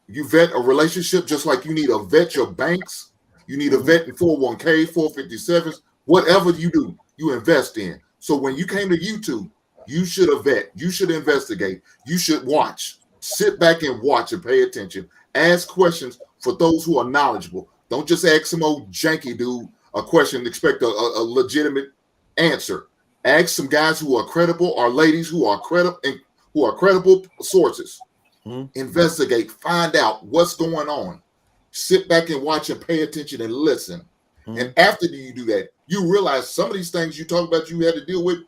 You vet a relationship just like you need to vet your banks. You need to vet in 401k, 457s, whatever you do, you invest in. So when you came to YouTube, you should have vet. You should investigate. You should watch. Sit back and watch and pay attention. Ask questions for those who are knowledgeable. Don't just ask some old janky dude a question and expect a legitimate answer. Ask some guys who are credible or ladies who are credible sources. Investigate, find out what's going on. Sit back and watch and pay attention and listen. And after you do that, you realize some of these things you talk about you had to deal with,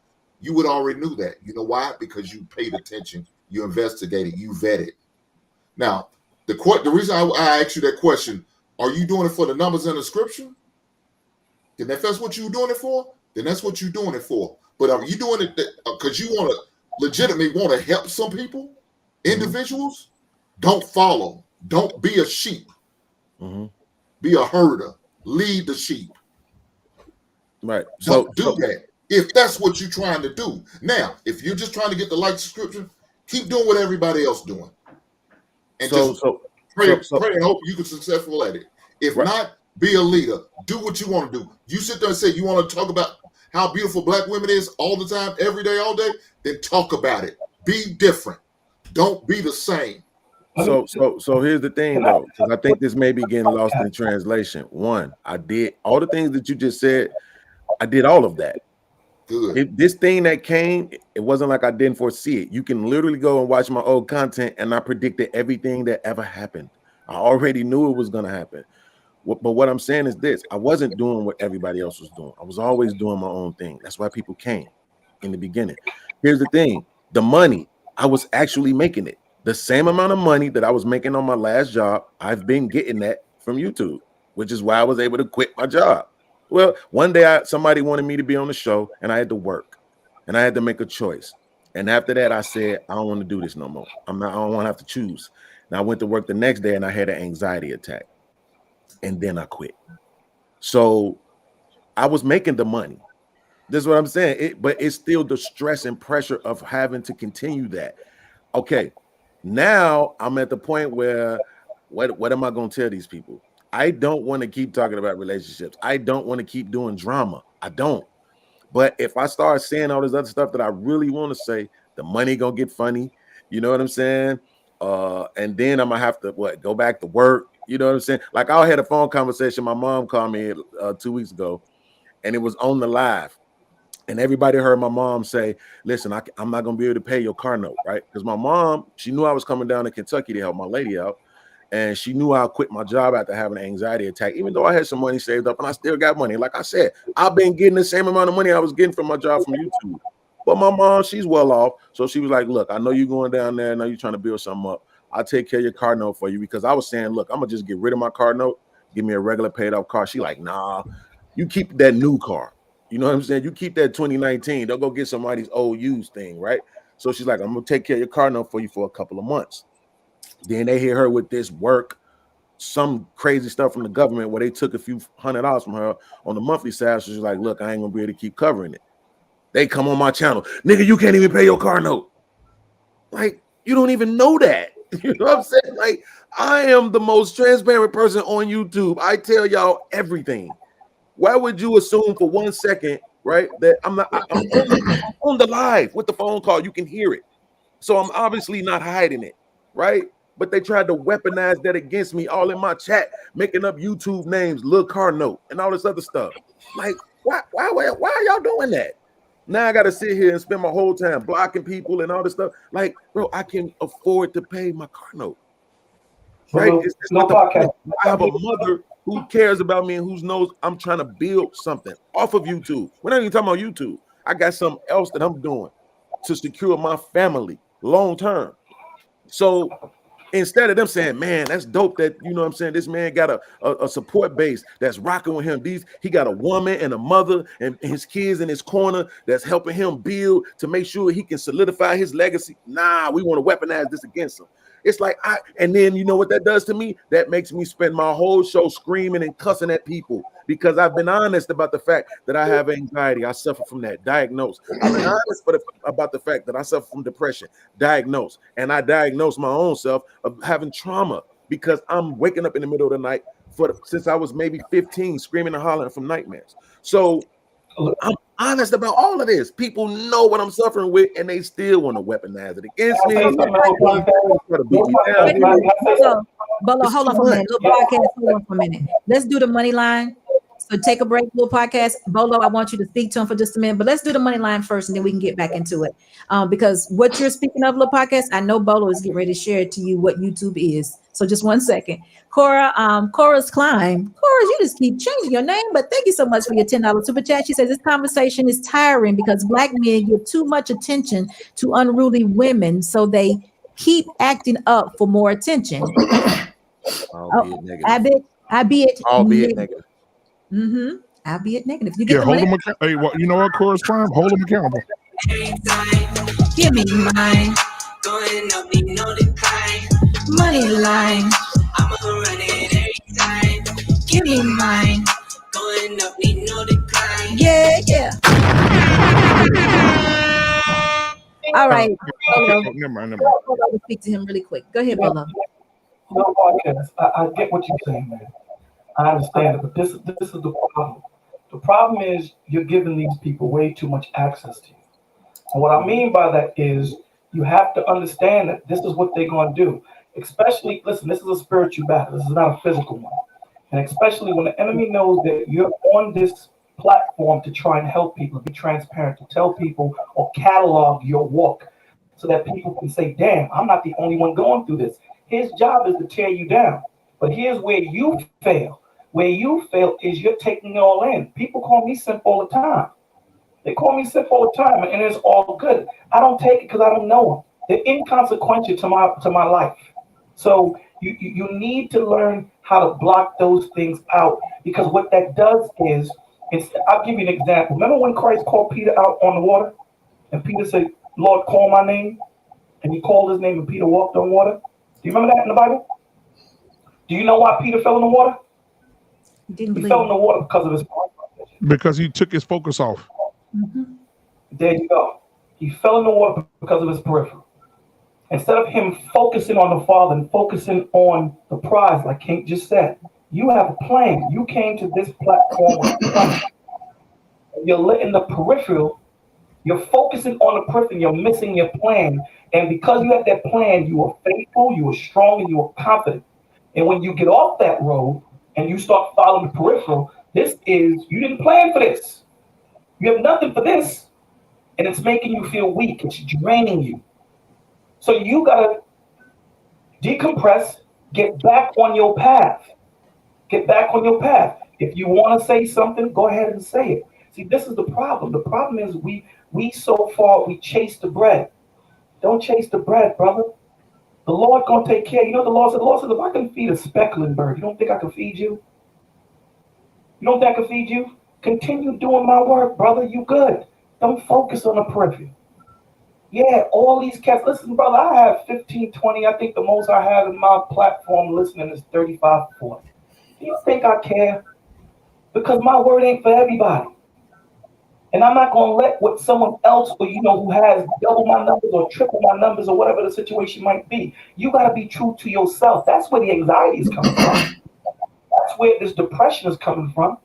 you would already knew that. You know why? Because you paid attention, you investigated, you vetted. Now, the reason I asked you that question, are you doing it for the numbers in the scripture? Then if that's what you're doing it for, then that's what you're doing it for. But are you doing it because you want to legitimately want to help some people, individuals? Don't follow. Don't be a sheep. Be a herder. Lead the sheep. Right. Don't do that if that's what you're trying to do. Now, if you're just trying to get the like subscription, keep doing what everybody else doing. And pray and hope you can successful at it. If not, be a leader. Do what you want to do. You sit there and say you want to talk about how beautiful black women is all the time, every day, all day, then talk about it. Be different. Don't be the same. So here's the thing though, because I think this may be getting lost in translation. One, I did all the things that you just said. I did all of that. Good. This thing that came, it wasn't like I didn't foresee it. You can literally go and watch my old content, and I predicted everything that ever happened. I already knew it was going to happen. But what I'm saying is this: I wasn't doing what everybody else was doing. I was always doing my own thing. That's why people came in the beginning. Here's the thing: the money, I was actually making it. The same amount of money that I was making on my last job, I've been getting that from YouTube, which is why I was able to quit my job. Well, one day somebody wanted me to be on the show, and I had to work, and I had to make a choice. And after that, I said, I don't want to do this no more. I don't want to have to choose. And I went to work the next day, and I had an anxiety attack, and then I quit. So I was making the money. This is what I'm saying. But it's still the stress and pressure of having to continue that. Okay, now I'm at the point where what am I going to tell these people? I don't want to keep talking about relationships. I don't want to keep doing drama. I don't. But if I start saying all this other stuff that I really want to say, the money gonna get funny. You know what I'm saying? And then I'm gonna have to go back to work. You know what I'm saying? Like I had a phone conversation. My mom called me 2 weeks ago, and it was on the live. And everybody heard my mom say, listen, I'm not going to be able to pay your car note, right? Because my mom, she knew I was coming down to Kentucky to help my lady out. And she knew I quit my job after having an anxiety attack, even though I had some money saved up and I still got money. Like I said, I've been getting the same amount of money I was getting from my job from YouTube. But my mom, she's well off. So she was like, look, I know you're going down there. I know you're trying to build something up. I'll take care of your car note for you. Because I was saying, look, I'm going to just get rid of my car note. Give me a regular paid off car. She like, nah, you keep that new car. You know what I'm saying? You keep that 2019. Don't go get somebody's old used thing, right? So she's like, I'm going to take care of your car note for you for a couple of months. Then they hit her with this work, some crazy stuff from the government where they took a few $100 from her on the monthly side. So she's like, look, I ain't going to be able to keep covering it. They come on my channel. Nigga, you can't even pay your car note. Like, you don't even know that. You know what I'm saying? Like, I am the most transparent person on YouTube. I tell y'all everything. Why would you assume for 1 second, right, that I'm on the live with the phone call? You can hear it. So I'm obviously not hiding it, right? But they tried to weaponize that against me all in my chat, making up YouTube names, Lil Car Note, and all this other stuff. Like, Why are y'all doing that? Now I got to sit here and spend my whole time blocking people and all this stuff. Like, bro, I can afford to pay my car note. Right? It's No not the podcast. point. I have a mother who cares about me and who knows I'm trying to build something off of YouTube. We're not even talking about YouTube. I got something else that I'm doing to secure my family long term. So instead of them saying, man, that's dope that, you know what I'm saying, this man got a support base that's rocking with him. He got a woman and a mother and his kids in his corner that's helping him build to make sure he can solidify his legacy. Nah, we want to weaponize this against him. It's like, and then you know what that does to me? That makes me spend my whole show screaming and cussing at people because I've been honest about the fact that I have anxiety. I suffer from that, diagnosed. I've been honest about the fact that I suffer from depression, diagnosed. And I diagnosed my own self of having trauma because I'm waking up in the middle of the night since I was maybe 15, screaming and hollering from nightmares. So I'm honest about all of this. People know what I'm suffering with, and they still want to weaponize it against me. Bolo, hold on for a minute. Little podcast, hold on for a minute. Let's do the money line. So take a break, little podcast. Bolo, I want you to speak to him for just a minute, but let's do the money line first, and then we can get back into it. Because what you're speaking of, little podcast, I know Bolo is getting ready to share to you what YouTube is. So just 1 second. Cora's Climb. Cora, you just keep changing your name, but thank you so much for your $10 super chat. She says this conversation is tiring because Black men give too much attention to unruly women, so they keep acting up for more attention. Albeit negative. Albeit negative. Mm-hmm. Albeit negative. You get hold them accountable. Hey, you know what, Cora's Climb? Hold them accountable. Give me mine. Going up, need no decline. Money line. I'ma run it every time. Give me mine. Going up, need no decline. Yeah. All right. Never mind. Hold on, speak to him really quick. Go ahead, Bolo. No podcast. I get what you're saying, man. I understand it, but this is the problem. The problem is you're giving these people way too much access to you. And what I mean by that is you have to understand that this is what they're going to do. Especially, listen, this is a spiritual battle. This is not a physical one. And especially when the enemy knows that you're on this platform to try and help people, be transparent, to tell people or catalog your walk so that people can say, damn, I'm not the only one going through this. His job is to tear you down. But here's where you fail. Where you fail is you're taking it all in. People call me simp all the time. They call me simp all the time, and it's all good. I don't take it because I don't know them. They're inconsequential to my life. So you need to learn how to block those things out, because what that does is, I'll give you an example. Remember when Christ called Peter out on the water, and Peter said, Lord, call my name? And he called his name, and Peter walked on water. Do you remember that in the Bible? Do you know why Peter fell in the water? He fell in the water because of his because he took his focus off. Mm-hmm. There you go. He fell in the water because of his peripheral. Instead of him focusing on the Father and focusing on the prize, like Kate just said, you have a plan. You came to this platform with a plan. You're letting the peripheral, you're focusing on the peripheral, you're missing your plan. And because you had that plan, you were faithful, you were strong, and you were confident. And when you get off that road and you start following the peripheral, you didn't plan for this. You have nothing for this. And it's making you feel weak. It's draining you. So you got to decompress, get back on your path. Get back on your path. If you want to say something, go ahead and say it. See, this is the problem. The problem is we chase the bread. Don't chase the bread, brother. The Lord gonna take care. You know the Lord said, if I can feed a speckling bird, you don't think I can feed you? You don't think I can feed you? Continue doing my work, brother. You good. Don't focus on the periphery. Yeah, all these cats. Listen, brother, I have 15, 20. I think the most I have in my platform listening is 35, 40. Do you think I care? Because my word ain't for everybody. And I'm not going to let what someone else, or who has double my numbers or triple my numbers or whatever the situation might be. You got to be true to yourself. That's where the anxiety is coming from. That's where this depression is coming from.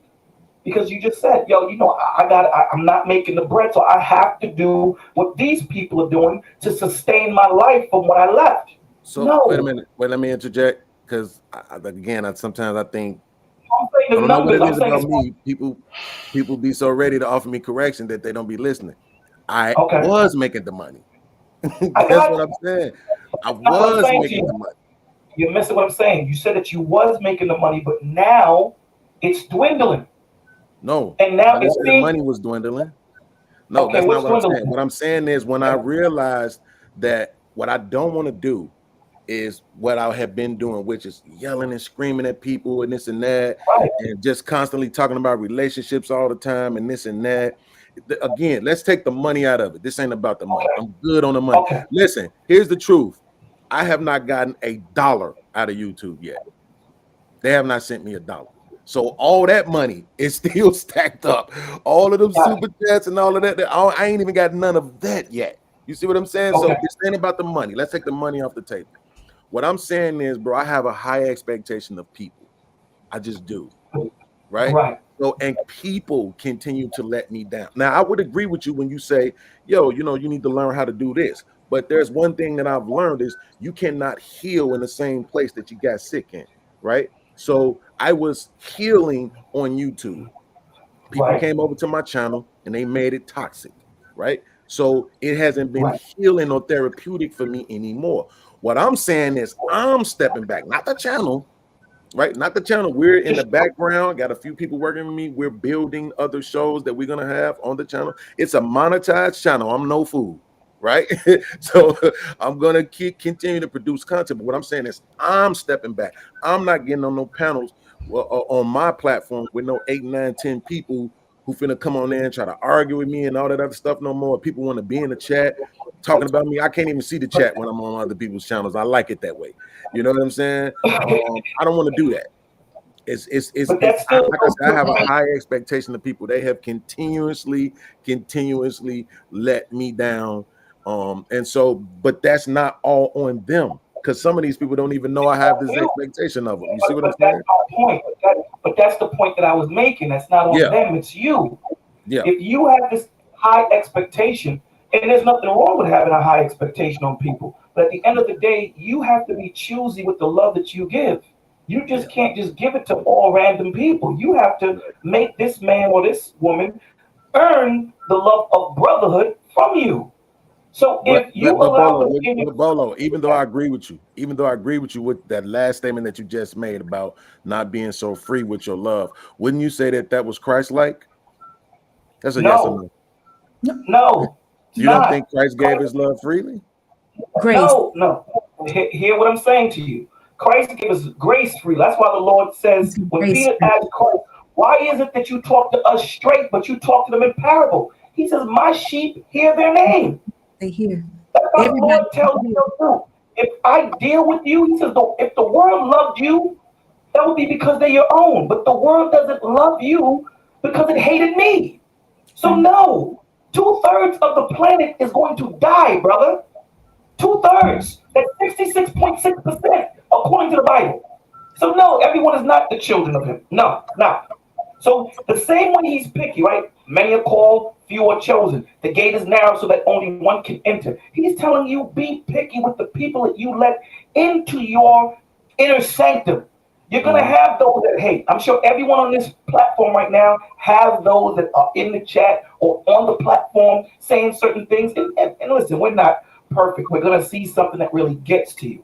Because you just said, I'm not making the bread, so I have to do what these people are doing to sustain my life from what I left. So wait a minute. Wait, let me interject, because again, sometimes I think I don't know what it I'm is saying about it's me. People be so ready to offer me correction that they don't be listening. I okay. was making the money. I That's got what you. I'm saying. I That's what I'm was saying to making the you. money. You're missing what I'm saying. You said that you was making the money, but now it's dwindling. No, And now I didn't it say the seems money was dwindling. No, okay. that's not What's what I'm dwindling? saying. What I'm saying is when I realized that what I don't want to do is what I have been doing, which is yelling and screaming at people and this and that, Right. and just constantly talking about relationships all the time and this and that. Again, let's take the money out of it. This ain't about the money. Okay. I'm good on the money. Okay. Listen, here's the truth. I have not gotten $1 out of YouTube yet. They have not sent me $1. So all that money is still stacked up. All of them Got super chats and all of that. I ain't even got none of that yet. You see what I'm saying? Okay. So this ain't about the money. Let's take the money off the table. What I'm saying is, bro, I have a high expectation of people. I just do. Right? Right. So, and people continue to let me down. Now, I would agree with you when you say, yo, you need to learn how to do this. But there's one thing that I've learned is you cannot heal in the same place that you got sick in. Right? So I was healing on YouTube. People Right. came over to my channel and they made it toxic, right? So it hasn't been Right. healing or therapeutic for me anymore. What I'm saying is I'm stepping back, not the channel, right? Not the channel. We're in the background, got a few people working with me. We're building other shows that we're gonna have on the channel. It's a monetized channel. I'm no fool, right? So I'm gonna continue to produce content. But what I'm saying is I'm stepping back. I'm not getting on no panels on my platform with no 8, 9, 10 people who finna come on there and try to argue with me and all that other stuff no more. People want to be in the chat talking about me. I can't even see the chat when I'm on other people's channels. I like it that way. You know what I'm saying? I don't want to do that. But that's still Like I said, I have a high expectation of people. They have continuously let me down. And so, but that's not all on them because some of these people don't even know I have this expectation of them. You see what I'm saying? That's my point. But that's the point that I was making. That's not on them. It's you. Yeah. If you have this high expectation, and there's nothing wrong with having a high expectation on people, but at the end of the day, you have to be choosy with the love that you give. You just can't just give it to all random people. You have to make this man or this woman earn the love of brotherhood from you. So if you allow them Bolo, even though I agree with you with that last statement that you just made about not being so free with your love, wouldn't you say that was Christ-like? That's a yes or no. No. You don't think Christ gave his love freely? Grace. No. Hear what I'm saying to you. Christ gave us grace free. That's why the Lord says, when Peter asked Christ, why is it that you talk to us straight, but you talk to them in parable? He says, my sheep hear their name. They hear. That's why the Lord tells you the truth. If I deal with you, he says, if the world loved you, that would be because they're your own. But the world doesn't love you because it hated me. So no, 2/3 of the planet is going to die, brother. 2/3. That's 66.6% according to the Bible. So no, everyone is not the children of him. No, not. So the same way he's picky, right? Many are called, few are chosen. The gate is narrow so that only one can enter. He's telling you, be picky with the people that you let into your inner sanctum. You're going to have those that hate. I'm sure everyone on this platform right now has those that are in the chat or on the platform saying certain things. And listen, we're not perfect. We're going to see something that really gets to you.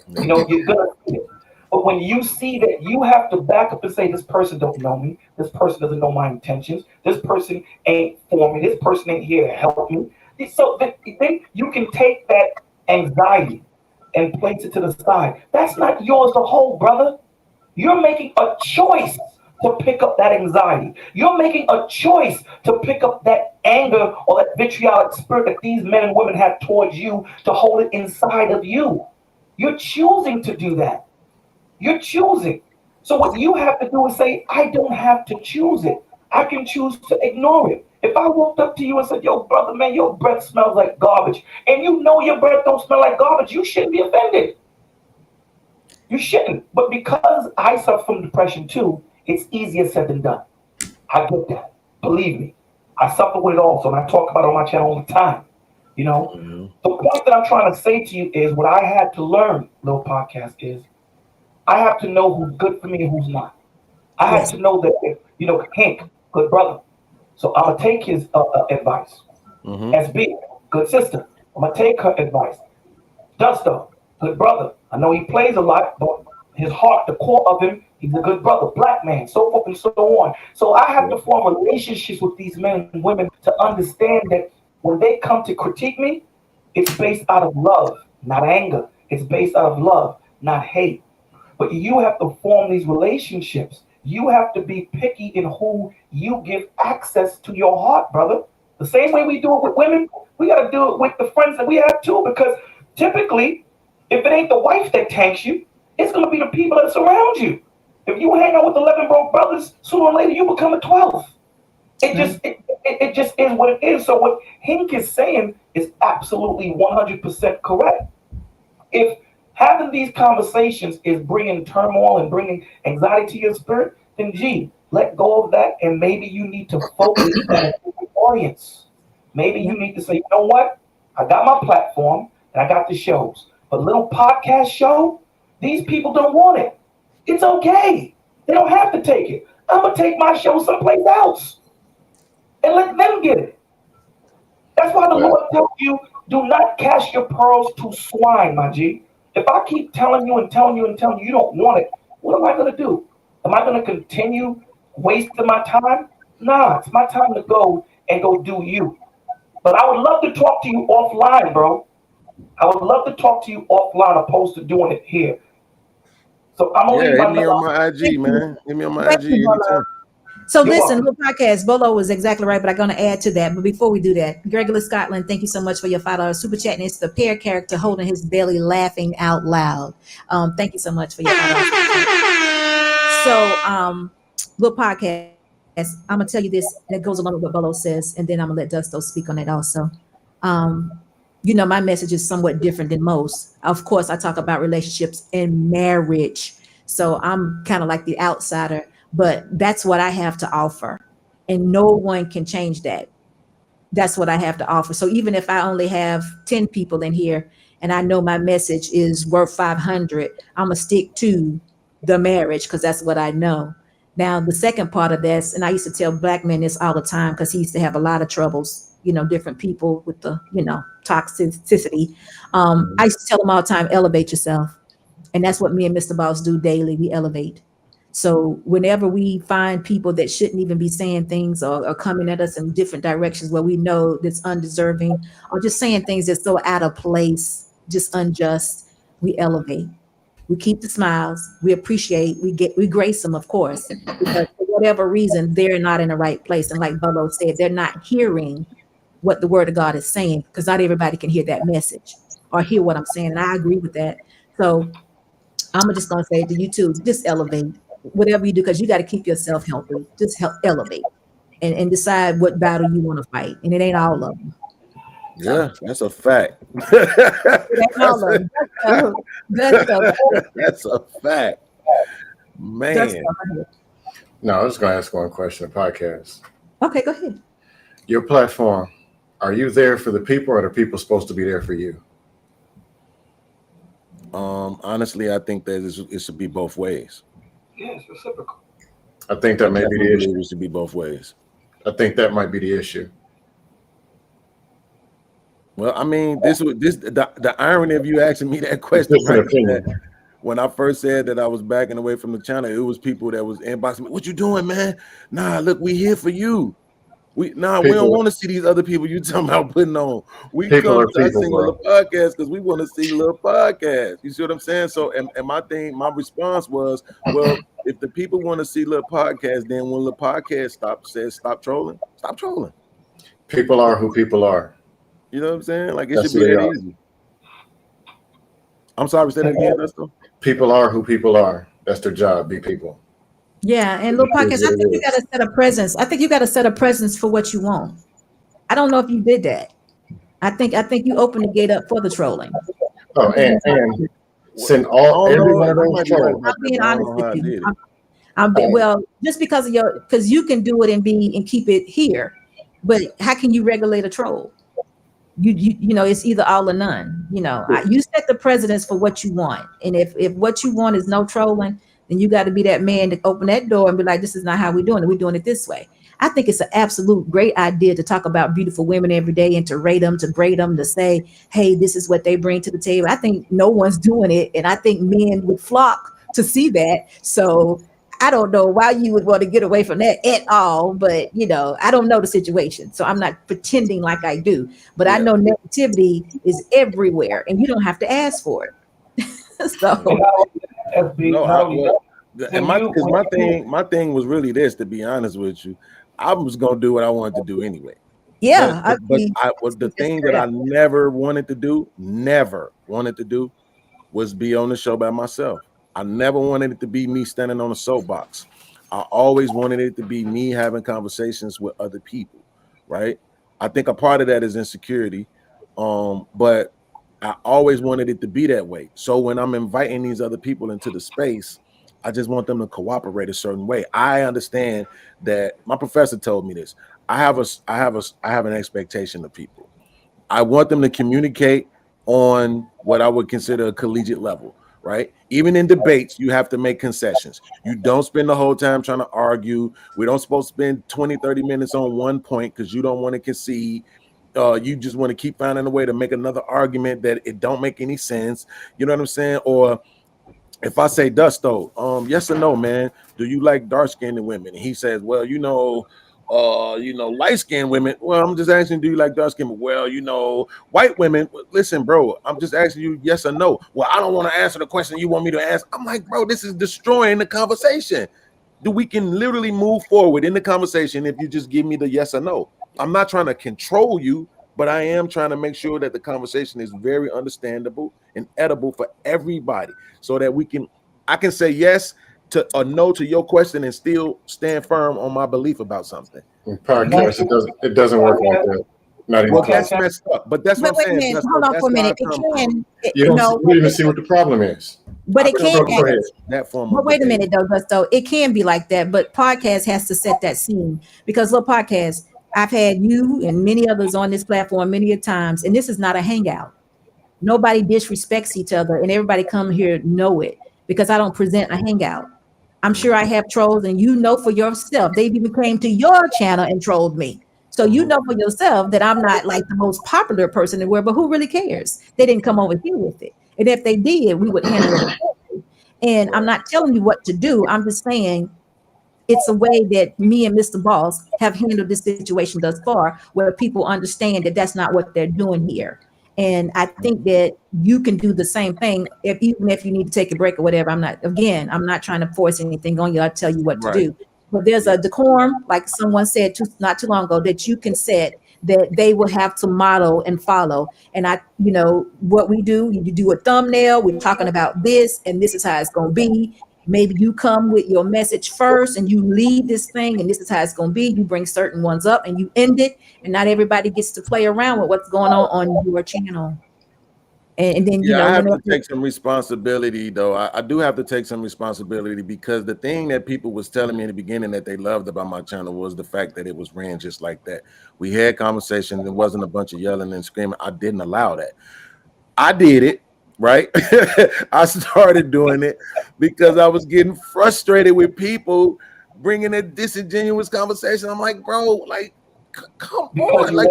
You know, you're going to see it. But when you see that, you have to back up and say, this person don't know me. This person doesn't know my intentions. This person ain't for me. This person ain't here to help me. So then you can take that anxiety and place it to the side. That's not yours to hold, brother. You're making a choice to pick up that anxiety. You're making a choice to pick up that anger or that vitriolic spirit that these men and women have towards you, to hold it inside of you. You're choosing to do that. You're choosing. So what you have to do is say, I don't have to choose it. I can choose to ignore it. If I walked up to you and said, yo, brother, man, your breath smells like garbage, and you know your breath don't smell like garbage, you shouldn't be offended. You shouldn't. But because I suffer from depression too, it's easier said than done. I get that. Believe me. I suffer with it also, and I talk about it on my channel all the time. You know, the point that I'm trying to say to you is what I had to learn, little podcast, is I have to know who's good for me and who's not. I had Yes. to know that, Hank, good brother. So I'm gonna take his advice. Mm-hmm. SB, good sister. I'm gonna take her advice. Dusto, good brother. I know he plays a lot, but his heart, the core of him, he's a good brother, black man, so forth and so on. So I have to form relationships with these men and women to understand that when they come to critique me, it's based out of love, not anger. It's based out of love, not hate. But you have to form these relationships. You have to be picky in who you give access to your heart, brother. The same way we do it with women, we got to do it with the friends that we have too, because typically, if it ain't the wife that tanks you, it's going to be the people that surround you. If you hang out with 11 broke brothers, sooner or later you become a 12th. It just is what it is. So what Hink is saying is absolutely 100% correct. If having these conversations is bringing turmoil and bringing anxiety to your spirit, then gee, let go of that, and maybe you need to focus on a different audience. Maybe you need to say, you know what? I got my platform and I got the shows, but little podcast show, these people don't want it. It's okay. They don't have to take it. I'm gonna take my show someplace else and let them get it. That's why the Lord tells you, do not cast your pearls to swine, my G. If I keep telling you and telling you and telling you you don't want it, what am I going to do? Am I going to continue wasting my time? Nah, it's my time to go and go do you. But I would love to talk to you offline, bro. I would love to talk to you offline opposed to doing it here. So I'm going to leave hit my me on my IG, man. Hit me on my Thank IG you, Bolo. anytime. So You're listen, welcome. little podcast, Bolo was exactly right, but I'm going to add to that. But before we do that, Gregory Scotland, thank you so much for your $5 super chat. And it's the pair character holding his belly, laughing out loud. Thank you so much for your $5 super chat. So, little podcast, I'm going to tell you this that goes along with what Bolo says, and then I'm going to let Dusto speak on it also. My message is somewhat different than most. Of course, I talk about relationships and marriage. So I'm kind of like the outsider, but that's what I have to offer. And no one can change that. That's what I have to offer. So even if I only have 10 people in here and I know my message is worth 500, I'm going to stick to the marriage because that's what I know. Now, the second part of this, and I used to tell black men this all the time because he used to have a lot of troubles, different people with the, toxicity. I used to tell them all the time, elevate yourself. And that's what me and Mr. Boss do daily. We elevate. So whenever we find people that shouldn't even be saying things or coming at us in different directions where we know that's undeserving or just saying things that's so out of place, just unjust, we elevate. We keep the smiles. We appreciate. We grace them, of course, because for whatever reason they're not in the right place. And like Bolo said, they're not hearing what the Word of God is saying because not everybody can hear that message or hear what I'm saying. And I agree with that. So I'm just gonna say to you too, just elevate whatever you do because you got to keep yourself healthy. Just elevate and decide what battle you want to fight, and it ain't all of them. Yeah, that's a fact. All of them. That's a fact, man. No, I was going to ask one question. Podcast. Okay, go ahead. Your platform. Are you there for the people, or are the people supposed to be there for you? Honestly, I think that it should be both ways. Yeah, it's reciprocal. I think that may be the issue. It should be both ways. I think that might be the issue. Well, I mean, the irony of you asking me that question right there, when I first said that I was backing away from the channel, it was people that was inboxing me. What you doing, man? Nah, look, we here for you. We don't want to see these other people you talking about putting on. We come to our singular podcast because we want to see little podcasts. You see what I'm saying? So, and my response was, well, if the people want to see little podcasts, then when the podcast stop trolling, stop trolling. People are who people are. You know what I'm saying? Like it should be that easy. I'm sorry, say that again, Dustin. People are who people are. That's their job. Be people. Yeah, and little podcast. I think you got to set a presence. I think you got to set a presence for what you want. I don't know if you did that. I think you opened the gate up for the trolling. Oh, and send every one of those trolls. I'm being honest with you. Well, just because you can do it and keep it here, but how can you regulate a troll? You know, it's either all or none. You set the precedence for what you want, and if what you want is no trolling, And you got to be that man to open that door and be like, this is not how we're doing it. We're doing it this way. I think it's an absolute great idea to talk about beautiful women every day and to rate them, to grade them, to say, hey, this is what they bring to the table. I think no one's doing it. And I think men would flock to see that. So I don't know why you would want to get away from that at all. But, I don't know the situation. So I'm not pretending like I do. But I know negativity is everywhere and you don't have to ask for it. My thing was really this, to be honest with you. I was gonna do what I wanted to do anyway. Yeah. But the thing that I never wanted to do, was be on the show by myself. I never wanted it to be me standing on a soapbox. I always wanted it to be me having conversations with other people, right? I think a part of that is insecurity, but I always wanted it to be that way. So when I'm inviting these other people into the space, I just want them to cooperate a certain way. I understand that my professor told me this. I have an expectation of people. I want them to communicate on what I would consider a collegiate level, right? Even in debates, you have to make concessions. You don't spend the whole time trying to argue. We don't supposed to spend 20, 30 minutes on one point because you don't want to concede. You just want to keep finding a way to make another argument that it don't make any sense. You know what I'm saying? Or if I say, Dusto, yes or no, man, do you like dark-skinned women? And he says, well, light-skinned women. Well, I'm just asking, do you like dark-skinned? Well, white women. Listen, bro, I'm just asking you yes or no. Well, I don't want to answer the question you want me to ask. I'm like, bro, this is destroying the conversation. We can literally move forward in the conversation if you just give me the yes or no. I'm not trying to control you, but I am trying to make sure that the conversation is very understandable and edible for everybody, so that I can say yes to or no to your question and still stand firm on my belief about something. In podcast, it doesn't work like that. Not even that's messed up. But that's what I'm saying. Hold on for a minute. You don't even see what the problem is. But it can't. That form. But wait a minute, though, Gusto. It can be like that, but podcast has to set that scene because look, podcast. I've had you and many others on this platform many a times, and this is not a hangout. Nobody disrespects each other, and everybody come here know it because I don't present a hangout. I'm sure I have trolls, and you know for yourself, they even came to your channel and trolled me. So you know for yourself that I'm not like the most popular person in the world, but who really cares? They didn't come over here with it. And if they did, we would handle it. And I'm not telling you what to do. I'm just saying it's a way that me and Mr. Boss have handled this situation thus far, where people understand that that's not what they're doing here. And I think that you can do the same thing even if you need to take a break or whatever. I'm not trying to force anything on you. I'll tell you what to do. But there's a decorum, like someone said not too long ago, that you can set that they will have to model and follow. And what we do, you do a thumbnail, we're talking about this, and this is how it's going to be. Maybe you come with your message first and you lead this thing, and this is how it's going to be. You bring certain ones up and you end it, and not everybody gets to play around with what's going on your channel. And then, I have to take some responsibility, though. I do have to take some responsibility, because the thing that people was telling me in the beginning that they loved about my channel was the fact that it was ran just like that. We had conversations. There wasn't a bunch of yelling and screaming. I didn't allow that. I did it. Right. I started doing it because I was getting frustrated with people bringing a disingenuous conversation. I'm like, bro, like, come on. Like,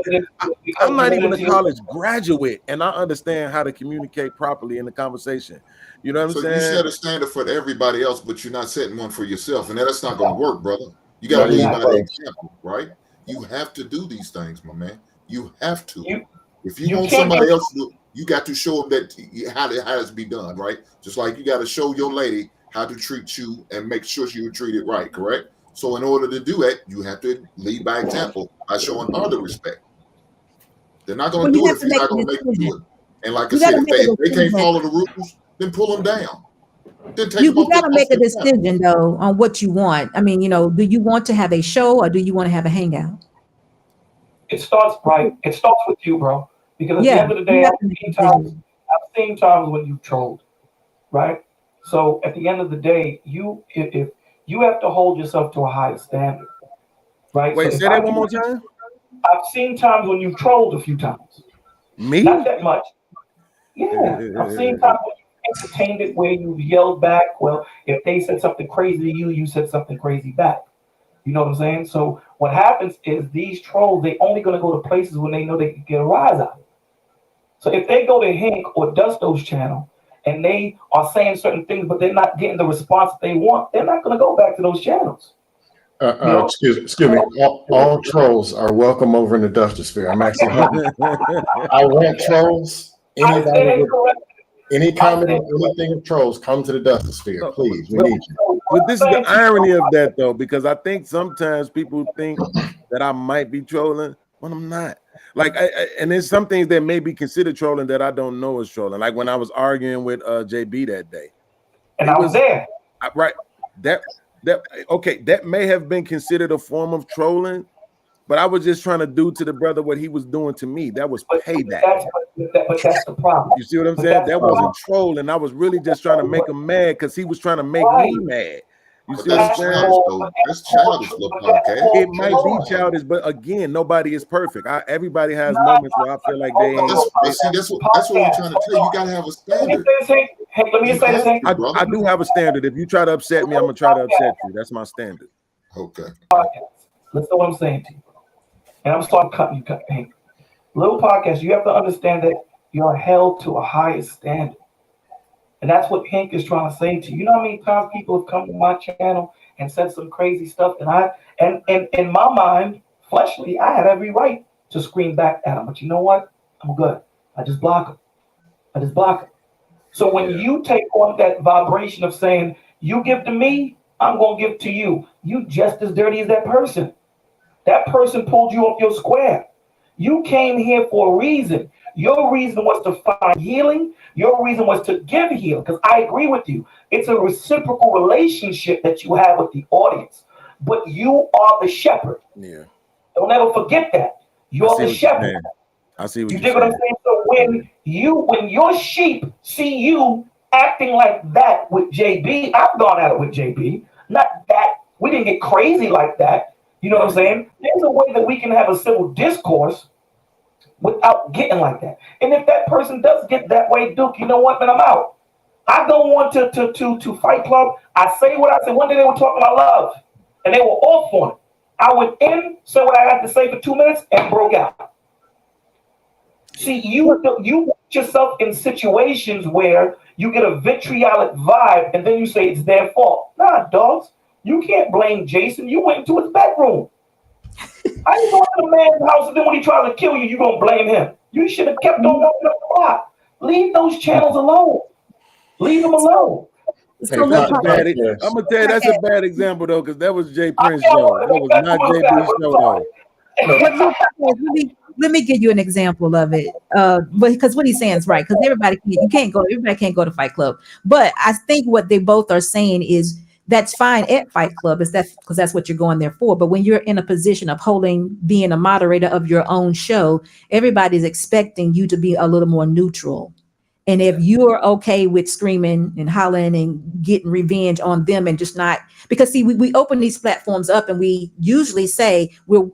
I'm not even a college graduate, and I understand how to communicate properly in the conversation. You know what I'm saying? You set a standard for everybody else, but you're not setting one for yourself. And that's not going to work, brother. You got to lead by the example, right? You have to do these things, my man. You have to. If you want somebody else to do, you got to show them that how it's be done, right? Just like you got to show your lady how to treat you and make sure she was treated right, correct? So in order to do that, you have to lead by example by showing her the respect. They're not going to do it if you're not going to make them do it. And like I said, if they can't follow the rules, then pull them down. You got to make a decision, though, on what you want. I mean, do you want to have a show or do you want to have a hangout? It starts with you, bro. Because at the end of the day, I've seen times when you've trolled, right? So at the end of the day, if you have to hold yourself to a higher standard, right? Wait, say that one more time. I've seen times when you've trolled a few times. Me? Not that much. Yeah, I've seen times when you've entertained it where you yelled back. Well, if they said something crazy to you, you said something crazy back. You know what I'm saying? So what happens is these trolls, they only gonna go to places when they know they can get a rise out of it. So if they go to Hink or Dusto's channel and they are saying certain things, but they're not getting the response that they want, they're not gonna go back to those channels. Excuse me. All trolls are welcome over in the Duster Sphere. I'm actually happy. I want trolls. Anybody with any comment on anything of trolls, come to the Duster Sphere, please. We need you. But this is the irony of that, though, because I think sometimes people think that I might be trolling when I'm not. Like, and there's some things that may be considered trolling that I don't know is trolling. Like when I was arguing with JB that day, and I was there. Right. That may have been considered a form of trolling, but I was just trying to do to the brother what he was doing to me. That was payback. But that's the problem. You see what I'm saying? That wasn't trolling. I was really just trying to make him mad because he was trying to make me mad. You see what I'm saying? That's childish, little podcast. It might be childish, but again, nobody is perfect. Everybody has moments where I feel like they ain't. That's what we're trying to tell you. You gotta have a standard. Hey, let me say this thing. I do have a standard. If you try to upset me, I'm gonna try to upset you. That's my standard. Okay. Listen to what I'm saying to you. And I'm starting cutting you. Hey, little podcast, you have to understand that you're held to a higher standard. And that's what Hink is trying to say to you. You know how many times people have come to my channel and said some crazy stuff, and in my mind, fleshly, I had every right to scream back at them. But you know what? I'm good. I just block them. So when you take on that vibration of saying, you give to me, I'm going to give to you, you just as dirty as that person. That person pulled you off your square. You came here for a reason. Your reason was to find healing. Your reason was to give healing. Because I agree with you. It's a reciprocal relationship that you have with the audience. But you are the shepherd. Yeah. Don't ever forget that. You're the shepherd. I see what you you're dig what I'm saying? So when your sheep see you acting like that with JB, I've gone at it with JB. Not that we didn't get crazy like that. You know what I'm saying? There's a way that we can have a civil discourse without getting like that. And if that person does get that way, Duke, you know what, man, I'm out. I don't want to Fight Club. I say what I say. One day they were talking about love, and they were off on it. I went in, said what I had to say for 2 minutes, and broke out. See, you put yourself in situations where you get a vitriolic vibe, and then you say it's their fault. Nah, dogs. You can't blame Jason. You went into his bedroom. How you going to the man's house and then when he tries to kill you, you're going to blame him? You should have kept on walking up the block. Leave those channels alone. Leave them alone. I'm gonna tell you that's a bad example though, because that was Jay Prince's show. That was not JB's show though. Let me give you an example of it. Because what he's saying is right. Because everybody can't go to Fight Club. But I think what they both are saying is that's fine at Fight Club, because that's what you're going there for. But when you're in a position of being a moderator of your own show, everybody's expecting you to be a little more neutral. And if you're okay with screaming and hollering and getting revenge on them and just not, because see, we open these platforms up and we usually say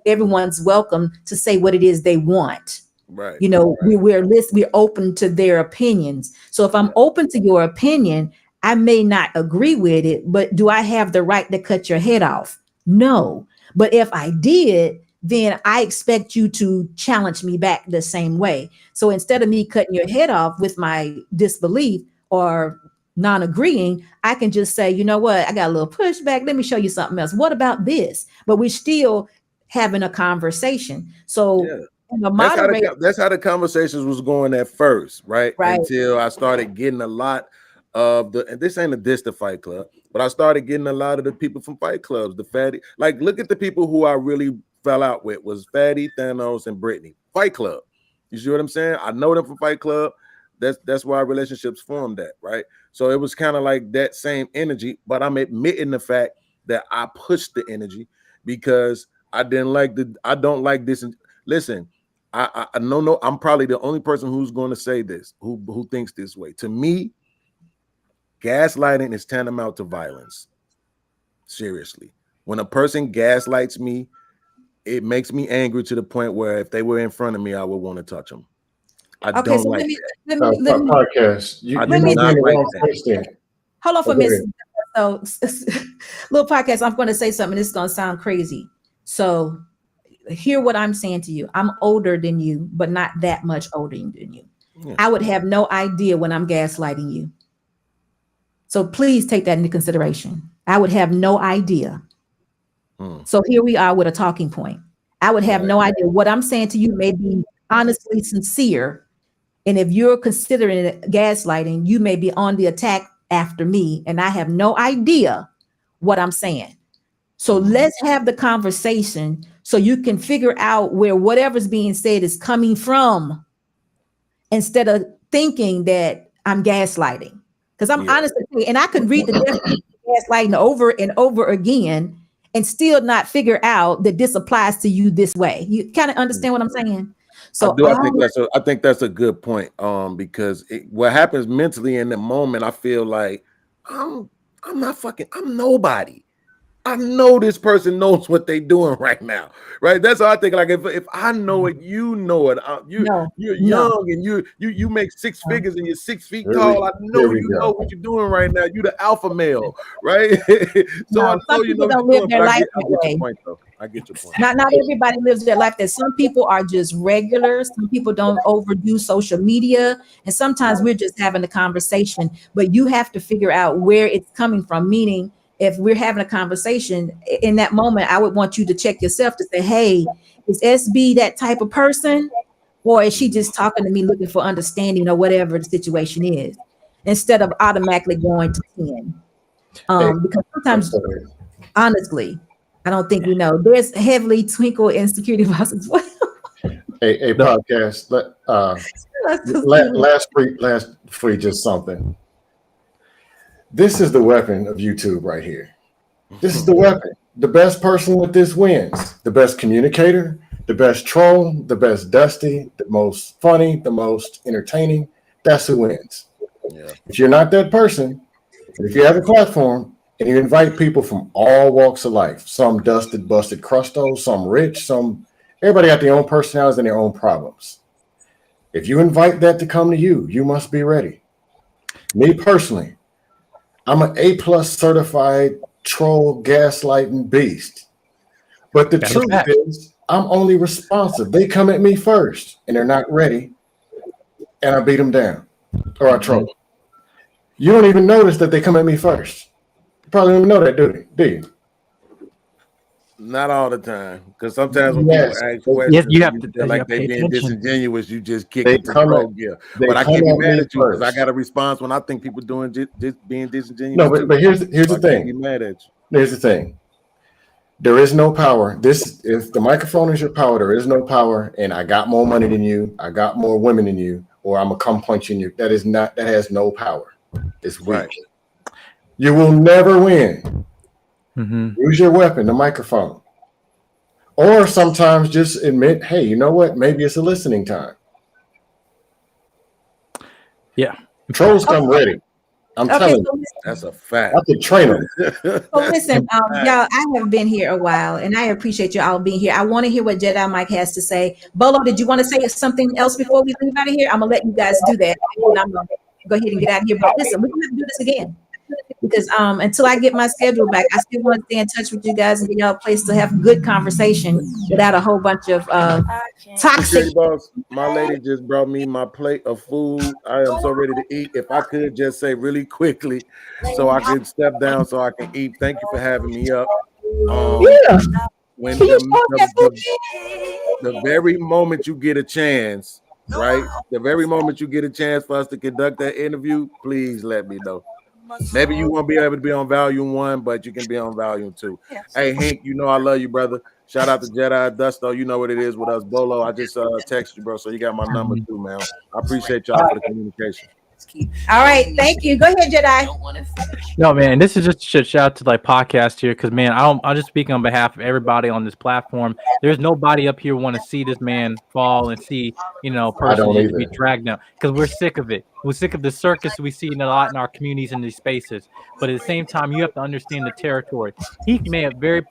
everyone's welcome to say what it is they want. Right. You know, we're open to their opinions. So if I'm open to your opinion, I may not agree with it, but do I have the right to cut your head off? No. But if I did, then I expect you to challenge me back the same way. So instead of me cutting your head off with my disbelief or non-agreeing, I can just say, you know what, I got a little pushback. Let me show you something else. What about this? But we're still having a conversation. So that's how the conversations was going at first, right? Until I started getting a lot of and this ain't a diss to Fight Club, but I started getting a lot of the people from Fight Clubs, the Fatty. Like, look at the people who I really fell out with was Fatty, Thanos, and Brittany. Fight Club. You see what I'm saying? I know them from Fight Club. That's why relationships formed that, right? So it was kind of like that same energy, but I'm admitting the fact that I pushed the energy because I don't like this. Listen, I know I'm probably the only person who's going to say this, who thinks this way. To me, gaslighting is tantamount to violence. Seriously. When a person gaslights me, it makes me angry to the point where if they were in front of me, I would want to touch them. I Okay, don't so like let that. me let me Podcast. I You do might be not in the like wrong that. place then. hold on for a Go minute. ahead. So, little podcast, I'm going to say something. This is going to sound crazy. So, hear what I'm saying to you. I'm older than you, but not that much older than you. Yeah. I would have no idea when I'm gaslighting you. So, please take that into consideration. I would have no idea. So, here we are with a talking point. I would have no idea. What I'm saying to you may be honestly sincere. And if you're considering it gaslighting, you may be on the attack after me, and I have no idea what I'm saying. So let's have the conversation so you can figure out where whatever's being said is coming from instead of thinking that I'm gaslighting. Because I'm honestly, and I could read the definition of gaslighting over and over again and still not figure out that this applies to you this way. You kind of understand what I'm saying? So I think that's a good point. Because what happens mentally in the moment, I feel like I'm nobody. I know this person knows what they're doing right now, right? That's how I think. Like if I know it, you know it. You're young and you make six figures and you're 6 feet tall. I know you know what you're doing right now. You the alpha male, right? So I know you know what you're doing. But I get your point, though. I get your point. Not everybody lives their life that. Some people are just regular. Some people don't overdo social media. And sometimes we're just having a conversation, but you have to figure out where it's coming from. Meaning, if we're having a conversation in that moment, I would want you to check yourself to say, hey, is SB that type of person? Or is she just talking to me looking for understanding or whatever the situation is? Instead of automatically going to 10. Because sometimes, honestly, I don't think we know. There's heavily twinkle insecurity about as well. A podcast. Last free just something. This is the weapon of YouTube right here. This is the weapon. The best person with this wins. The best communicator, the best troll, the best dusty, the most funny, the most entertaining. That's who wins. Yeah. If you're not that person, if you have a platform and you invite people from all walks of life, some dusted, busted crustos, some rich, everybody got their own personalities and their own problems. If you invite that to come to you, you must be ready. Me personally, I'm an A+ certified troll gaslighting beast. But the truth is, I'm only responsive. They come at me first and they're not ready. And I beat them down or I troll. You don't even notice that they come at me first. You probably don't even know that, do you? Not all the time, because sometimes when people ask questions, you have to feel like they being disingenuous. You just kick it to the gear. But I can't be mad at you because I got a response when I think people doing being disingenuous. No, but here's the thing. Be mad at you. Here's the thing. There is no power. If the microphone is your power, there is no power. And I got more money than you. I got more women than you, or I'm gonna come punching you. That has no power. It's weak. Right. You will never win. Use your weapon, the microphone. Or sometimes just admit, hey, you know what? Maybe it's a listening time. Yeah. Trolls come ready. I'm telling you. That's a fact. I could train them. So listen, y'all, I have been here a while and I appreciate you all being here. I want to hear what Jedi Mike has to say. Bolo, did you want to say something else before we leave out of here? I'm going to let you guys do that. And I'm going to go ahead and get out of here. But listen, we're going to have to do this again. Because until I get my schedule back, I still want to stay in touch with you guys and get y'all a place to have good conversation without a whole bunch of toxic. Boss, my lady just brought me my plate of food. I am so ready to eat. If I could just say really quickly so I could step down so I can eat. Thank you for having me up. When the very moment you get a chance, right? The very moment you get a chance for us to conduct that interview, please let me know. Maybe you won't be able to be on volume 1, but you can be on volume 2. Hey, Hank, you know I love you, brother. Shout out to Jedi Dusto. You know what it is with us. Bolo, I just text you, bro, so you got my number too, man. I appreciate y'all for the communication. All right, thank you. Go ahead, Jedi. No, man, this is just a shout out to like podcast here because man, I'll just speak on behalf of everybody on this platform. There's nobody up here want to see this man fall and see person be dragged down because we're sick of it. We're sick of the circus we see a lot in our communities in these spaces. But at the same time, you have to understand the territory. He made a very,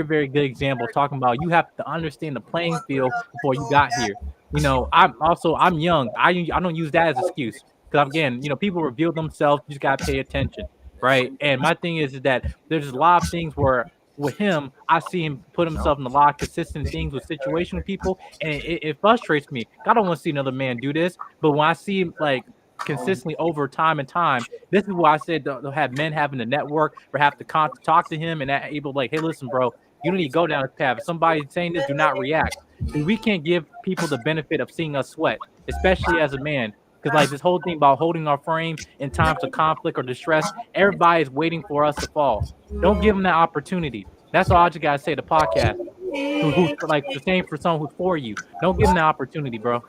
very good example talking about you have to understand the playing field before you got here. You know, I'm young. I don't use that as an excuse because again, you know, people reveal themselves. You just gotta pay attention, right? And my thing is that there's a lot of things where with him, I see him put himself in a lot of consistent things with situation with people, and it frustrates me. I don't want to see another man do this, but when I see him like consistently over time and time, this is why I said they'll have men having a network or have to talk to him and able like, hey, listen, bro, you don't need to go down this path. If somebody's saying this, do not react. Because we can't give people the benefit of seeing us sweat, especially as a man. Because like this whole thing about holding our frame in times of conflict or distress, everybody is waiting for us to fall. Don't give them that opportunity. That's all I just gotta say to podcast. Who's like the same for someone who's for you. Don't give them the opportunity, bro.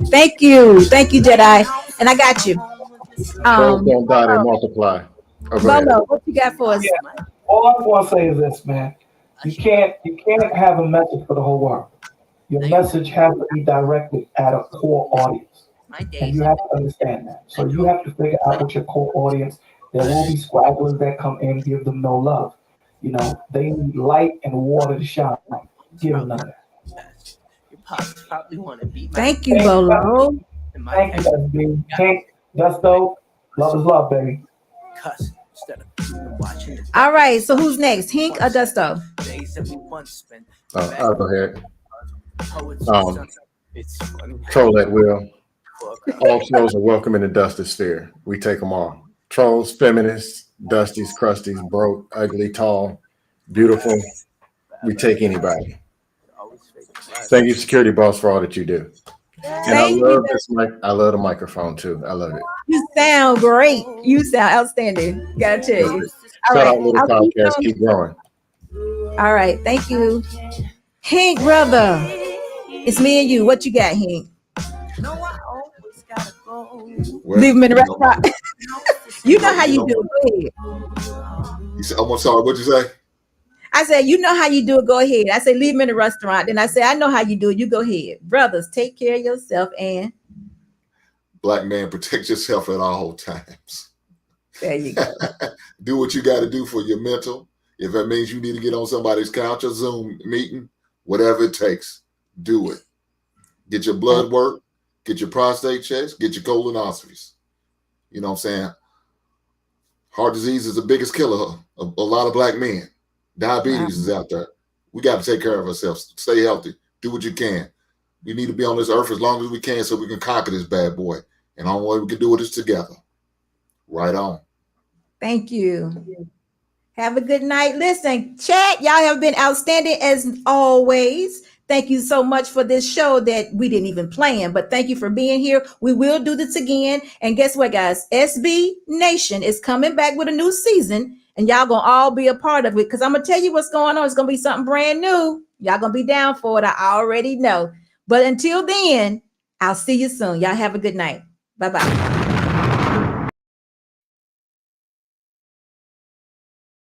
Thank you, Jedi, and I got you. Trolls don't die; they multiply. Oh, go ahead. Bolo, what you got for us? Yeah. All I'm going to say is this, man. You can't have a message for the whole world. Your message has to be directed at a core audience, and you have to understand that. So you have to figure out what your core audience. There will be squagglers that come in, give them no love. You know, they need light and water to shine. Give them none of that. Thank you, Bolo. Thank you, SB. Hank, Gusto, love is love, baby. All right, so who's next, Hink or Dusto? I'll go ahead. Troll that will. All trolls are welcome in the Dusty sphere. We take them all. Trolls, feminists, dusties, crusties, broke, ugly, tall, beautiful. We take anybody. Thank you, security boss, for all that you do. And I love this mic. I love the microphone too. I love it. You sound great. You sound outstanding. Gotta tell you. Shout out, little podcast. Keep growing. All right, thank you, Hink, brother. It's me and you. What you got, Hink? Well, Leave him in the restaurant. You know how you do it. Go ahead. You said, I'm sorry. What'd you say? I said, you know how you do it. Go ahead. I said, leave him in the restaurant. Then I said, I know how you do it. You go ahead. Brothers, take care of yourself and Black man, protect yourself at all times. there you go. Do what you got to do for your mental. If that means you need to get on somebody's couch or Zoom meeting, whatever it takes, do it. Get your blood work, get your prostate checks, get your colonoscopies. You know what I'm saying? Heart disease is the biggest killer of a lot of Black men. Diabetes is out there. We got to take care of ourselves. Stay healthy. Do what you can. We need to be on this earth as long as we can so we can conquer this bad boy. And the only way we can do it is together. Right on. Thank you. Have a good night. Listen, chat, y'all have been outstanding as always. Thank you so much for this show that we didn't even plan, but thank you for being here. We will do this again. And guess what, guys? SB Nation is coming back with a new season, and y'all gonna all be a part of it because I'm gonna tell you what's going on. It's gonna be something brand new. Y'all gonna be down for it. I already know. But until then, I'll see you soon. Y'all have a good night. Bye-bye.